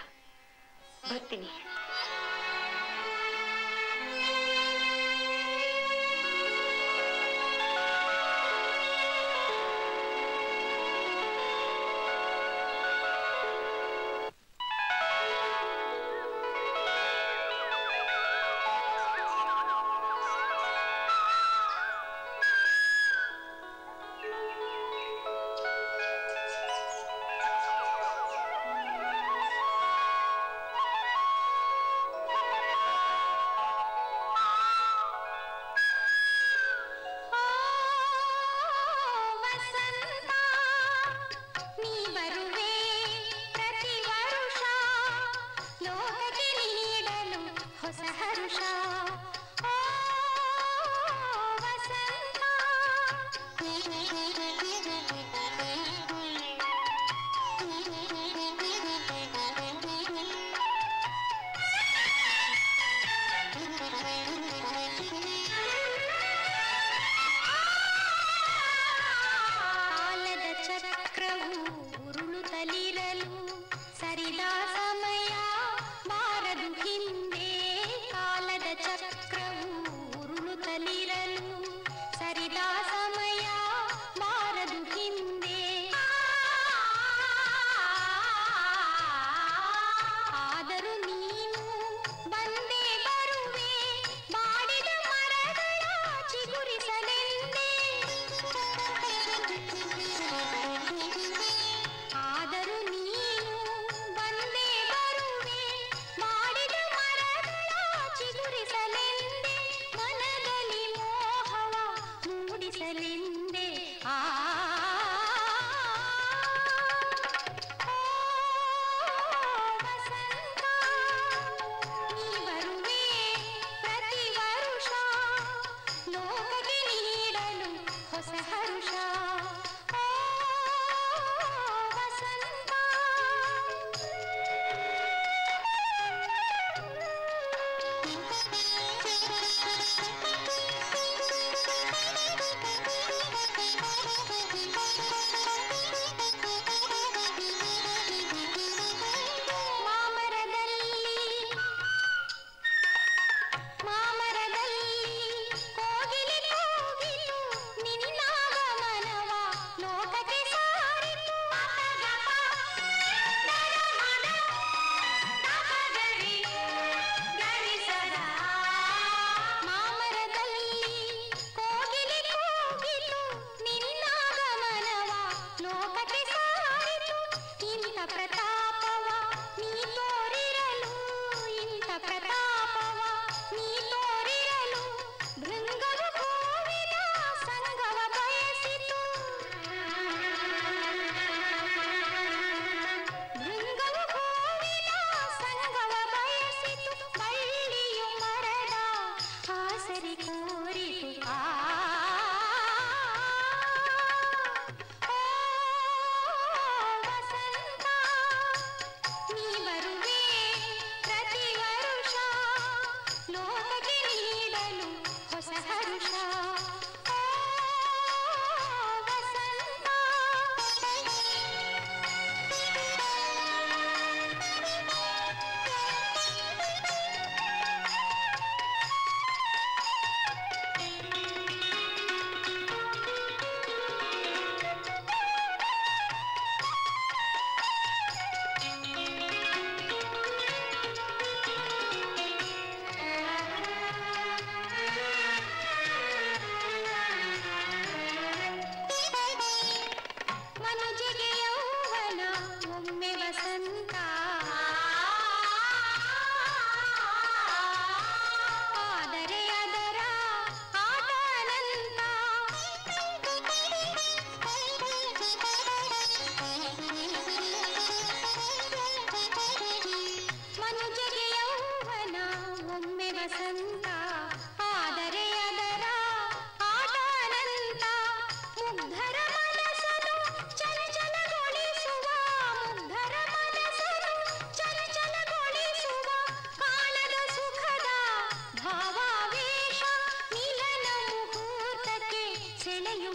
ಬರ್ತೀನಿ.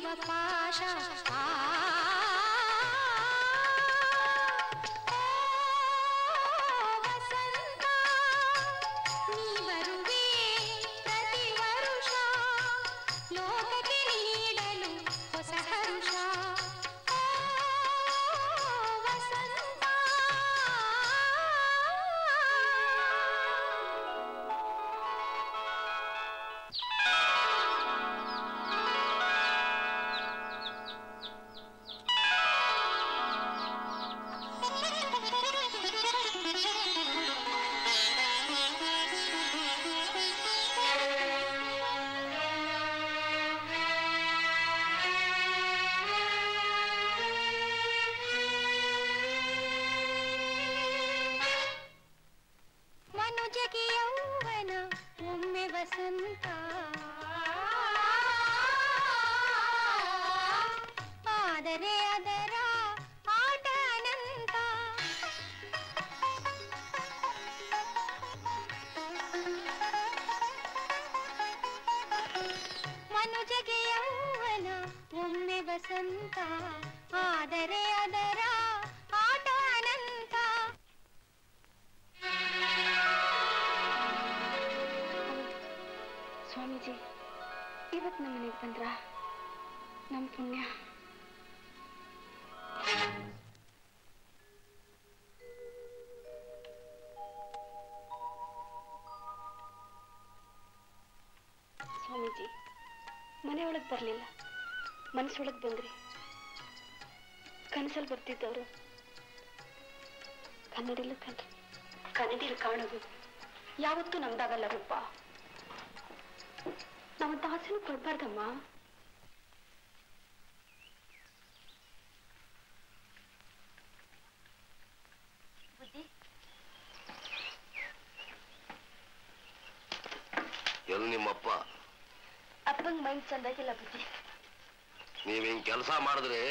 ಕಳೆಯುವ ಪಾಶ ವಸಂತ ನೀ ಬರುವೆ ಪ್ರತಿ ವರುಷ ಲೋಕಕ್ಕೆ ನೀಡಲು ಹೊಸ ಹರುಷ ವಸಂತ ಮನುಜಗೆ ಯೌವನ ಒಮ್ಮೆ ವಸಂತ ಆದರೆ ಅದರ ಆಟ ಅನಂತ ಮನುಜಗೆ ಯೌವನ ಒಮ್ಮೆ ವಸಂತ ಆದರೆ ಅದರ ಆಟ ಅನಂತ ಸ್ವಾಮೀಜಿ ಇವತ್ತು ನಮ್ಮ ಮನೆಗೆ ಬಂದ್ರ ನಮ್ಮ ಪುಣ್ಯ ಸ್ವಾಮೀಜಿ ಮನೆಯೊಳಗೆ ಬರಲಿಲ್ಲ ಮನಸ್ಸೊಳಗೆ ಬಂದ್ರಿ ಕನಸಲ್ಲಿ ಬರ್ತಿದ್ದವರು ಕನ್ನಡಿಲ್ಲ ಕಣ್ರಿ ಕನ್ನಡಿಲಿ ಕಾಣೋದು ಯಾವತ್ತೂ ನಮ್ದಾಗಲ್ಲ ರೂಪ ನಮ್ಮ ದಾಸನು ಕೊಡ್ಬಾರ್ದಮ್ಮ ಬುದ್ಧಿ ಎಲ್ಲಿ ನಿಮ್ಮಪ್ಪ ಅಪ್ಪಂಗ್ ಮೈಂಡ್ ಚಂದಾಗಿಲ್ಲ ಬುದ್ಧಿ ನೀವ್ ಹಿಂಗ್ ಕೆಲಸ ಮಾಡಿದ್ರೆ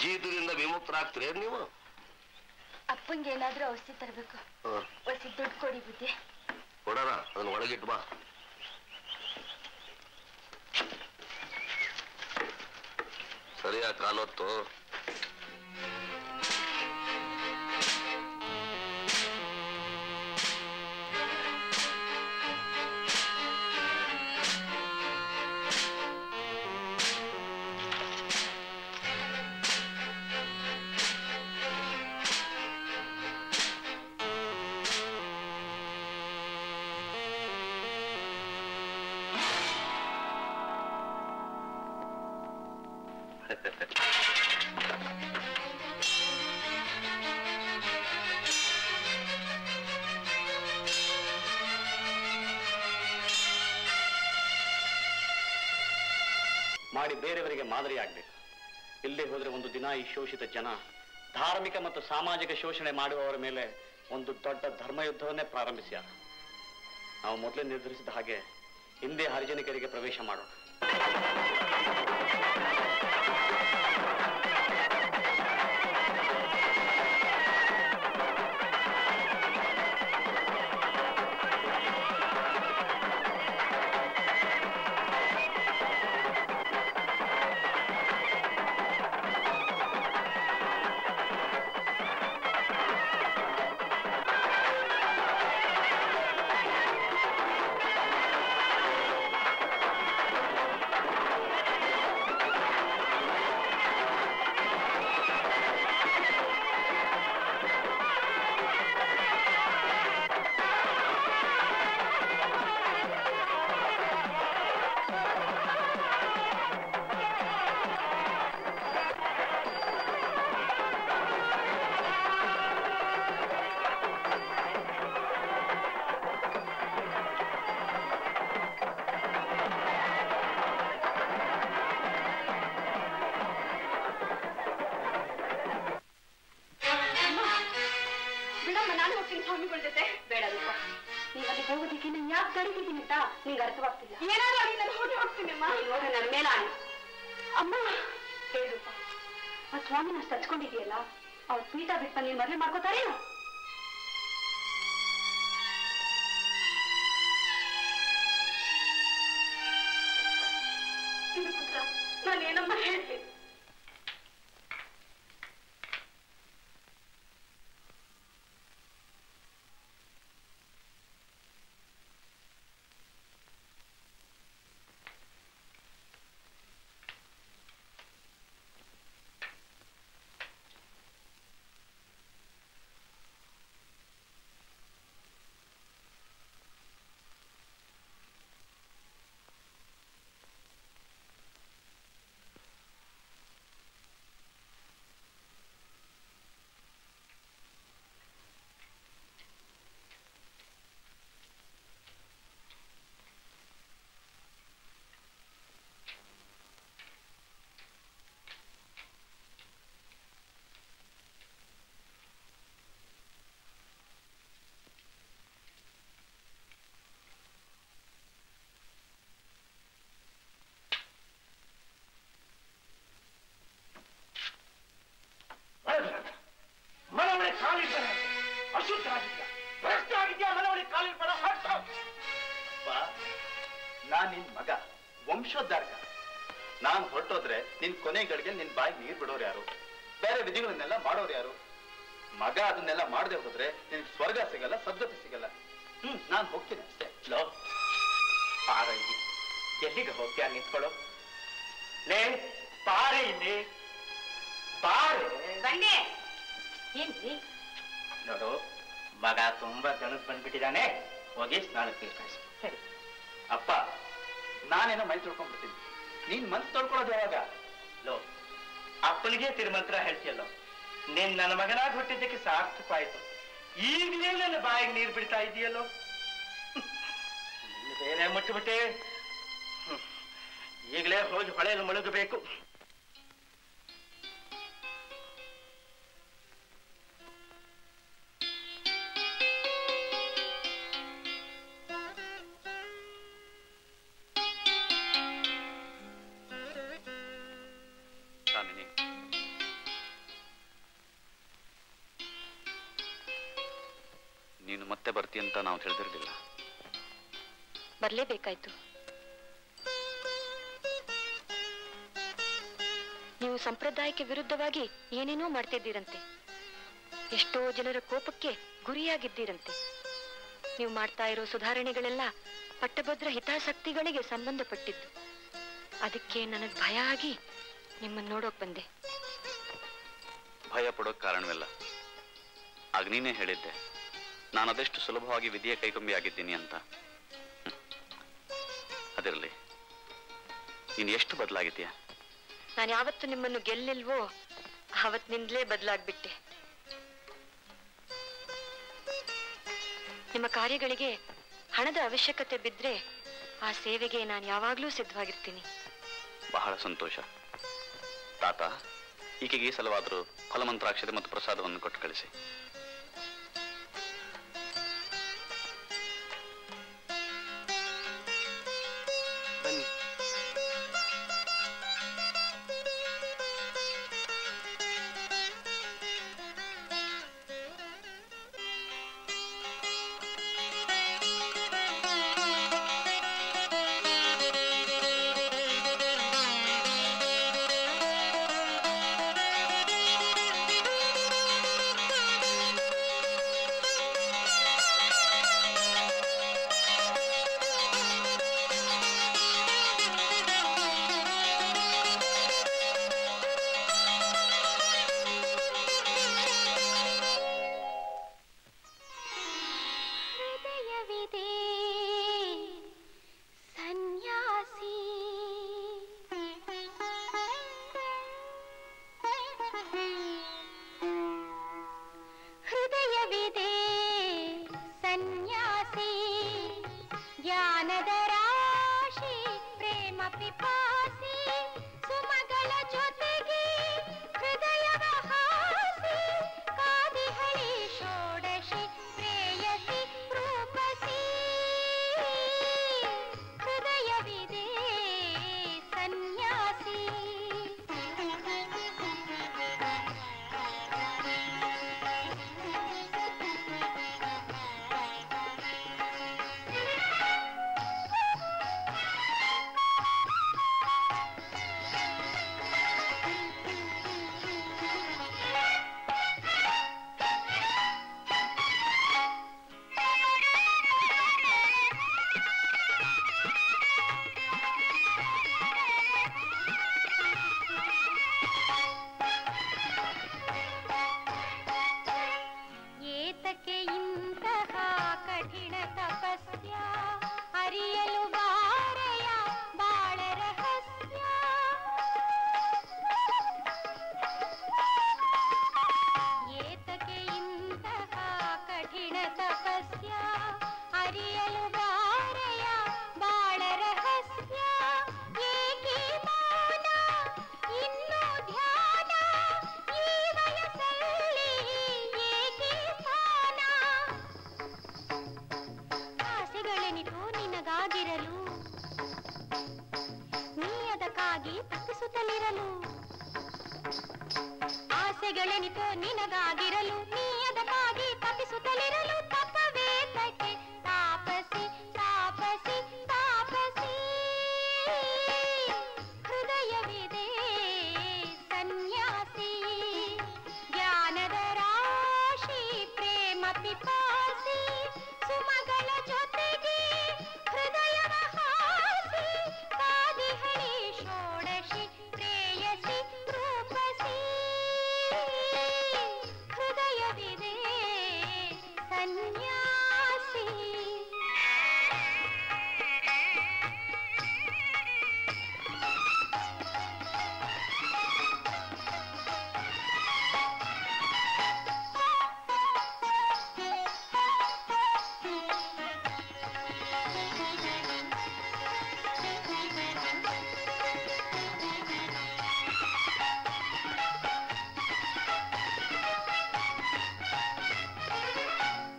ಜೀತದಿಂದ ವಿಮುಕ್ತರಾಗ್ತೀರಿ ನೀವು ಅಪ್ಪಂಗೆ ಏನಾದ್ರೂ ಔಷಧಿ ತರಬೇಕು ಒಸಿ ದುಡ್ಡು ಕೊಡಿ ಬುದ್ಧಿ ಕೊಡೋಣ ಅದನ್ನ ಒಳಗಿಟ್ಟು ಬಾ ಸರಿಯಾ ಕಾಲೊತ್ತು ಮಾಡಿ ಬೇರೆಯವರಿಗೆ ಮಾದರಿ ಆಗ್ಬೇಕು. ಇಲ್ಲೇ ಹೋದ್ರೆ ಒಂದು ದಿನ ಈ ಶೋಷಿತ ಜನ ಧಾರ್ಮಿಕ ಮತ್ತು ಸಾಮಾಜಿಕ ಶೋಷಣೆ ಮಾಡುವವರ ಮೇಲೆ ಒಂದು ದೊಡ್ಡ ಧರ್ಮಯುದ್ಧವನ್ನೇ ಪ್ರಾರಂಭಿಸ್ಯಾರ. ನಾವು ಮೊದಲೇ ನಿರ್ಧರಿಸಿದ ಹಾಗೆ ಹಿಂದೆ ಹರಿಜನಿಕರಿಗೆ ಪ್ರವೇಶ ಮಾಡೋಣ. ಸ್ವಾಮಿಗಳ ಜೊತೆ ಬೇಡ ರೂಪ. ನೀವ್ ಅಲ್ಲಿ ಹೋಗೋದಕ್ಕೆ ನಾನು ಯಾಕೆ ತಡೀತಿದ್ದೀನಿ ಅಂತ ನಿಂಗೆ ಅರ್ಥವಾಗ್ತಿಲ್ಲ. ಏನಾದ್ರೂ ಆಗಿ ನಾನು ಹೊರಟು ಹೋಗ್ತೀನಿ ಅಮ್ಮ. ಇವಾಗ ನನ್ನ ಮೇಲೆ ಆಣೆ. ಅಮ್ಮ ಹೇಳಪ್ಪ, ಆ ಸ್ವಾಮಿನ ಅಷ್ಟು ಹಚ್ಕೊಂಡಿದ್ಯಲ್ಲ, ಅವ್ರ ಪೀಠ ಬಿಟ್ಟು ನೀನ್ ಮದುವೆ ಮಾಡ್ಕೋತಾರೇನೋ? ಪುತ್ರ ನಾನೇನಮ್ಮ ಹೇಳ್ತೀನಿ? ಮನವೊಳಗೆ ಕಾಲಿಡ್ಬೇಡ, ಅಶುದ್ಧ ಆಗಿದ್ಯಾ, ಭ್ರಷ್ಟ ಆಗಿದ್ಯಾ, ಮನವೊಳಗೆ ಕಾಲಿಡ್ಬೇಡ. ನಾನ್ ನಿನ್ ಮಗ, ವಂಶೋದ್ಧಾರಕ. ನಾನ್ ಹೊರಟೋದ್ರೆ ನಿನ್ ಕೊನೆಗಳಿಗೆ ನಿನ್ ಬಾಯಿಗೆ ನೀರ್ ಬಿಡೋರು ಯಾರು? ಬೇರೆ ವಿಧಿಗಳನ್ನೆಲ್ಲ ಮಾಡೋರು ಯಾರು? ಮಗ ಅದನ್ನೆಲ್ಲ ಮಾಡದೆ ಹೋದ್ರೆ ನಿನ್ ಸ್ವರ್ಗ ಸಿಗಲ್ಲ, ಸದ್ಗತಿ ಸಿಗಲ್ಲ. ನಾನ್ ಹೋಗ್ತೀನಿ ಅಷ್ಟೇ. ಲೋ ಪಾರ, ಇಲ್ಲಿ ಎಲ್ಲಿಗೆ ಹೋಗ್ತೀಯ? ನಿಂತ್ಕೊಳ್ಳೋ ಲೇ, ಪಾರೆ ಇಲ್ಲಿ, ಪಾರೆ. ಬಂದೆ. ಏನ್ರಿ? ನೋಡು, ಮಗ ತುಂಬಾ ದಣದ್ ಬಂದ್ಬಿಟ್ಟಿದ್ದಾನೆ, ಹೋಗಿ ಸ್ನಾನಕ್ಕೆ ಕಳಿಸು. ಸರಿ. ಅಪ್ಪ, ನಾನೇನೋ ಮೈ ತೊಳ್ಕೊಂಡ್ಬಿಡ್ತೀನಿ, ನೀನ್ ಮನ್ಸು ತೊಳ್ಕೊಳ್ಳೋದು ಯಾವಾಗ? ಲೋ, ಅಪ್ಪನಿಗೆ ತಿರುಮಂತ್ರ ಹೇಳ್ತಿಯಲ್ಲೋ, ನೀನ್ ನನ್ನ ಮಗನಾಗಿ ಹುಟ್ಟಿದ್ದಕ್ಕೆ ಸಾರ್ಥಕವಾಯ್ತು. ಈಗಲೇ ನನ್ನ ಬಾಯಿಗೆ ನೀರು ಬಿಡ್ತಾ ಇದೆಯಲ್ಲೋ, ಬೇರೆ ಮುಟ್ಟಿಬಿಟ್ಟೆ. ಈಗಲೇ ಹೋಗಿ ಹೊಳೆಯಲ್ಲಿ ಮುಳುಗಬೇಕು. ನೀನು ಮತ್ತೆ ಬರ್ತೀಯ ಅಂತ ನಾವು ತಿಳಿದಿರಲಿಲ್ಲ. ಬರ್ಲೇಬೇಕಾಯ್ತು. ನೀವು ಸಂಪ್ರದಾಯಕ್ಕೆ ವಿರುದ್ಧವಾಗಿ ಏನೇನೋ ಮಾಡ್ತಿದ್ದೀರಂತೆ. ಎಷ್ಟೋ ಜನರ ಕೋಪಕ್ಕೆ ಗುರಿಯಾಗಿದ್ದೀರಂತೆ. ನೀವು ಮಾಡ್ತಾ ಇರೋ ಸುಧಾರಣೆಗಳೆಲ್ಲ ಪಟ್ಟಭದ್ರ ಹಿತಾಸಕ್ತಿಗಳಿಗೆ ಸಂಬಂಧಪಟ್ಟಿದ್ದು. ಅದಕ್ಕೆ ನನಗೆ ಭಯ ಆಗಿ ನಿಮ್ಮನ್ನು ನೋಡೋಕ್ ಬಂದೆ. ಭಯ ಪಡೋಕ್ ಕಾರಣವಿಲ್ಲ. ಆಗ ನೀನೇ ಹೇಳಿದ್ದೆ ನಾನು ಅದೆಷ್ಟು ಸುಲಭವಾಗಿ ವಿಧಿಯ ಕೈಗೊಂಬೆ ಆಗಿದ್ದೀನಿ ಅಂತ. ಅದಿರಲಿ, ನೀನು ಎಷ್ಟು ಬದಲಾಗಿದ್ದೀಯ. ನಾನು ಯಾವತ್ತು ನಿಮ್ಮನ್ನು ಗೆಲ್ಲಿಲ್ವೋ ಆವತ್ತಿನಿಂದಲೇ ಬದಲಾಗ್ಬಿಟ್ಟೆ. ನಿಮ್ಮ ಕಾರ್ಯಗಳಿಗೆ ಹಣದ ಅವಶ್ಯಕತೆ ಬಿದ್ರೆ ಆ ಸೇವೆಗೆ ನಾನು ಯಾವಾಗ್ಲೂ ಸಿದ್ಧವಾಗಿರ್ತೀನಿ. ಬಹಳ ಸಂತೋಷ ತಾತ. ಈಕೆಗೆ ಈ ಸಲವಾದರೂ ಫಲಮಂತ್ರಾಕ್ಷತೆ ಮತ್ತು ಪ್ರಸಾದವನ್ನು ಕೊಟ್ಟು ಕಳಿಸಿ. ಬನ್ನಿ. ಆಸೆಗಳೆನಿತೋ ನಿನಗಾಗಿರಲು ನೀ ಅದಕ್ಕಾಗಿ ತಪ್ಪಿಸುತ್ತಲಿರಲು ತಪ್ಪವೇ ತಕ್ಕೆ ತಾಪಸಿ ತಾಪಸಿ ತಾಪಸಿ ಹೃದಯವಿದೆ ಸನ್ಯಾಸಿ ಜ್ಞಾನದ ರಾಶಿ ಪ್ರೇಮ ಪಿಪಾಸಿ ಸುಮಗಳ ಜೊತೆಗೆ ಹೃದಯವ ಹಾಸಿ ಕಾದಿಹಳಿ ಷೋಡಶಿ ಪ್ರೇಯಸಿ ರೂಪಸಿ ಹೃದಯವಿದೆ ಸನ್ಯಾಸಿ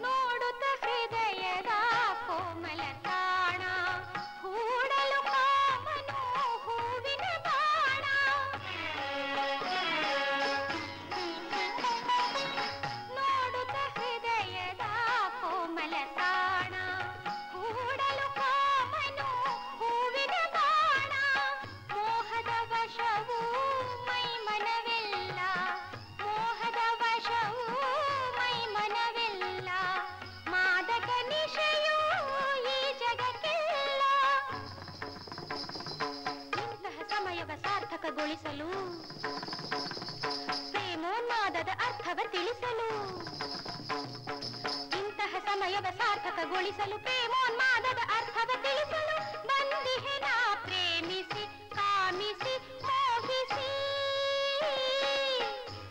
ನೋಡುತ್ತ ಹೃದಯದ ಕೋಮಲ ತಾಣ ಹೂಡಲು ಕಾಮನು ಹೂವಿನ ಬಾಣ ನೋಡುತ್ತ ಹೃದಯದ ಕೋಮಲ ತಾಣ ಹೂಡಲು ಕಾಮನು ಹೂವಿನ ಬಾಣ ಮೋಹದ ವಶವು ಮೈ ಮನವೆಲ್ಲ ಮೋಹದ ವಶವು ಮೈ ಮನವೆಲ್ಲ ಮಾದಕ ನಿಶೆಯು ಈ ಜಗಕ್ಕೆಲ್ಲ ಇಂತಹ ಸಮಯವ ಸಾರ್ಥಕಗೊಳಿಸಲು ಪ್ರೇಮೋನ್ಮಾದದ ಅರ್ಥವ ತಿಳಿಸಲು ಇಂತಹ ಸಮಯವ ಸಾರ್ಥಕಗೊಳಿಸಲು ಪ್ರೇಮೋನ್ಮಾದದ ಅರ್ಥವ ತಿಳಿಸಲು ಬಂದಿಹೆ ನಾ ಪ್ರೇಮಿಸಿ ಕಾಮಿಸಿ ಮೋಹಿಸಿ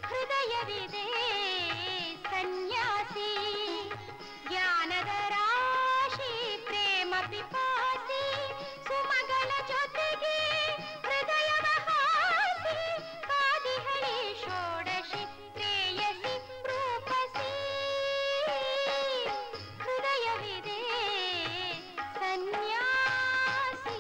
ಹೃದಯವಿದೆ ಸನ್ಯಾಸಿ ಜ್ಞಾನದ ರಾಶಿ ಪ್ರೇಮ ಪಿಪಾಸಿ ಸುಮಗಳ ಜೊತೆಗೆ ಹೃದಯವ ಹಾಸಿ ಕಾದಿಹಳಿ ಷೋಡಶಿ ಪ್ರೇಯಸಿ ರೂಪಸಿ ಹೃದಯವಿದೆ ಸನ್ಯಾಸಿ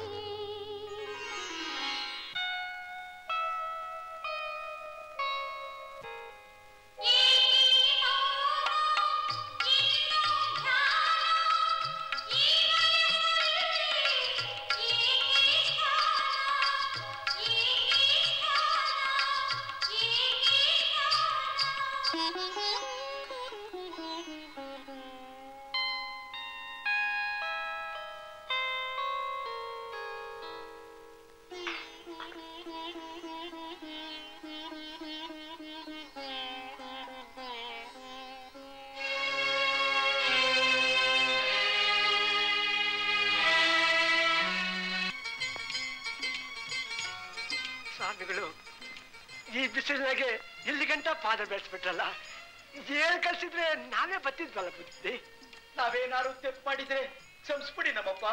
ಸ್ವಾಮಿಗಳು ಈ ಬಿಸಿಲಿನಾಗೆ ಇಲ್ಲಿ ಗಂಟ ಪಾದ ಬೆಳೆಸ್ಬಿಟ್ರಲ್ಲ ಏನ್ ಕಳ್ಸಿದ್ರೆ ನಾವೇ ಬತ್ತಿದ್ವಲ್ಲ ಬುದ್ಧಿ ನಾವೇನಾದ್ರು ತೆಪ್ಪು ಮಾಡಿದ್ರೆ ಕ್ಷಮಿಸ್ಬಿಡಿ ನಮ್ಮಪ್ಪ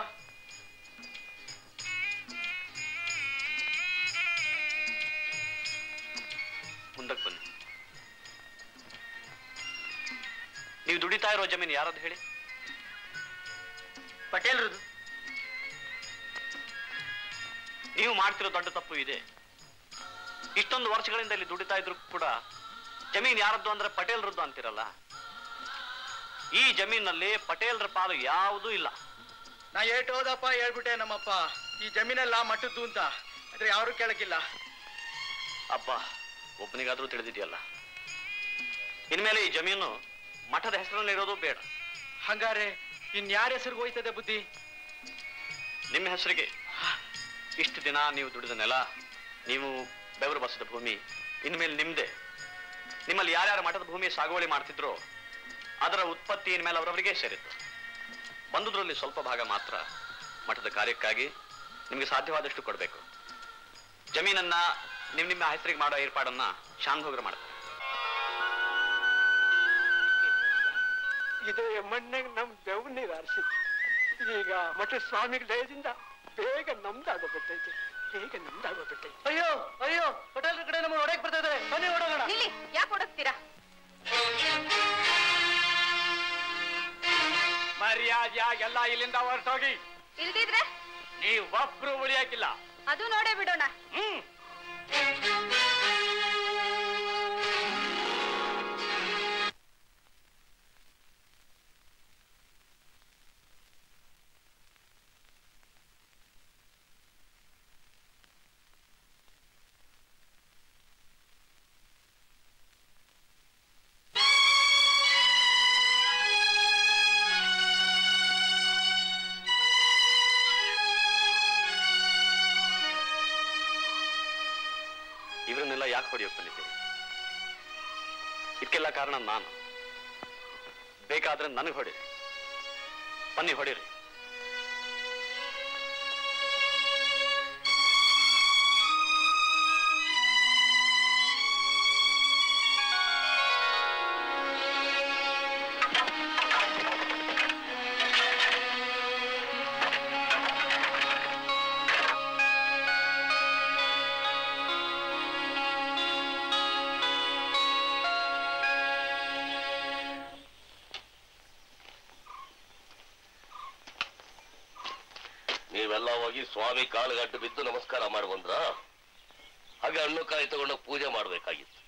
ಮುಂದಕ್ಕೆ ಬನ್ನಿ. ನೀವು ದುಡಿತಾ ಇರೋ ಜಮೀನು ಯಾರದ್ದು ಹೇಳಿ? ಪಟೇಲ್ರದು. ನೀವು ಮಾಡ್ತಿರೋ ದೊಡ್ಡ ತಪ್ಪು ಇದೆ. ಇಷ್ಟೊಂದು ವರ್ಷಗಳಿಂದ ಇಲ್ಲಿ ದುಡಿತಾ ಇದ್ರು ಕೂಡ ಜಮೀನ್ ಯಾರದ್ದು ಅಂದ್ರೆ ಪಟೇಲ್ರದ್ದು ಅಂತಿರಲ್ಲ. ಈ ಜಮೀನಲ್ಲಿ ಪಟೇಲ್ರ ಪಾಲು ಯಾವುದೂ ಇಲ್ಲ. ನಾ ಏಟೋದಪ್ಪ ಹೇಳ್ಬಿಟ್ಟೆ ನಮ್ಮಪ್ಪ, ಈ ಜಮೀನೆಲ್ಲ ಮಟ್ಟದ್ದು ಅಂತ. ಆದ್ರೆ ಯಾರು ಕೇಳಕ್ಕಿಲ್ಲ. ಅಪ್ಪ ಒಬ್ಬನಿಗಾದ್ರೂ ತಿಳಿದಿದೆಯಲ್ಲ. ಇನ್ಮೇಲೆ ಈ ಜಮೀನು ಮಠದ ಹೆಸರಲ್ಲಿ ಇರೋದು ಬೇಡ. ಹಂಗಾರೆ ಇನ್ಯಾರ ಹೆಸರಿಗೆ ಹೋಯ್ತದೆ ಬುದ್ಧಿ? ನಿಮ್ಮ ಹೆಸರಿಗೆ. ಇಷ್ಟು ದಿನ ನೀವು ದುಡಿದ ನೆಲ, ನೀವು ಬೆವರು ಬಸದ ಭೂಮಿ ಇನ್ಮೇಲೆ ನಿಮ್ದೆ. ನಿಮ್ಮಲ್ಲಿ ಯಾರ್ಯಾರ ಮಠದ ಭೂಮಿ ಸಾಗುವಳಿ ಮಾಡ್ತಿದ್ರೋ ಅದರ ಉತ್ಪತ್ತಿ ಇನ್ಮೇಲೆ ಅವರವರಿಗೆ ಸೇರಿತ್ತು. ಬಂದುದ್ರಲ್ಲಿ ಸ್ವಲ್ಪ ಭಾಗ ಮಾತ್ರ ಮಠದ ಕಾರ್ಯಕ್ಕಾಗಿ ನಿಮಗೆ ಸಾಧ್ಯವಾದಷ್ಟು ಕೊಡಬೇಕು. ಜಮೀನನ್ನ ನಿಮ್ಮ ಹೆಸರಿಗೆ ಮಾಡೋ ಏರ್ಪಾಡನ್ನ ಶಾಂತೋಗ್ರ ಮಾಡ್ತಾರೆ. ಇದು ಮಣ್ಣಾಗ ನಮ್ ಬೆವ್ ನೀರು ಹರಿಸಿತ್ತು. ಈಗ ಮಠ ಸ್ವಾಮಿಗಳ ದಯದಿಂದ ಬೇಗ ನಮ್ದಾಗೋಗ್ಬಿಟ್ಟೈತೆ, ಬೇಗ ನಮ್ದಾಗೋಗ್ಬಿಟ್ಟೈತೆ. ಅಯ್ಯೋ ಅಯ್ಯೋ, ಹೋಟೆಲ್ ಕಡೆ ನಮ್ಮ ಹೊರಗೆ ಬರ್ತಾ ಇದ್ದಾರೆ, ಬನ್ನಿ ಹೊಡೋಣ. ಯಾಕೆ ಹೊಡಕ್ತೀರಾ? ಮರ್ಯಾದೆಯಾಗೆಲ್ಲ ಇಲ್ಲಿಂದ ಹೊರಟೋಗಿ. ಇಲ್ದಿದ್ರೆ ನೀವು ಒಬ್ರು ಉಳಿಯಾಕಿಲ್ಲ. ಅದು ನೋಡೇ ಬಿಡೋಣ. ಇವರನ್ನೆಲ್ಲ ಯಾಕೆ ಹೊಡೆಯೋಕೆ ಬಂದಿದ್ದೀರಿ? ಇದಕ್ಕೆಲ್ಲ ಕಾರಣ ನಾನು. ಬೇಕಾದ್ರೆ ನನಗೆ ಹೊಡಿರಿ, ಬನ್ನಿ ಹೊಡಿರಿ. ನೀವೆಲ್ಲ ಹೋಗಿ ಸ್ವಾಮಿ ಕಾಲುಗಡ್ಡು ಬಿದ್ದು ನಮಸ್ಕಾರ ಮಾಡಿ ಬಂದ್ರ? ಹಾಗೆ ಹಣ್ಣು ಕಾಯಿ ತಗೊಂಡು ಪೂಜೆ ಮಾಡ್ಬೇಕಾಗಿತ್ತು.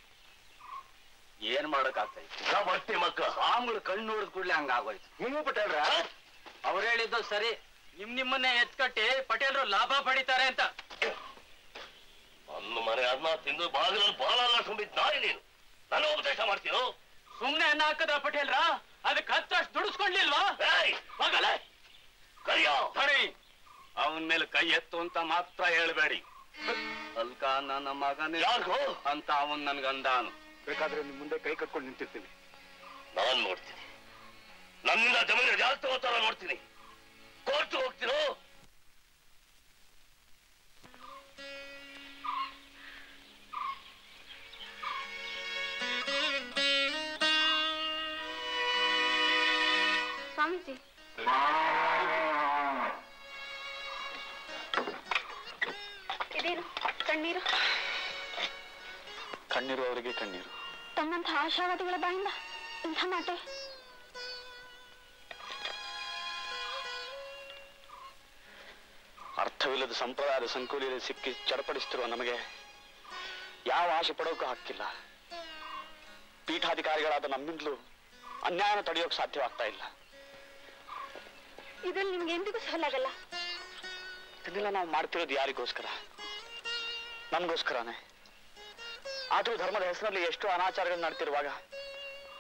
ಏನ್ ಮಾಡಕ್ಕಾಗ್ತಾ ಇತ್ತು? ಬರ್ತಿ ಮಕ್ಕ ಸ್ವಾಮಿಗಳು ಕಣ್ಣು ನೋಡಿದ ಕೂಡ್ಲೆ ಹಂಗಾಗೋಯ್ತು. ನೀವು ಪಟೇಲ್ರ ಅವ್ರು ಹೇಳಿದ್ದು ಸರಿ, ನಿಮ್ಮನ್ನೇ ಎತ್ಕಟ್ಟಿ ಪಟೇಲ್ರು ಲಾಭ ಪಡಿತಾರೆ ಅಂತ. ನನ್ನ ಮನೆ ಅನ್ನ ತಿಂದು ಬಾಗಿಲಲ್ಲಿ ಬಾಲ ತುಂಬಿದ್ ನಾಯಿ ನೀನು ನನ್ನ ಉಪದೇಶ ಮಾಡ್ತೀನೋ? ಸುಮ್ನೆ ಅನ್ನ ಹಾಕದ ಪಟೇಲ್ರ, ಅದಕ್ಕೆ ಹತ್ತಷ್ಟು ದುಡಿಸ್ಕೊಂಡ್ಲಿಲ್ವಾ? ಹೋಗಲೇ ಕರಿಯೋ ಸರಿ, ಅವನ ಮೇಲೆ ಕೈ ಎತ್ತು ಅಂತ ಮಾತ್ರ ಹೇಳ್ಬೇಡಿ. ಅಲ್ಕ ನನ್ನ ಮಗನೇ ಯಾಕೋ ಅಂತ ಅವನ್ ನನ್ಗಂದಾನು. ಬೇಕಾದ್ರೆ ನಿಮ್ ಮುಂದೆ ಕೈ ಕಟ್ಕೊಂಡು ನಿಂತಿರ್ತೀನಿ. ನಾನ್ ನೋಡ್ತೀನಿ, ನನ್ನಿಂದ ಜಮೀನು ಜಾಸ್ತಿ ಹೋಗ್ತಾರ ನೋಡ್ತೀನಿ. ಕೋರ್ಟ್ ಹೋಗ್ತೀನೋ? ಸ್ವಾಮೀಜಿ, ಇದೇನು ಕಣ್ಣೀರು? ಕಣ್ಣೀರು ಅವರಿಗೆ ಕಣ್ಣೀರು. ತಮ್ಮಂಥ ಆಶಾವಾದಿಗಳ ಬಾಯಿಂದ ಇಂಥ ಮಾತೆ? ಅರ್ಥವಿಲ್ಲದ ಸಂಪ್ರದಾಯದ ಸಂಕುಲಿಯಲ್ಲಿ ಸಿಕ್ಕಿ ಚಡಪಡಿಸ್ತಿರುವ ನಮಗೆ ಯಾವ ಆಶೆ ಪಡೋಕ್ಕೂ ಹಕ್ಕಿಲ್ಲ. ಪೀಠಾಧಿಕಾರಿಗಳಾದ ನಮ್ಮಿಂದಲೂ ಅನ್ಯಾಯನ ತಡೆಯೋಕೆ ಸಾಧ್ಯವಾಗ್ತಾ ಇಲ್ಲ. ಇದ್ರಲ್ಲಿ ನಿಮ್ಗೆ ಎಂದಿಗೂ ಸಹಲಾಗಲ್ಲ. ಇದನ್ನೆಲ್ಲ ನಾವು ಮಾಡ್ತಿರೋದು ಯಾರಿಗೋಸ್ಕರ? ನಮಗೋಸ್ಕರನೇ. ಆದ್ರೂ ಧರ್ಮದ ಹೆಸರಲ್ಲಿ ಎಷ್ಟೋ ಅನಾಚಾರಗಳು ನಡ್ತಿರುವಾಗ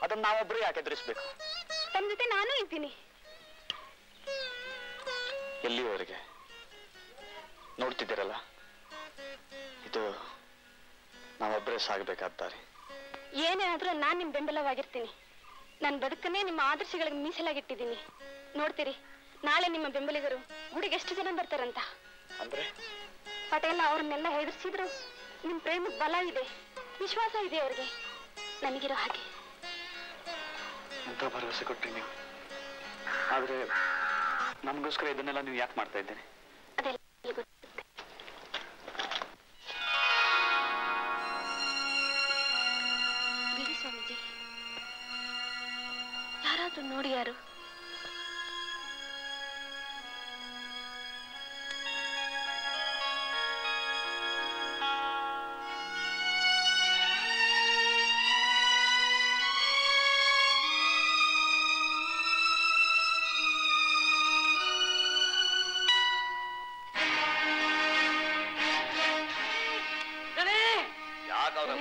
ಅದನ್ನ ನಾವೊಬ್ಬರೇ ಯಾಕೆ ಎದುರಿಸ್ಬೇಕು? ತಮ್ಮ ಜೊತೆ ನಾನು ಇದ್ದೀನಿ. ಎಲ್ಲಿಯವರೆಗೆ? ನೋಡ್ತಿದ್ದೀರಲ್ಲ, ಇದು ನಾವೊಬ್ಬರೇ ಸಾಗಬೇಕಾದ ದಾರಿ. ಏನೇನಾದ್ರೂ ನಾನ್ ನಿಮ್ ಬೆಂಬಲವಾಗಿರ್ತೀನಿ. ನನ್ನ ಬದುಕನ್ನೇ ನಿಮ್ಮ ಆದರ್ಶಗಳಿಗೆ ಮೀಸಲಾಗಿಟ್ಟಿದ್ದೀನಿ. ನೋಡ್ತೀರಿ, ನಾಳೆ ನಿಮ್ಮ ಬೆಂಬಲಿಗರು ಗುಡಿಗೆ ಎಷ್ಟು ಜನ ಬರ್ತಾರಂತ. ಅಂದ್ರೆ ಪಟೇಲ ಅವ್ರನ್ನೆಲ್ಲ ಹೆದರ್ಸಿದ್ರು ನಿಮ್ ಪ್ರೇಮದ ಬಲ ಇದೆ, ವಿಶ್ವಾಸ ಇದೆ ಅವ್ರಿಗೆ. ನನಗಿರೋ ಹಾಗೆ ಎಂತ ಭರವಸೆ ಕೊಟ್ರಿ ನೀವು. ಆದ್ರೆ ನಮಗೋಸ್ಕರ ಇದನ್ನೆಲ್ಲ ನೀವು ಯಾಕೆ ಮಾಡ್ತಾ ಇದ್ದೀರಿ? ಅದೆಲ್ಲ ಗೊತ್ತೆ. ಬಿಡಿ ಸ್ವಾಮೀಜಿ, ಯಾರಾದ್ರೂ ನೋಡಿ ಯಾರು?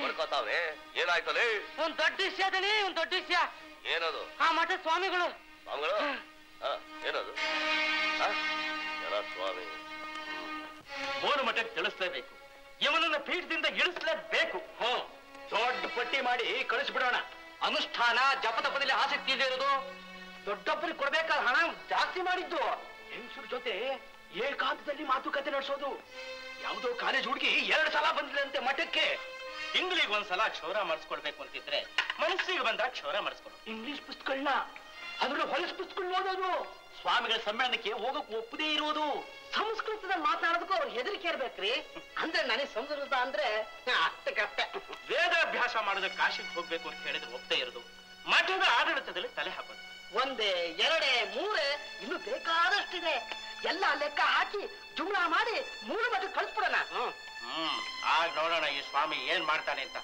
ಬರ್ಕೋತಾವೆ. ಏನಾಯ್ತದೆ? ಒಂದ್ ದೊಡ್ಡ ವಿಷಯ ಅದನಿ, ಒಂದ್ ದೊಡ್ಡ ವಿಷಯ. ಏನದು? ಆ ಮಠ ಸ್ವಾಮಿಗಳು. ಸ್ವಾಮಿಗಳು? ಏನದು? ಯಾರ ಸ್ವಾಮಿ? ಮೂರು ಮಠಕ್ಕೆ ತಿಳಿಸ್ಲೇಬೇಕು. ಇವನನ್ನ ಪೀಠದಿಂದ ಇಳಿಸ್ಲೇಬೇಕು. ದೊಡ್ಡ ಪಟ್ಟಿ ಮಾಡಿ ಕಳಿಸ್ಬಿಡೋಣ. ಅನುಷ್ಠಾನ ಜಪತಪದಲ್ಲಿ ಆಸಕ್ತಿ ಇದೆ ಇರೋದು. ದೊಡ್ಡೊಬ್ಬರಿಗೆ ಕೊಡ್ಬೇಕಾದ ಹಣ ಜಾಸ್ತಿ ಮಾಡಿದ್ದು. ಹೆಂಗಸರ ಜೊತೆ ಏಕಾಂತದಲ್ಲಿ ಮಾತುಕತೆ ನಡೆಸೋದು. ಯಾವುದೋ ಕಾಲೇಜ್ ಹುಡುಗಿ 2 ಸಲ ಬಂದಿಲ್ಲಂತೆ ಮಠಕ್ಕೆ. ತಿಂಗಳಿಗೆ ಒಂದ್ಸಲ ಕ್ಷೌರ ಮಾಡಿಸ್ಕೊಳ್ಬೇಕು ಅಂತಿದ್ರೆ ಮನಸ್ಸಿಗೆ ಬಂದಾಗ ಕ್ಷೌರ ಮಾಡಿಸ್ಕೊಡು. ಇಂಗ್ಲಿಷ್ ಪುಸ್ತಕಗಳನ್ನ ಅದರ ಹೊಲಸು ಪುಸ್ತಕಗಳು ಓದೋದು. ಸ್ವಾಮಿಗಳ ಸಮ್ಮೇಳನಕ್ಕೆ ಹೋಗಕ್ ಒಪ್ಪದೇ ಇರೋದು. ಸಂಸ್ಕೃತದಲ್ಲಿ ಮಾತಾಡೋದಕ್ಕೂ ಅವ್ರು ಹೆದರಿಕೆ ಇರ್ಬೇಕ್ರಿ. ಅಂದ್ರೆ ನನಗೆ ಸಂಸ್ಕೃತ ಅಂದ್ರೆ ಅಷ್ಟಕ್ಕಷ್ಟೇ. ವೇದಾಭ್ಯಾಸ ಮಾಡೋದಕ್ಕೆ ಕಾಶಿಗೆ ಹೋಗ್ಬೇಕು ಅಂತ ಹೇಳಿದ್ರೆ ಒಪ್ಪದೇ ಇರೋದು. ಮಠದ ಆಡಳಿತದಲ್ಲಿ ತಲೆ ಹಾಕೋದು. 1, 2, 3 ಇನ್ನು ಬೇಕಾದಷ್ಟಿದೆ. ಎಲ್ಲ ಲೆಕ್ಕ ಹಾಕಿ ಜುಮ್ಲಾ ಮಾಡಿ 3 ಮಠಕ್ಕೆ ಕಳಿಸ್ಬಿಡೋಣ. ಆಗ ನೋಡೋಣ ಈ ಸ್ವಾಮಿ ಏನ್ ಮಾಡ್ತಾನೆ ಅಂತ.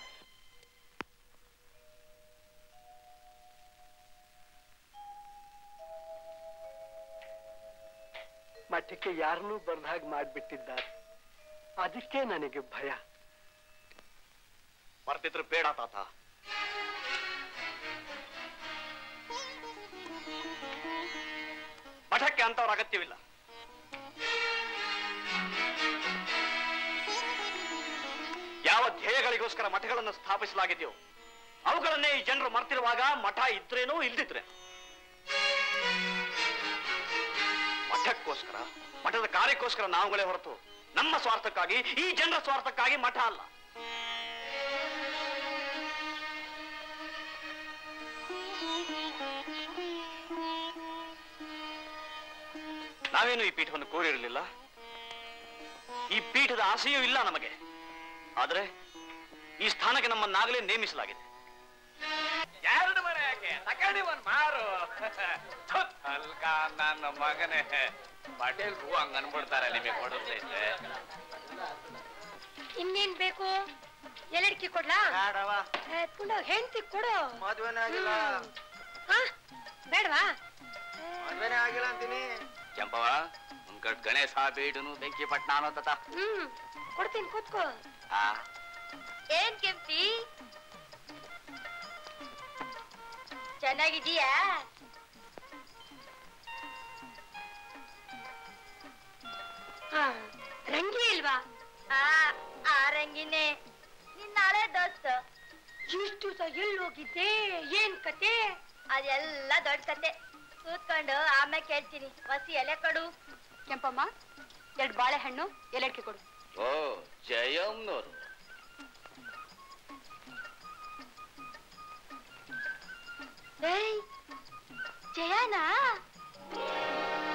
ಮಠಕ್ಕೆ ಯಾರನ್ನೂ ಬರ್ದ ಹಾಗೆ ಮಾಡ್ಬಿಟ್ಟಿದ್ದಾರೆ. ಅದಕ್ಕೆ ನನಗೆ ಭಯ. ಬರ್ತಿದ್ರು ಬೇಡ ತಾತ. ಮಠಕ್ಕೆ ಅಂತವ್ರ ಅಗತ್ಯವಿಲ್ಲ. ಯಾವ ಧ್ಯೇಯಗಳಿಗೋಸ್ಕರ ಮಠಗಳನ್ನು ಸ್ಥಾಪಿಸಲಾಗಿದೆಯೋ ಅವುಗಳನ್ನೇ ಈ ಜನರು ಮರ್ತಿರುವಾಗ ಮಠ ಇದ್ರೇನೋ ಇಲ್ದಿದ್ರೆ ಮಠಕ್ಕೋಸ್ಕರ ಮಠದ ಕಾರ್ಯಕ್ಕೋಸ್ಕರ ನಾವುಗಳೇ ಹೊರತು ನಮ್ಮ ಸ್ವಾರ್ಥಕ್ಕಾಗಿ ಈ ಜನರ ಸ್ವಾರ್ಥಕ್ಕಾಗಿ ಮಠ ಅಲ್ಲ. ನಾವೇನು ಈ ಪೀಠವನ್ನು ಕೋರಿರಲಿಲ್ಲ, ಈ ಪೀಠದ ಆಸೆಯೂ ಇಲ್ಲ ನಮಗೆ. ಆದರೆ ಈ ಸ್ಥಾನಕ್ಕೆ ನಮ್ಮನ್ನಾಗಲೇ ನೇಮಿಸಲಾಗಿದೆ. ಎರಡು ಮನೆ ಯಾಕೆ ತಕಡಿ ಒಂದ್ ಮಾರು ಅಲ್ಕ ನನ್ನ ಮಗನೇ ಪಟೇಲ್ ಹೂ ಹಂಗ ಅನ್ಬಿಡ್ತಾರೆ ನಿಮಗೆ ಕೊಡುತ್ತೈತೆ. ಇನ್ನೇನ್ ಬೇಕು? ಎಲ್ಲಡಿಕೆ ಕೊಡ್ಲಾ? ಎತ್ಕೊಂಡು ಹೆಂಡತಿ ಕೊಡು. ಮದ್ವೆನೇ ಆಗಿಲ್ಲ. ಬೇಡವಾ? ಮದ್ವೆನೇ ಆಗಿಲ್ಲ ಅಂತೀನಿ. ಕೆಂಪವ ಒಂದ್ ಕಟ್ ಗಣೇಶ ಬೀಡುನು ಬೆಂಕಿ ಪಟ್ನ ಅನ್ನೋತ. ಕೊಡ್ತೀನಿ ಕೂತ್ಕೋ. ಏನ್ ಕೆಂಪಿ ಚೆನ್ನಾಗಿದೀಯಾ? ರಂಗಿ ಇಲ್ವಾ? ಆ ರಂಗಿನೇ. ನಿನ್ ನಾಳೆ ದೋಸ್ತ. ಇಷ್ಟು ದಿವಸ ಎಲ್ಲಿ ಹೋಗಿದ್ದೆ? ಏನ್ ಕತೆ? ಅದೆಲ್ಲ ದೊಡ್ಡ ಕತೆ. ಕೂತ್ಕೊಂಡು ಆಮೇಲೆ ಕೇಳ್ತೀನಿ. ಹೊಸಿ ಎಲೆ ಕೊಡು. ಕೆಂಪಮ್ಮ 2 ಬಾಳೆಹಣ್ಣು ಎಲೆಡ್ಕೆ ಕೊಡು. ಓ ಜಯಮ್ಮನವರು. ಜಯನಾ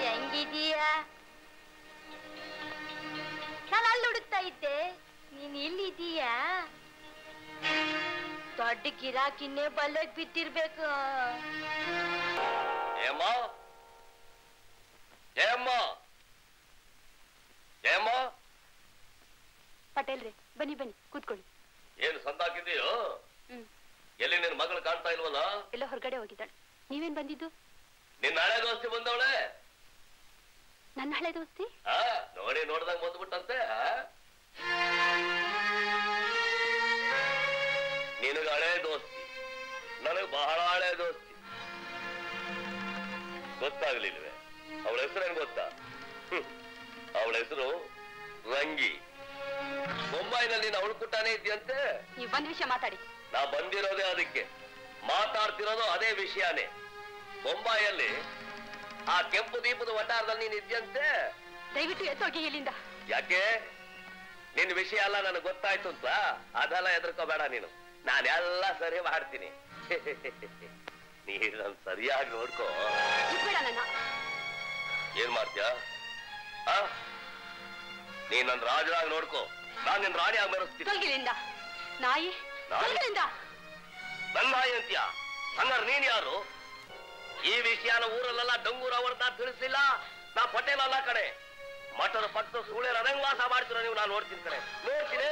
ಹೆಂಗಿದೀಯಾ? ನಾನು ಅಲ್ಲಿ ಹುಡುಕ್ತಾ ಇದ್ದೆ, ನೀನ್ ಇಲ್ಲಿದೀಯಾ? ದೊಡ್ಡ ಗಿರಾಕಿನ್ನೇ ಬಲ್ಲೆಗ್ ಬಿದ್ದಿರ್ಬೇಕು. ಜಯಮ್ಮ ಜಯಮ್ಮ ಜಯಮ್ಮ. ಪಟೇಲ್ರೆ ಬನ್ನಿ ಬನ್ನಿ ಕೂತ್ಕೊಳ್ಳಿ. ಏನು ಸಂತಾಕಿದೆಯೋ? ಎಲ್ಲಿ ನಿನ್ ಮಗಳು ಕಾಣ್ತಾ ಇಲ್ವಲ್ಲ? ಎಲ್ಲ ಹೊರಗಡೆ ಹೋಗಿದ್ದಾಳೆ. ನೀವೇನ್ ಬಂದಿದ್ದು? ನಿನ್ನ ಹಳೆ ದೋಸ್ತಿ ಬಂದವಳೆ. ನನ್ನ ಹಳೆ ದೋಸ್ತಿ? ನೋಡಿ ನೋಡ್ದಂಗ ಬಂದ್ಬಿಟ್ಟಂತೆ. ನಿನಗ ಹಳೆ ದೋಸ್ತಿ, ನನಗ್ ಬಹಳ ಹಳೆ ದೋಸ್ತಿ. ಗೊತ್ತಾಗ್ಲಿಲ್ವೇ? ಅವಳ ಹೆಸರು ಏನ್ ಗೊತ್ತಾ? ಅವಳ ಹೆಸರು ರಂಗಿ. ಮುಂಬೈನಲ್ಲಿ ನೀನು ಅವಳು ಕುಟ್ಟಾನೇ ಇದ್ಯಂತೆ. ನೀವು ಒಂದ್ ವಿಷಯ ಮಾತಾಡಿ. ನಾ ಬಂದಿರೋದೇ ಅದಕ್ಕೆ, ಮಾತಾಡ್ತಿರೋದು ಅದೇ ವಿಷಯನೇ. ಮುಂಬೈಯಲ್ಲಿ ಆ ಕೆಂಪು ದೀಪದ ವಟಾರದಲ್ಲಿ ನೀನ್ ಇದ್ಯಂತೆ. ದಯವಿಟ್ಟು ಎತ್ತೋಗಿ ಇಲ್ಲಿಂದ. ಯಾಕೆ? ನಿನ್ ವಿಷಯ ಎಲ್ಲ ನನಗೆ ಗೊತ್ತಾಯ್ತು ಅಂತ ಅದೆಲ್ಲ ಹೆದರ್ಕೋಬೇಡ ನೀನು. ನಾನೆಲ್ಲ ಸರಿ ಮಾಡ್ತೀನಿ. ನೀನ್ ನನ್ ಸರಿಯಾಗಿ ನೋಡ್ಕೋ. ಏನ್ ಮಾಡ್ತೀಯ? ನೀನ್ ನನ್ ರಾಜರಾಗಿ ನೋಡ್ಕೋ, ನಾನ್ ನಿನ್ ರಾಣಿ ಆಗಿ ಮೆರೆಸ್ತೀನಿ. ನಾಯಿ ನನ್ನ ನಾಯಿ ಅಂತೀಯ? ಹಂಗಾರ ನೀನ್ ಯಾರು? ಈ ವಿಷಯನ ಊರಲ್ಲೆಲ್ಲ ಡಂಗೂರ ಅವರ್ದ ತಿಳಿಸ್ಲಿಲ್ಲ. ನಾ ಪಟೇಲ್ ಅಲ್ಲ ಕಡೆ. ಮಠದ ಪಟ್ಟು ಸುಳ್ಳೆ ನನಂಗ್ ವಾಸ ಮಾಡ್ತೀರ ನೀವು. ನಾನು ನೋಡ್ತೀನಿ ಕಡೆ, ನೋಡ್ತೀನಿ.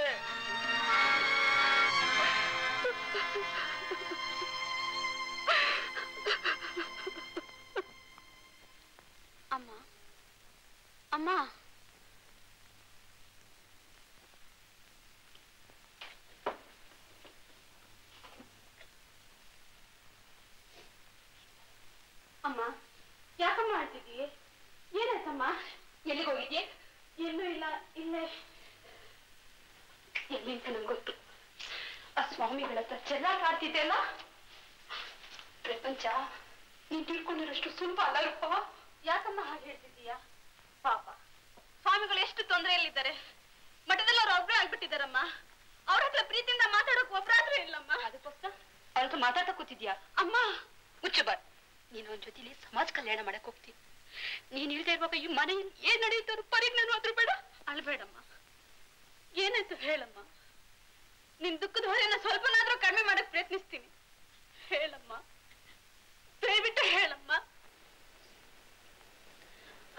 ಅಮ್ಮ ಅಮ್ಮ ಅಮ್ಮ ಯಾಕಮ್ಮ ಆಡ್ತಿದ್ದೀಯ? ಏನಾಯ್ತಮ್ಮ? ಎಲ್ಲಿಗೆ ಹೋಗಿದ್ಯೆ? ಎಲ್ಲೂ ಇಲ್ಲ, ಇಲ್ಲೇ. ಎಲ್ಲಿ ಅಂತ ನಂಗೆ ಗೊತ್ತು. ಆ ಸ್ವಾಮಿಗಳ ಹತ್ರ ಚೆನ್ನಾಗಿ ಆಡ್ತಿದ್ದೆ ಅಲ್ಲ. ಪ್ರಪಂಚ ನೀನ್ ತಿಳ್ಕೊಂಡಿರೋಷ್ಟು ಸುಲಭ ಅಲ್ಲ ರೂಪ. ಯಾಕಮ್ಮ ಹಾಗೆ ಹೇಳ್ತಿದ್ದೀಯಾ? ಪಾಪ ಸ್ವಾಮಿಗಳು ಎಷ್ಟು ತೊಂದರೆಯಲ್ಲಿದ್ದಾರೆ. ಮಠದಲ್ಲಿ ಅವ್ರು ಒಬ್ಬರೇ ಆಗ್ಬಿಟ್ಟಿದಾರಮ್ಮ. ಅವ್ರ ಹತ್ರ ಪ್ರೀತಿಯಿಂದ ಮಾತಾಡೋಕೆ ಒಬ್ಬರಾದ್ರೂ ಇಲ್ಲಮ್ಮ. ಅದಕ್ಕೋಸ್ಕರ ಅವ್ರ ಹತ್ರ ಮಾತಾಡ್ತಾ ಕೂತಿದ್ಯಾ? ಅಮ್ಮ ಮುಚ್ಚ ಬಾರ್. ನೀನು ಅವನ ಜೊತೆಲಿ ಸಮಾಜ ಕಲ್ಯಾಣ ಮಾಡಕ್ ಹೋಗ್ತೀನಿ. ನೀನ್ ಇಲ್ದೇ ಇರುವಾಗ ಈ ಮನೆಯಲ್ಲಿ ಏನ್ ನಡೆಯುತ್ತಾರು ಪರಿಜ್ಞಾನ ಆದ್ರೂ ಬೇಡ. ಅಳ್ಬೇಡಮ್ಮ. ಏನಾಯ್ತು ಹೇಳಮ್ಮ. ನಿನ್ ದುಃಖದ ಹೊರೆನ ಸ್ವಲ್ಪನಾದ್ರೂ ಕಡಿಮೆ ಮಾಡಕ್ ಪ್ರಯತ್ನಿಸ್ತೀನಿ. ಹೇಳಮ್ಮ, ದಯವಿಟ್ಟು ಹೇಳಮ್ಮ.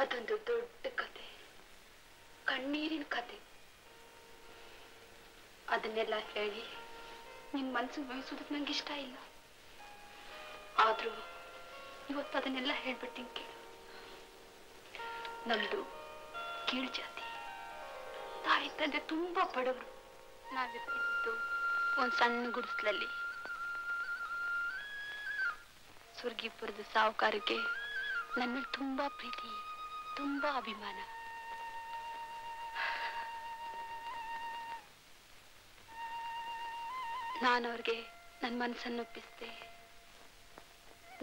ಅದೊಂದು ದೊಡ್ಡ ಕತೆ, ಕಣ್ಣೀರಿನ ಕತೆ. ಅದನ್ನೆಲ್ಲ ಹೇಳಿ ನಿನ್ ಮನ್ಸಿಗೆ ನೋಯಿಸೋದಕ್ಕೆ ನಂಗೆ ಇಷ್ಟ ಇಲ್ಲ. ಆದ್ರೂ ಇವತ್ತು ಅದನ್ನೆಲ್ಲ ಹೇಳ್ಬಿಟ್ಟಿನ್ ಕೇಳು. ನಮ್ದು ಕೀಳು ಜಾತಿ. ತಾಯಿ ತಂದೆ ತುಂಬಾ ಬಡವರು. ನಾವಿರ್ತಿದ್ದು ಒಂದ್ ಸಣ್ಣ ಗುಡಿಸ್ಲಲ್ಲಿ. ಸುರ್ಗಿಪುರದ ಸಾಹುಕಾರಕ್ಕೆ ನನ್ನ ಮೇಲೆ ತುಂಬಾ ಪ್ರೀತಿ, ತುಂಬಾ ಅಭಿಮಾನ. ನಾನು ಅವ್ರಿಗೆ ನನ್ನ ಮನಸ್ಸನ್ನು ಒಪ್ಪಿಸ್ದೆ,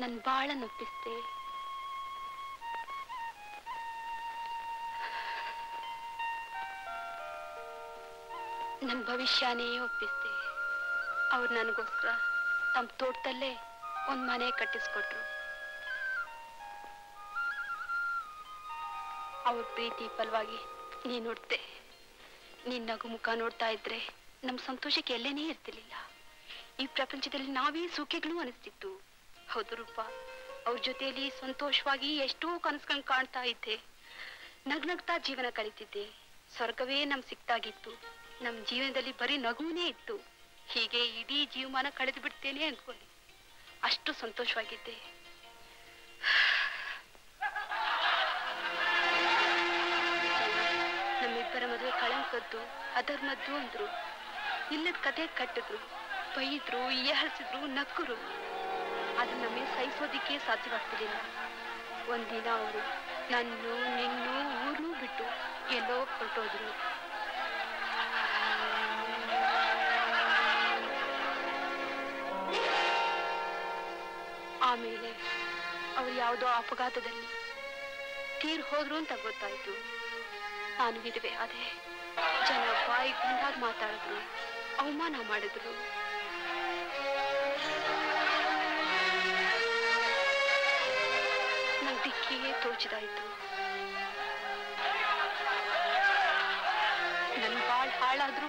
ನನ್ನ ಬಾಳನ್ನು ಒಪ್ಪಿಸ್ದೆ. ನನ್ನ ಭವಿಷ್ಯನೇ ಒಪ್ಪಿಸ್ದೆ. ಅವ್ರು ನನಗೋಸ್ಕರ ತಮ್ಮ ತೋಟದಲ್ಲೇ ಒಂದು ಮನೆ ಕಟ್ಟಿಸ್ಕೊಟ್ರು. ಅವ್ರ ಪ್ರೀತಿ ಫಲವಾಗಿ ನೀನ್ ನೋಡ್ತೆ. ನಿನ್ನ ನಗು ಮುಖ ನೋಡ್ತಾ ಇದ್ರೆ ನಮ್ ಸಂತೋಷಕ್ಕೆ ಎಲ್ಲೇನೇ ಇರ್ತಿರ್ಲಿಲ್ಲ. ಈ ಪ್ರಪಂಚದಲ್ಲಿ ನಾವೇ ಸುಖಿಗಳು ಅನಿಸ್ತಿತ್ತು. ಹೌದು ರೂಪ, ಅವ್ರ ಜೊತೆಯಲ್ಲಿ ಸಂತೋಷವಾಗಿ ಎಷ್ಟೋ ಕನಸುಗಳನ್ನ ಕಾಣ್ತಾ ಇದ್ದೆ. ನಗ್ನಗ್ತಾ ಜೀವನ ಕಳೀತಿದ್ದೆ. ಸ್ವರ್ಗವೇ ನಮ್ ಸಿಕ್ತಾಗಿತ್ತು. ನಮ್ ಜೀವನದಲ್ಲಿ ಬರೀ ನಗುವೇ ಇತ್ತು. ಹೀಗೆ ಇಡೀ ಜೀವಮಾನ ಕಳೆದು ಬಿಡ್ತೇನೆ ಅನ್ಕೊಳ್ಳಿ, ಅಷ್ಟು ಸಂತೋಷವಾಗಿದ್ದೆ. ನಮ್ಮಿಬ್ಬರ ಮದುವೆ ಕಳಂಕದ್ದು, ಅಧರ್ಮದ್ದು ಅಂದ್ರು. ಇಲ್ಲದ ಕತೆ ಕಟ್ಟಿದ್ರು, ಬೈದ್ರು, ಹರಿಸಿದ್ರು, ನಕ್ಕರು. ಅದನ್ನ ನಮಗೆ ಸಹಿಸೋದಿಕ್ಕೆ ಸಾಧ್ಯವಾಗ್ತಿರ್ಲಿಲ್ಲ. ಒಂದಿನ ಅವರು ನನ್ನು ನಿನ್ನೂ ಊರ್ನೂ ಬಿಟ್ಟು ಎಲ್ಲೋ ಹೊರಟೋದ್ರು. ಆಮೇಲೆ ಅವ್ರು ಯಾವುದೋ ಅಪಘಾತದಲ್ಲಿ ತೀರ್ ಹೋದ್ರು ಅಂತ ಗೊತ್ತಾಯ್ತು. ನಾನು ವಿಧವೆ ಆದೆ. ಜನ ಬಾಯಿಗೆ ಬಂದಾಗ ಮಾತಾಡಿದ್ರು, ಅವಮಾನ ಮಾಡಿದ್ರು. ನಂಗೆ ದಿಕ್ಕಿಗೆ ತೋಚಿದಾಯ್ತು. ನನ್ ಬಾಳ್ ಹಾಳಾದ್ರು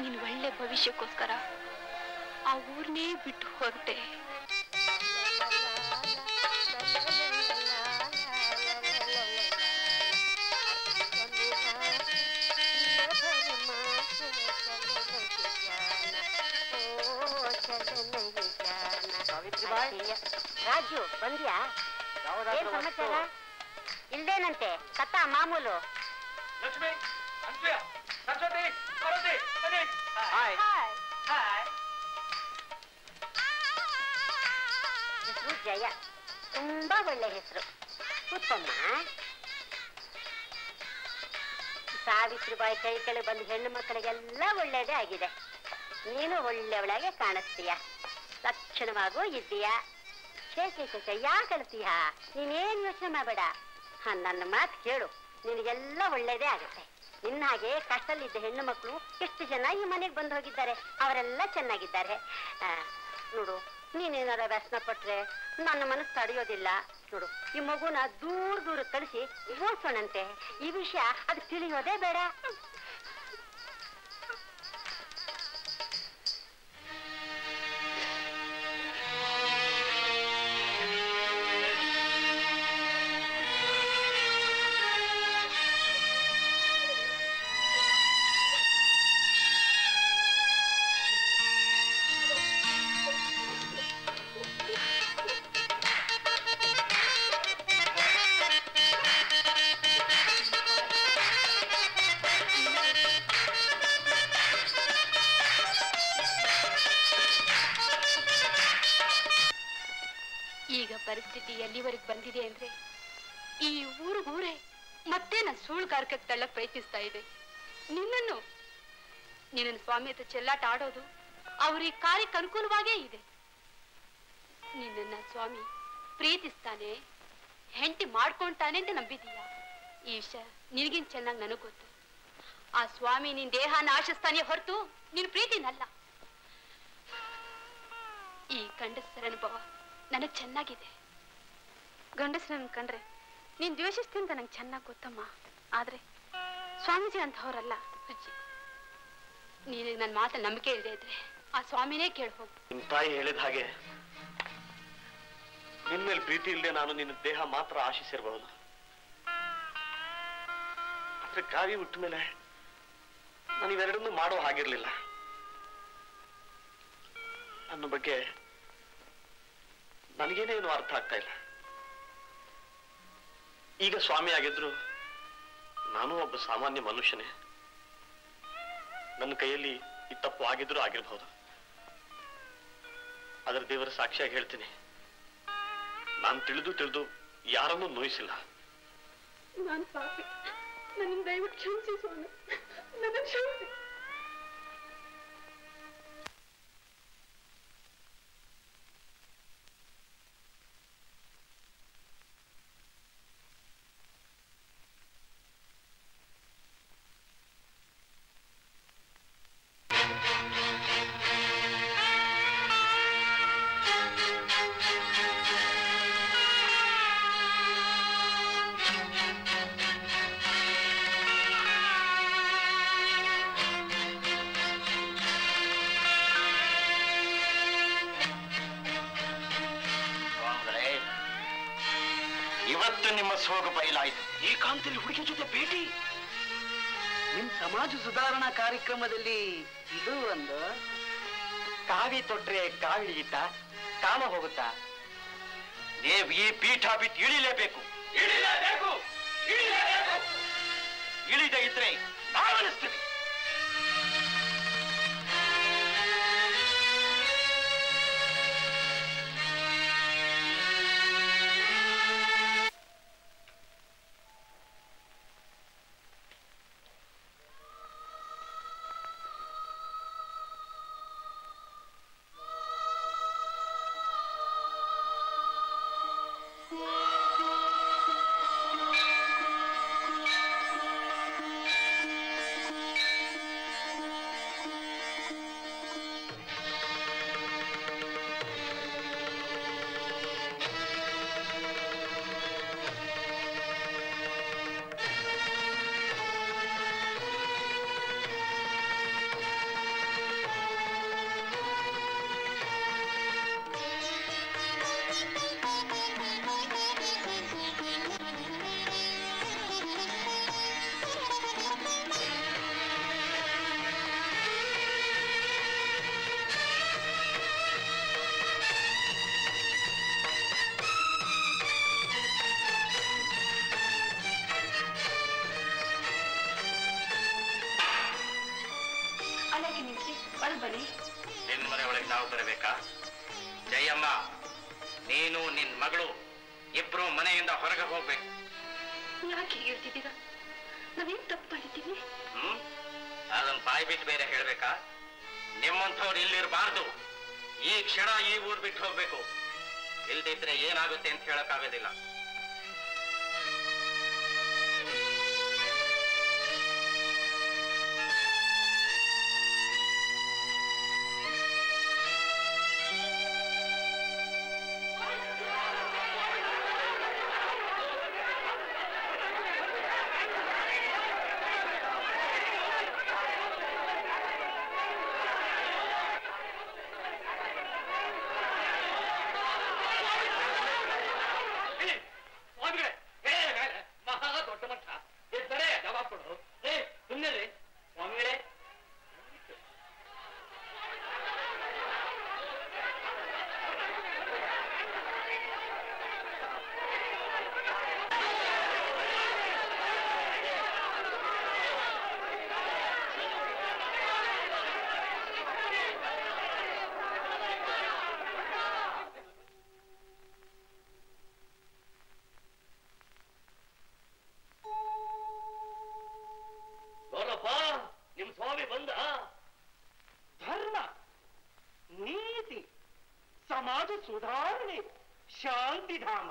ನಿನ್ ಒಳ್ಳೆ ಭವಿಷ್ಯಕ್ಕೋಸ್ಕರ ಆ ಊರ್ನೇ ಬಿಟ್ಟು ಹೊರಟೆ. ರಾಜು ಬಂದ್ಯಾ? ಏನ್ ಸಮಾಚಾರ? ಇಲ್ದೇನಂತೆ ಕಥಾ ಮಾಮೂಲು. ಲಕ್ಷ್ಮಿ, ಅನ್ಸೂಯ, ಸರಸ್ವತಿ, ಪಾರ್ವತಿ, ಬನ್ನಿ. ಹೆಸರು ಜಯ, ತುಂಬಾ ಒಳ್ಳೆ ಹೆಸರು. ಕೂತ್ಕೊಮ್ಮ. ಸಾವಿತ್ರಿಬಾಯಿ ಕೈ ಕೆಳಗೆ ಬಂದ ಹೆಣ್ಣು ಮಕ್ಕಳಿಗೆಲ್ಲ ಒಳ್ಳೇದೇ ಆಗಿದೆ. ನೀನು ಒಳ್ಳೆಯವಳಾಗೆ ಕಾಣಿಸ್ತೀಯ, ಲಕ್ಷಣವಾಗೂ ಇದ್ದೀಯ. ಶೇಷ ಯಾಕೆ ಕಳಿಸ್ತೀಯ? ನೀನೇನ್ ಯೋಚನೆ ಮಾಡಬೇಡ. ನನ್ನ ಮಾತು ಕೇಳು, ನಿನಗೆಲ್ಲ ಒಳ್ಳೇದೇ ಆಗುತ್ತೆ. ನಿನ್ನ ಹಾಗೆ ಕಷ್ಟದಲ್ಲಿದ್ದ ಹೆಣ್ಣು ಮಕ್ಕಳು ಎಷ್ಟು ಜನ ಈ ಮನೆಗೆ ಬಂದು ಹೋಗಿದ್ದಾರೆ, ಅವರೆಲ್ಲ ಚೆನ್ನಾಗಿದ್ದಾರೆ. ನೋಡು, ನೀನೇನಾರ ವ್ಯಸನ ಪಟ್ರೆ ನನ್ನ ಮನಸ್ಸು ತಡೆಯೋದಿಲ್ಲ. ನೋಡು, ಈ ಮಗುನ ದೂರ ಕಳಿಸಿ ಓದಿಸೋಣಂತೆ. ಈ ವಿಷಯ ಅದು ತಿಳಿಯೋದೇ ಬೇಡ. ಈಗ ಪರಿಸ್ಥಿತಿ ಎಲ್ಲಿವರೆಗೆ ಬಂದಿದೆ ಅಂದ್ರೆ ಈ ಊರೇ ಮತ್ತೆ ನಾ ಸುಳ್ಳುಗಾರಕ್ಕೆ ತಳ್ಳಕ್ ಪ್ರಯತ್ನಿಸ್ತಾ ಇದೆ. ನಿನ್ನನ್ನು ಸ್ವಾಮಿ ಹತ್ರ ಚೆಲ್ಲಾಟ ಆಡೋದು ಅವ್ರಿಗೆ ಕಾರ್ಯಕ್ಕೆ ಅನುಕೂಲವಾಗೇ ಇದೆ. ನಿನ್ನ ಸ್ವಾಮಿ ಪ್ರೀತಿಸ್ತಾನೆ, ಹೆಂಡತಿ ಮಾಡ್ಕೊಂತಾನೆ ಅಂತ ನಂಬಿದೀಯ. ಈ ವಿಷಯ ನಿನಗಿನ್ ಚೆನ್ನಾಗಿ ನನಗ್ ಗೊತ್ತು. ಆ ಸ್ವಾಮಿ ನಿನ್ ದೇಹ ನಾಶಿಸ್ತಾನೆ ಹೊರತು ನಿನ್ ಪ್ರೀತಿನಲ್ಲ. ಈ ಗಂಡಸರ ಅನುಭವ ನನಗ್ ಚೆನ್ನಾಗಿದೆ. ಗಂಡಸರನ್ನ ಕಂಡ್ರೆ ನೀನ್ ದ್ವೇಷಿಸ್ತೀನಿ ಅಂತ ನಂಗೆ ಚೆನ್ನಾಗಿ ಗೊತ್ತಮ್ಮ. ಆದ್ರೆ ಸ್ವಾಮೀಜಿ ಅಂತವ್ರಲ್ಲ. ಅಜ್ಜಿ, ನೀನು ನನ್ನ ಮಾತಲ್ಲಿ ನಂಬಿಕೆ ಇದೆ ಇದ್ರೆ ಆ ಸ್ವಾಮಿನೇ ಕೇಳಿ ಹೋಗು. ನಿಮ್ ತಾಯಿ ಹೇಳಿದ ಹಾಗೆ ನಿನ್ ಮೇಲೆ ಪ್ರೀತಿ ಇಲ್ಲದೆ ನಾನು ನಿನ್ನ ದೇಹ ಮಾತ್ರ ಆಶಿಸಿರಬಹುದು. ಆದ್ರೆ ಕಾವಿ ಹುಟ್ಟ ಮೇಲೆ ನಾನು ಇವೆರಡನ್ನೂ ಮಾಡೋ ಹಾಗಿರ್ಲಿಲ್ಲ. ನನ್ನ ಬಗ್ಗೆ ನನಗೇನೇನು ಅರ್ಥ ಆಗ್ತಾ ಇಲ್ಲ. ಈಗ ಸ್ವಾಮಿ ಆಗಿದ್ರು ನಾನು ಒಬ್ಬ ಸಾಮಾನ್ಯ ಮನುಷ್ಯನೇ. ನನ್ನ ಕೈಯಲ್ಲಿ ಈ ತಪ್ಪು ಆಗಿದ್ರು ಆಗಿರ್ಬಹುದು. ಅದರ ದೇವರ ಸಾಕ್ಷಿಯಾಗಿ ಹೇಳ್ತೀನಿ, ನಾನು ತಿಳಿದು ಯಾರನ್ನೂ ನೋಯಿಸಿಲ್ಲ. ನಾನು ಪಾಪಿ, ನನ್ನ ದಯವಿಟ್ಟು ಕ್ಷಮಿಸಿ ಸ್ವಾಮಿ, ನನ್ನ ಕ್ಷಮಿಸಿ. ಇವತ್ತು ನಿಮ್ಮ ಸೋಗು ಬಯಲಾಯಿತು. ಏಕಾಂತದಲ್ಲಿ ಹುಡುಗಿ ಜೊತೆ ಭೇಟಿ. ನಿಮ್ ಸಮಾಜ ಸುಧಾರಣಾ ಕಾರ್ಯಕ್ರಮದಲ್ಲಿ ಇದು ಒಂದು ಕಾವಿ ತೊಟ್ರೆ ಕಾವಿ ಹಿಡಿಯುತ್ತ ಕಾಮ ಹೋಗುತ್ತಾ? ನೀವು ಈ ಪೀಠ ಬಿಟ್ಟು ಇಳಿಲೇಬೇಕು. ಇಳಿದೇ ಇದ್ರೆ ನಾವನಿಸ್ತೀವಿ. ನಿನ್ನ ಮನೆ ಒಳಗೆ ನಾವು ಬರಬೇಕಾ? ಜಯಮ್ಮ, ನೀನು ನಿನ್ ಮಗಳು ಇಬ್ರು ಮನೆಯಿಂದ ಹೊರಗೆ ಹೋಗ್ಬೇಕು. ಯಾಕೆ ಹೇಳ್ತಿದ್ದೀರಾ? ನಾವೇನ್ ತಪ್ಪು ಮಾಡಿದ್ದೀವಿ? ಅದನ್ನ ಬಾಯಿ ಬಿಟ್ಟು ಬೇರೆ ಹೇಳ್ಬೇಕಾ? ನಿಮ್ಮಂಥವ್ರು ಇಲ್ಲಿರಬಾರ್ದು. ಈ ಕ್ಷಣ ಈ ಊರ್ ಬಿಟ್ಟು ಹೋಗ್ಬೇಕು. ಇಲ್ದಿದ್ರೆ ಏನಾಗುತ್ತೆ ಅಂತ ಹೇಳಕ್ಕಾಗೋದಿಲ್ಲ. ನಿಮ್ ಸ್ವಾಮಿ ಬಂದ. ಧರ್ಮ, ನೀತಿ, ಸಮಾಜ ಸುಧಾರಣೆ, ಶಾಂತಿಧಾಮ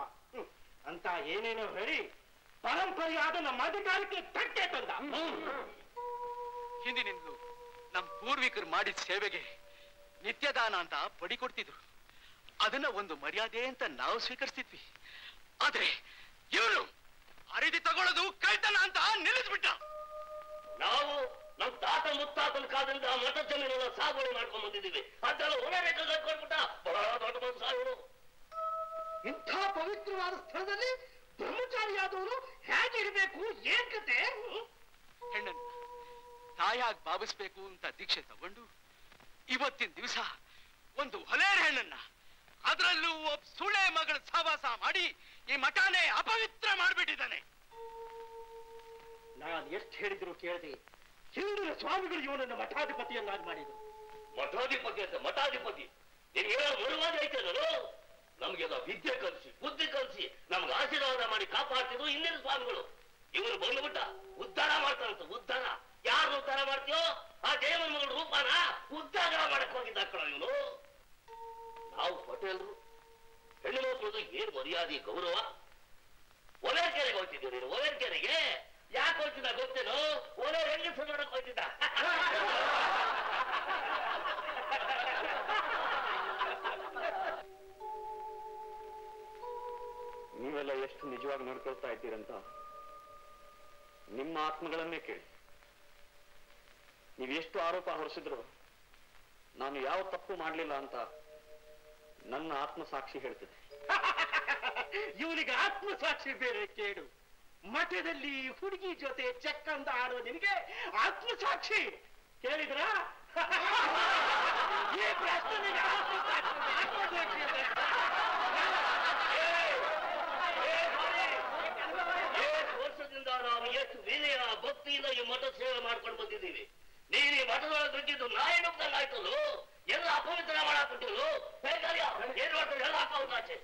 ಅಂತ ಏನೇನೋ ಹೇಳಿ ಪರಂಪರೆಯಾದ ನಮ್ಮ ಅಧಿಕಾರಕ್ಕೆ ತಟ್ಟೆ ತಂದ. ಹಿಂದಿನಿಂದಲೂ ನಮ್ಮ ಪೂರ್ವಿಕರು ಮಾಡಿದ ಸೇವೆಗೆ ನಿತ್ಯದಾನ ಅಂತ ಪಡಿ ಕೊಡ್ತಿದ್ರು. ಅದನ್ನ ಒಂದು ಮರ್ಯಾದೆ ಅಂತ ನಾವು ಸ್ವೀಕರಿಸ್ತಿದ್ವಿ. ಆದ್ರೆ ಇವನು ಅರಿದಿ ತಗೊಳ್ಳೋದು ಕಳ್ತನ ಅಂತ ನಿಲ್ಲಿಸ್ಬಿಟ್ಟ. ನಾವು ನಮ್ ತಾತ ಮುತ್ತಾತನ ಕಾಲದಿಂದ ಮಠ ಜಮೀನೆಲ್ಲ ಸಾಗುವಳಿ ಮಾಡ್ಕೊಂಡ್ ಬಂದಿದ್ದೀವಿ. ಅದೆಲ್ಲ ಹೊರಬೇಕಾದ ಕೊಟ್ಬಿಟ್ಟ. ಬಹಳ ದೊಡ್ಡ ಮನಸ್ಸ ಇವನು. ಇಂಥ ಪವಿತ್ರವಾದ ಸ್ಥಳದಲ್ಲಿ ಬ್ರಹ್ಮಚಾರಿಯಾದವನು ಹೇಗಿರ್ಬೇಕು? ಏನ್ ಕತೆ? ಹೆಣ್ಣನ್ನ ತಾಯಾಗಿ ಭಾವಿಸ್ಬೇಕು ಅಂತ ದೀಕ್ಷೆ ತಗೊಂಡು ಇವತ್ತಿನ ದಿವಸ ಒಂದು ಹೊಲೇರ ಹೆಣ್ಣನ್ನ, ಅದರಲ್ಲೂ ಒಬ್ಬ ಸುಳೆ ಮಗಳ ಸಹವಾಸ ಮಾಡಿ ಈ ಮಠಾನೇ ಅಪವಿತ್ರ ಮಾಡ್ಬಿಟ್ಟಿದ್ದಾನೆ. ನಾನು ಎಷ್ಟು ಹೇಳಿದ್ರು ಕೇಳದೆ ಹಿಂದಿನ ಸ್ವಾಮಿಗಳು ಇವನನ್ನು ಮಠಾಧಿಪತಿಯನ್ನಾಗಿ ಮಾಡಿದ್ರು. ಮಠಾಧಿಪತಿ ಅಂತ ಮಠಾಧಿಪತಿ ನಿನ್ಗೆ ಮುಳುವಾದ ಐತೆ ನಾನು. ನಮ್ಗೆಲ್ಲ ವಿದ್ಯೆ ಕಲಿಸಿ ಬುದ್ಧಿ ಕಲಿಸಿ ನಮ್ಗೆ ಆಶೀರ್ವಾದ ಮಾಡಿ ಕಾಪಾಡ್ತಿದ್ರು ಹಿಂದಿನ ಸ್ವಾಮಿಗಳು. ಇವನು ಬಂದ್ಬಿಟ್ಟ ಉದ್ಧಾರ ಮಾಡ್ತಾರಂತ. ಉದ್ಧಾರ ಯಾರು ಉದ್ಧಾರ ಮಾಡ್ತೀಯೋ ಆ ದೇವನ ಮಗಳ ರೂಪಾನ ಉದ್ಧಾರ ಮಾಡಕ್ ಹೋಗಿದ್ದ ಕಣ ಇವನು. ನಾವು ಪಟೇಲ್ರು ಹೆಣ್ಣು ಮಕ್ಕಳದು ಏನ್ ಮರ್ಯಾದೆ ಗೌರವ. ಒಲೆಕೆರೆಗೆ ಹೋಗ್ತಿದ್ದೀವಿ. ನೀನು ಒಲೆಕೆರೆಗೆ ಯಾಕೆ ಹೋಗ್ತಿದ್ದ ಗೊತ್ತೇನು? ಒಲೆ ಹೆಂಗಸ ನೋಡಕ್ ಹೋಗ್ತಿದ್ದ. ನೀವೆಲ್ಲ ಎಷ್ಟು ನಿಜವಾಗಿ ನೋಡ್ಕೊಳ್ತಾ ಇದ್ದೀರಂತ ನಿಮ್ಮ ಆತ್ಮಗಳನ್ನೇ ಕೇಳಿ. ನೀವೆಷ್ಟು ಆರೋಪ ಹೊರಿಸಿದ್ರು ನಾನು ಯಾವ ತಪ್ಪು ಮಾಡಲಿಲ್ಲ ಅಂತ ನನ್ನ ಆತ್ಮ ಸಾಕ್ಷಿ ಹೇಳ್ತಿದೆ. ಇವನಿಗೆ ಆತ್ಮಸಾಕ್ಷಿ ಬೇರೆ ಕೇಳು. ಮಠದಲ್ಲಿ ಹುಡುಗಿ ಜೊತೆ ಚೆಕ್ಕಂದ ಆಡೋ ನಿನಗೆ ಆತ್ಮಸಾಕ್ಷಿ ಕೇಳಿದ್ರ? ಈ ಪ್ರಶ್ನೆಗೆ ಆತ್ಮಸಾಕ್ಷಿ ವರ್ಷದಿಂದ ನಾವು ಎಷ್ಟು ವಿನಯ ಭಕ್ತಿಯಿಂದ ಈ ಮಠ ಸೇವೆ ಮಾಡ್ಕೊಂಡು ಬಂದಿದ್ದೀವಿ. ನೀನು ಈ ಮಠದೊಳಗೆ ದುಡ್ಡಿದ್ದು ನಾಯಣದಂಗೆ ಆಯ್ತಲು, ಎಲ್ಲ ಅಪವಿತ್ರ ಮಾಡಾಕ್ಬಿಟ್ಟಿರು. ಬೇಕಾರ್ಯ ಏನ್ ಮಾಡ್ತಾರೆ ಎಲ್ಲ ಹಾಕೋದಾಚೆ.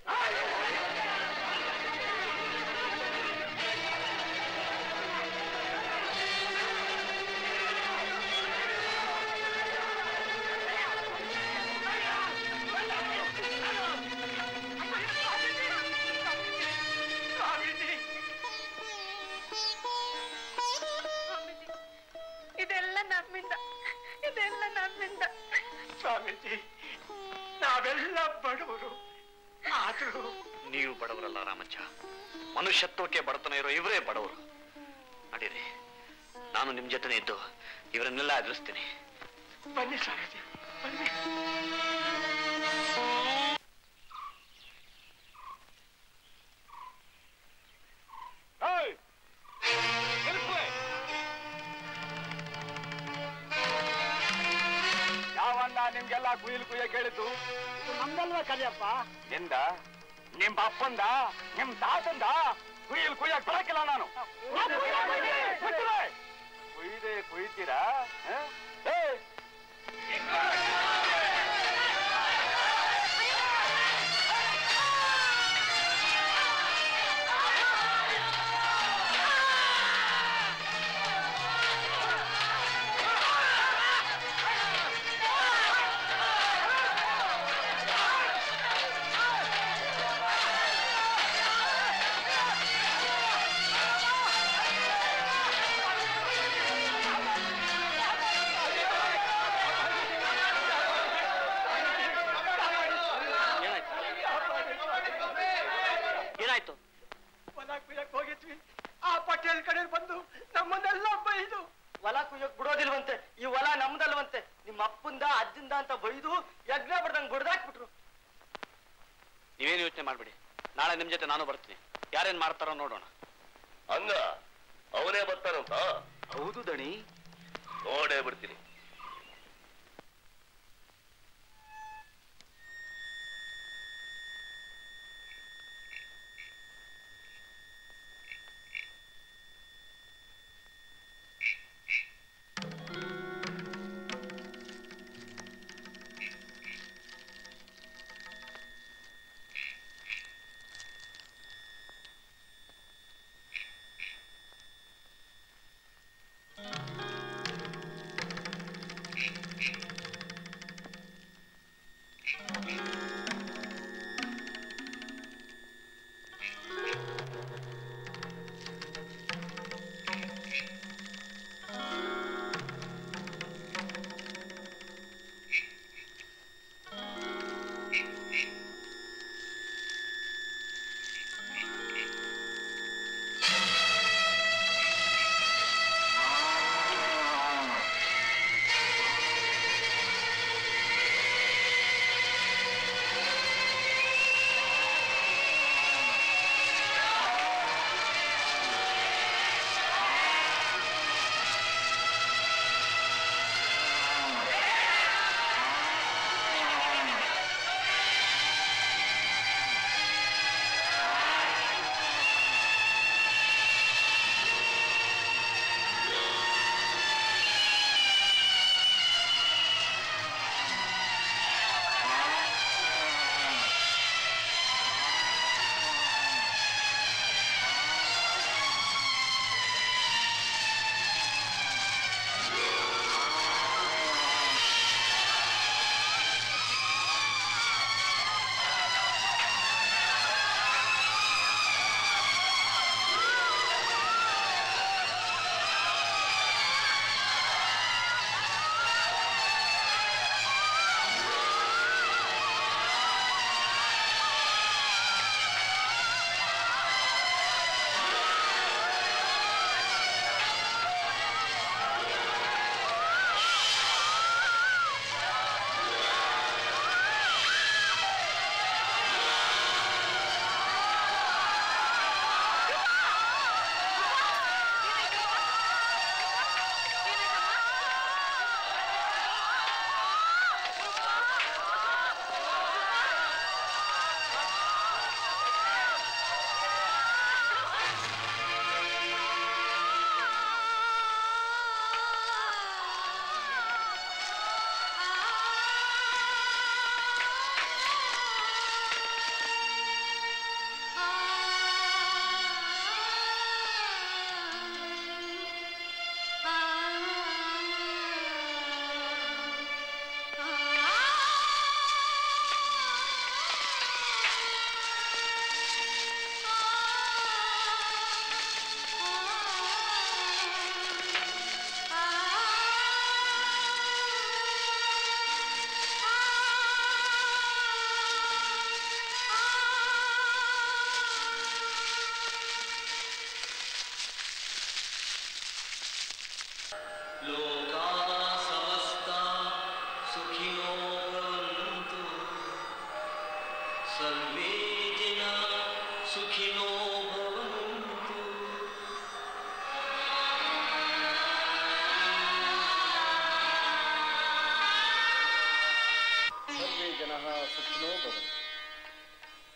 ಇದೆಲ್ಲ ನಮ್ಮಿಂದ ಸ್ವಾಮೀಜಿ. ನಾವೆಲ್ಲ ಬಡವರು. ಆದ್ರೂ ನೀವು ಬಡವರಲ್ಲ ರಾಮಜ್ಜ, ಮನುಷ್ಯತ್ವಕ್ಕೆ ಬಡತನ ಇರೋ ಇವರೇ ಬಡವರು. ನಡೀರಿ, ನಾನು ನಿಮ್ ಜೊತೆನೆ ಇದ್ದು ಇವರನ್ನೆಲ್ಲ ಎದುರಿಸ್ತೀನಿ. ಬನ್ನಿ ಸ್ವಾಮೀಜಿ, ಬನ್ನಿ. ಯಾವನ್ನ ನಿಮ್ಗೆಲ್ಲ ಕುಯ್ಲು ಕುಯ್ಯ ಕೇಳಿದ್ದು? ನಮ್ದಲ್ವಾ ಕಲಿಯಪ್ಪ? ನಿಂದ, ನಿಮ್ ಅಪ್ಪಂದ, ನಿಮ್ ತಾತಂದ ಕುಯ್ಲು ಕುಯ್ಯಕ್ ಬರಕಿಲ್ಲ ನಾನು. ಕುಯ್ದೆ ಕುಯ್ತೀರಾ? ಏನಾಯ್ತು? ಹೊಲ ಕುಯ್ಯಕ್ ಹೋಗಿದ್ವಿ. ಆ ಪಟೇಲ್ ಕಡೆ ಬಂದು ನಮ್ಮನ್ನೆಲ್ಲ ಬೈದು. ಹೊಲ ಕುಯ್ಯಕ್ ಬಿಡೋದಿಲ್ವಂತೆ, ಈ ಹೊಲ ನಮ್ದಲ್ವಂತೆ, ನಿಮ್ಮ ಅಪ್ಪಂದ ಅಜ್ಜಿಂದ ಅಂತ ಬೈದು ಯಜ್ಞ ಬಡ್ದಂಗ್ ಬಡ್ದಾಕ್ಬಿಟ್ರು. ನೀವೇನು ಯೋಚನೆ ಮಾಡ್ಬೇಡಿ, ನಾಳೆ ನಿಮ್ ಜೊತೆ ನಾನು ಬರ್ತೀನಿ. ಯಾರೇನ್ ಮಾಡ್ತಾರೋ ನೋಡೋಣ. ಹಂಗ ಅವನೇ ಬರ್ತಾನಂತ? ಹೌದು ದಣಿ, ನೋಡೇ ಬಿಡ್ತೀನಿ.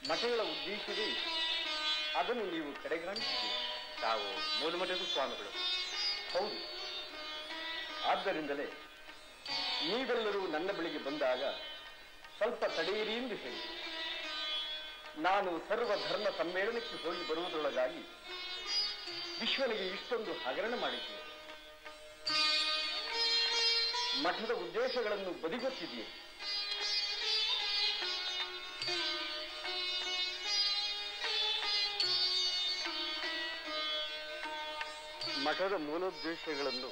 ಮಠಗಳ ಉದ್ದೇಶವೇ ಅದನ್ನು ನೀವು ಕಡೆಗಾಣಿಸಿದ್ದೀರಿ. ತಾವು ಮೂಲಮಠದ ಸ್ವಾಮಿಗಳು. ಹೌದು. ಆದ್ದರಿಂದಲೇ ನೀವೆಲ್ಲರೂ ನನ್ನ ಬಳಿಗೆ ಬಂದಾಗ ಸ್ವಲ್ಪ ತಡೆಯಿರಿ ಎಂದು ಹೇಳಿ ನಾನು ಸರ್ವ ಧರ್ಮ ಸಮ್ಮೇಳನಕ್ಕೆ ಹೋಗಿ ಬರುವುದರೊಳಗಾಗಿ ವಿಶ್ವನಿಗೆ ಇಷ್ಟೊಂದು ಹಗರಣ ಮಾಡಿದ್ದೆ. ಮಠದ ಉದ್ದೇಶಗಳನ್ನು ಬದಿಗೊತ್ತಿದೆಯೇ? ಮಠದ ಮೂಲೋದ್ದೇಶಗಳನ್ನು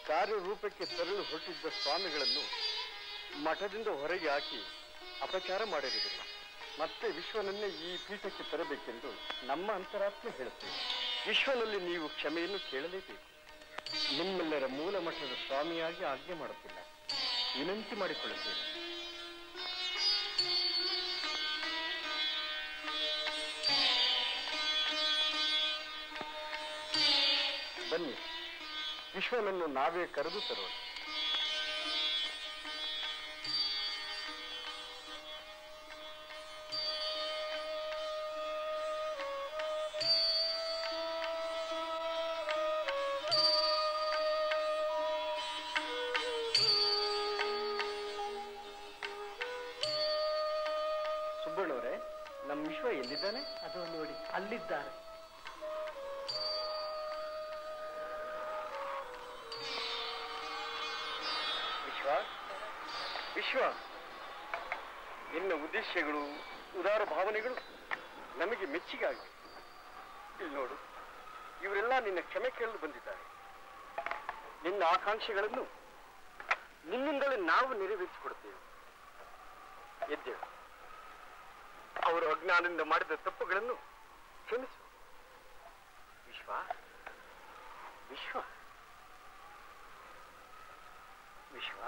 ಕಾರ್ಯರೂಪಕ್ಕೆ ತರಲು ಹೊರಟಿದ್ದ ಸ್ವಾಮಿಗಳನ್ನು ಮಠದಿಂದ ಹೊರಗೆ ಹಾಕಿ ಅಪಚಾರ ಮಾಡಿರುವುದಿಲ್ಲ. ಮತ್ತೆ ವಿಶ್ವನನ್ನೇ ಈ ಪೀಠಕ್ಕೆ ತರಬೇಕೆಂದು ನಮ್ಮ ಅಂತರಾತ್ಮ ಹೇಳುತ್ತೇವೆ. ವಿಶ್ವನಲ್ಲಿ ನೀವು ಕ್ಷಮೆಯನ್ನು ಕೇಳಲೇಬೇಕು. ನಿಮ್ಮೆಲ್ಲರ ಮೂಲ ಮಠದ ಸ್ವಾಮಿಯಾಗಿ ಆಜ್ಞೆ ಮಾಡುತ್ತಿಲ್ಲ, ವಿನಂತಿ ಮಾಡಿಕೊಳ್ಳುತ್ತೇನೆ. ಬನ್ನಿ, ವಿಶ್ವನನ್ನು ನಾವೇ ಕರೆದು ತರೋಣ. ಸುಬ್ಬಣ್ಣವರೇ, ನಮ್ಮ ವಿಶ್ವ ಎಲ್ಲಿದ್ದಾನೆ? ಅದು ನೋಡಿ, ಅಲ್ಲಿದ್ದಾರೆ. ವಿಶ್ವ, ನಿನ್ನ ಉದ್ದೇಶಗಳು, ಉದಾರ ಭಾವನೆಗಳು ನಮಗೆ ಮೆಚ್ಚುಗೆ ಆಗಿವೆ. ಇಲ್ಲಿ ನೋಡು, ಇವರೆಲ್ಲ ನಿನ್ನ ಕ್ಷಮೆ ಕೇಳಲು ಬಂದಿದ್ದಾರೆ. ನಿನ್ನ ಆಕಾಂಕ್ಷೆಗಳನ್ನು ನಿನ್ನಿಂದಲೇ ನಾವು ನೆರವೇರಿಸಿಕೊಡುತ್ತೇವೆ. ಎದ್ದೇಳು, ಅವರು ಅಜ್ಞಾನದಿಂದ ಮಾಡಿದ ತಪ್ಪುಗಳನ್ನು ಕ್ಷಮಿಸು. ವಿಶ್ವ ವಿಶ್ವ ವಿಶ್ವ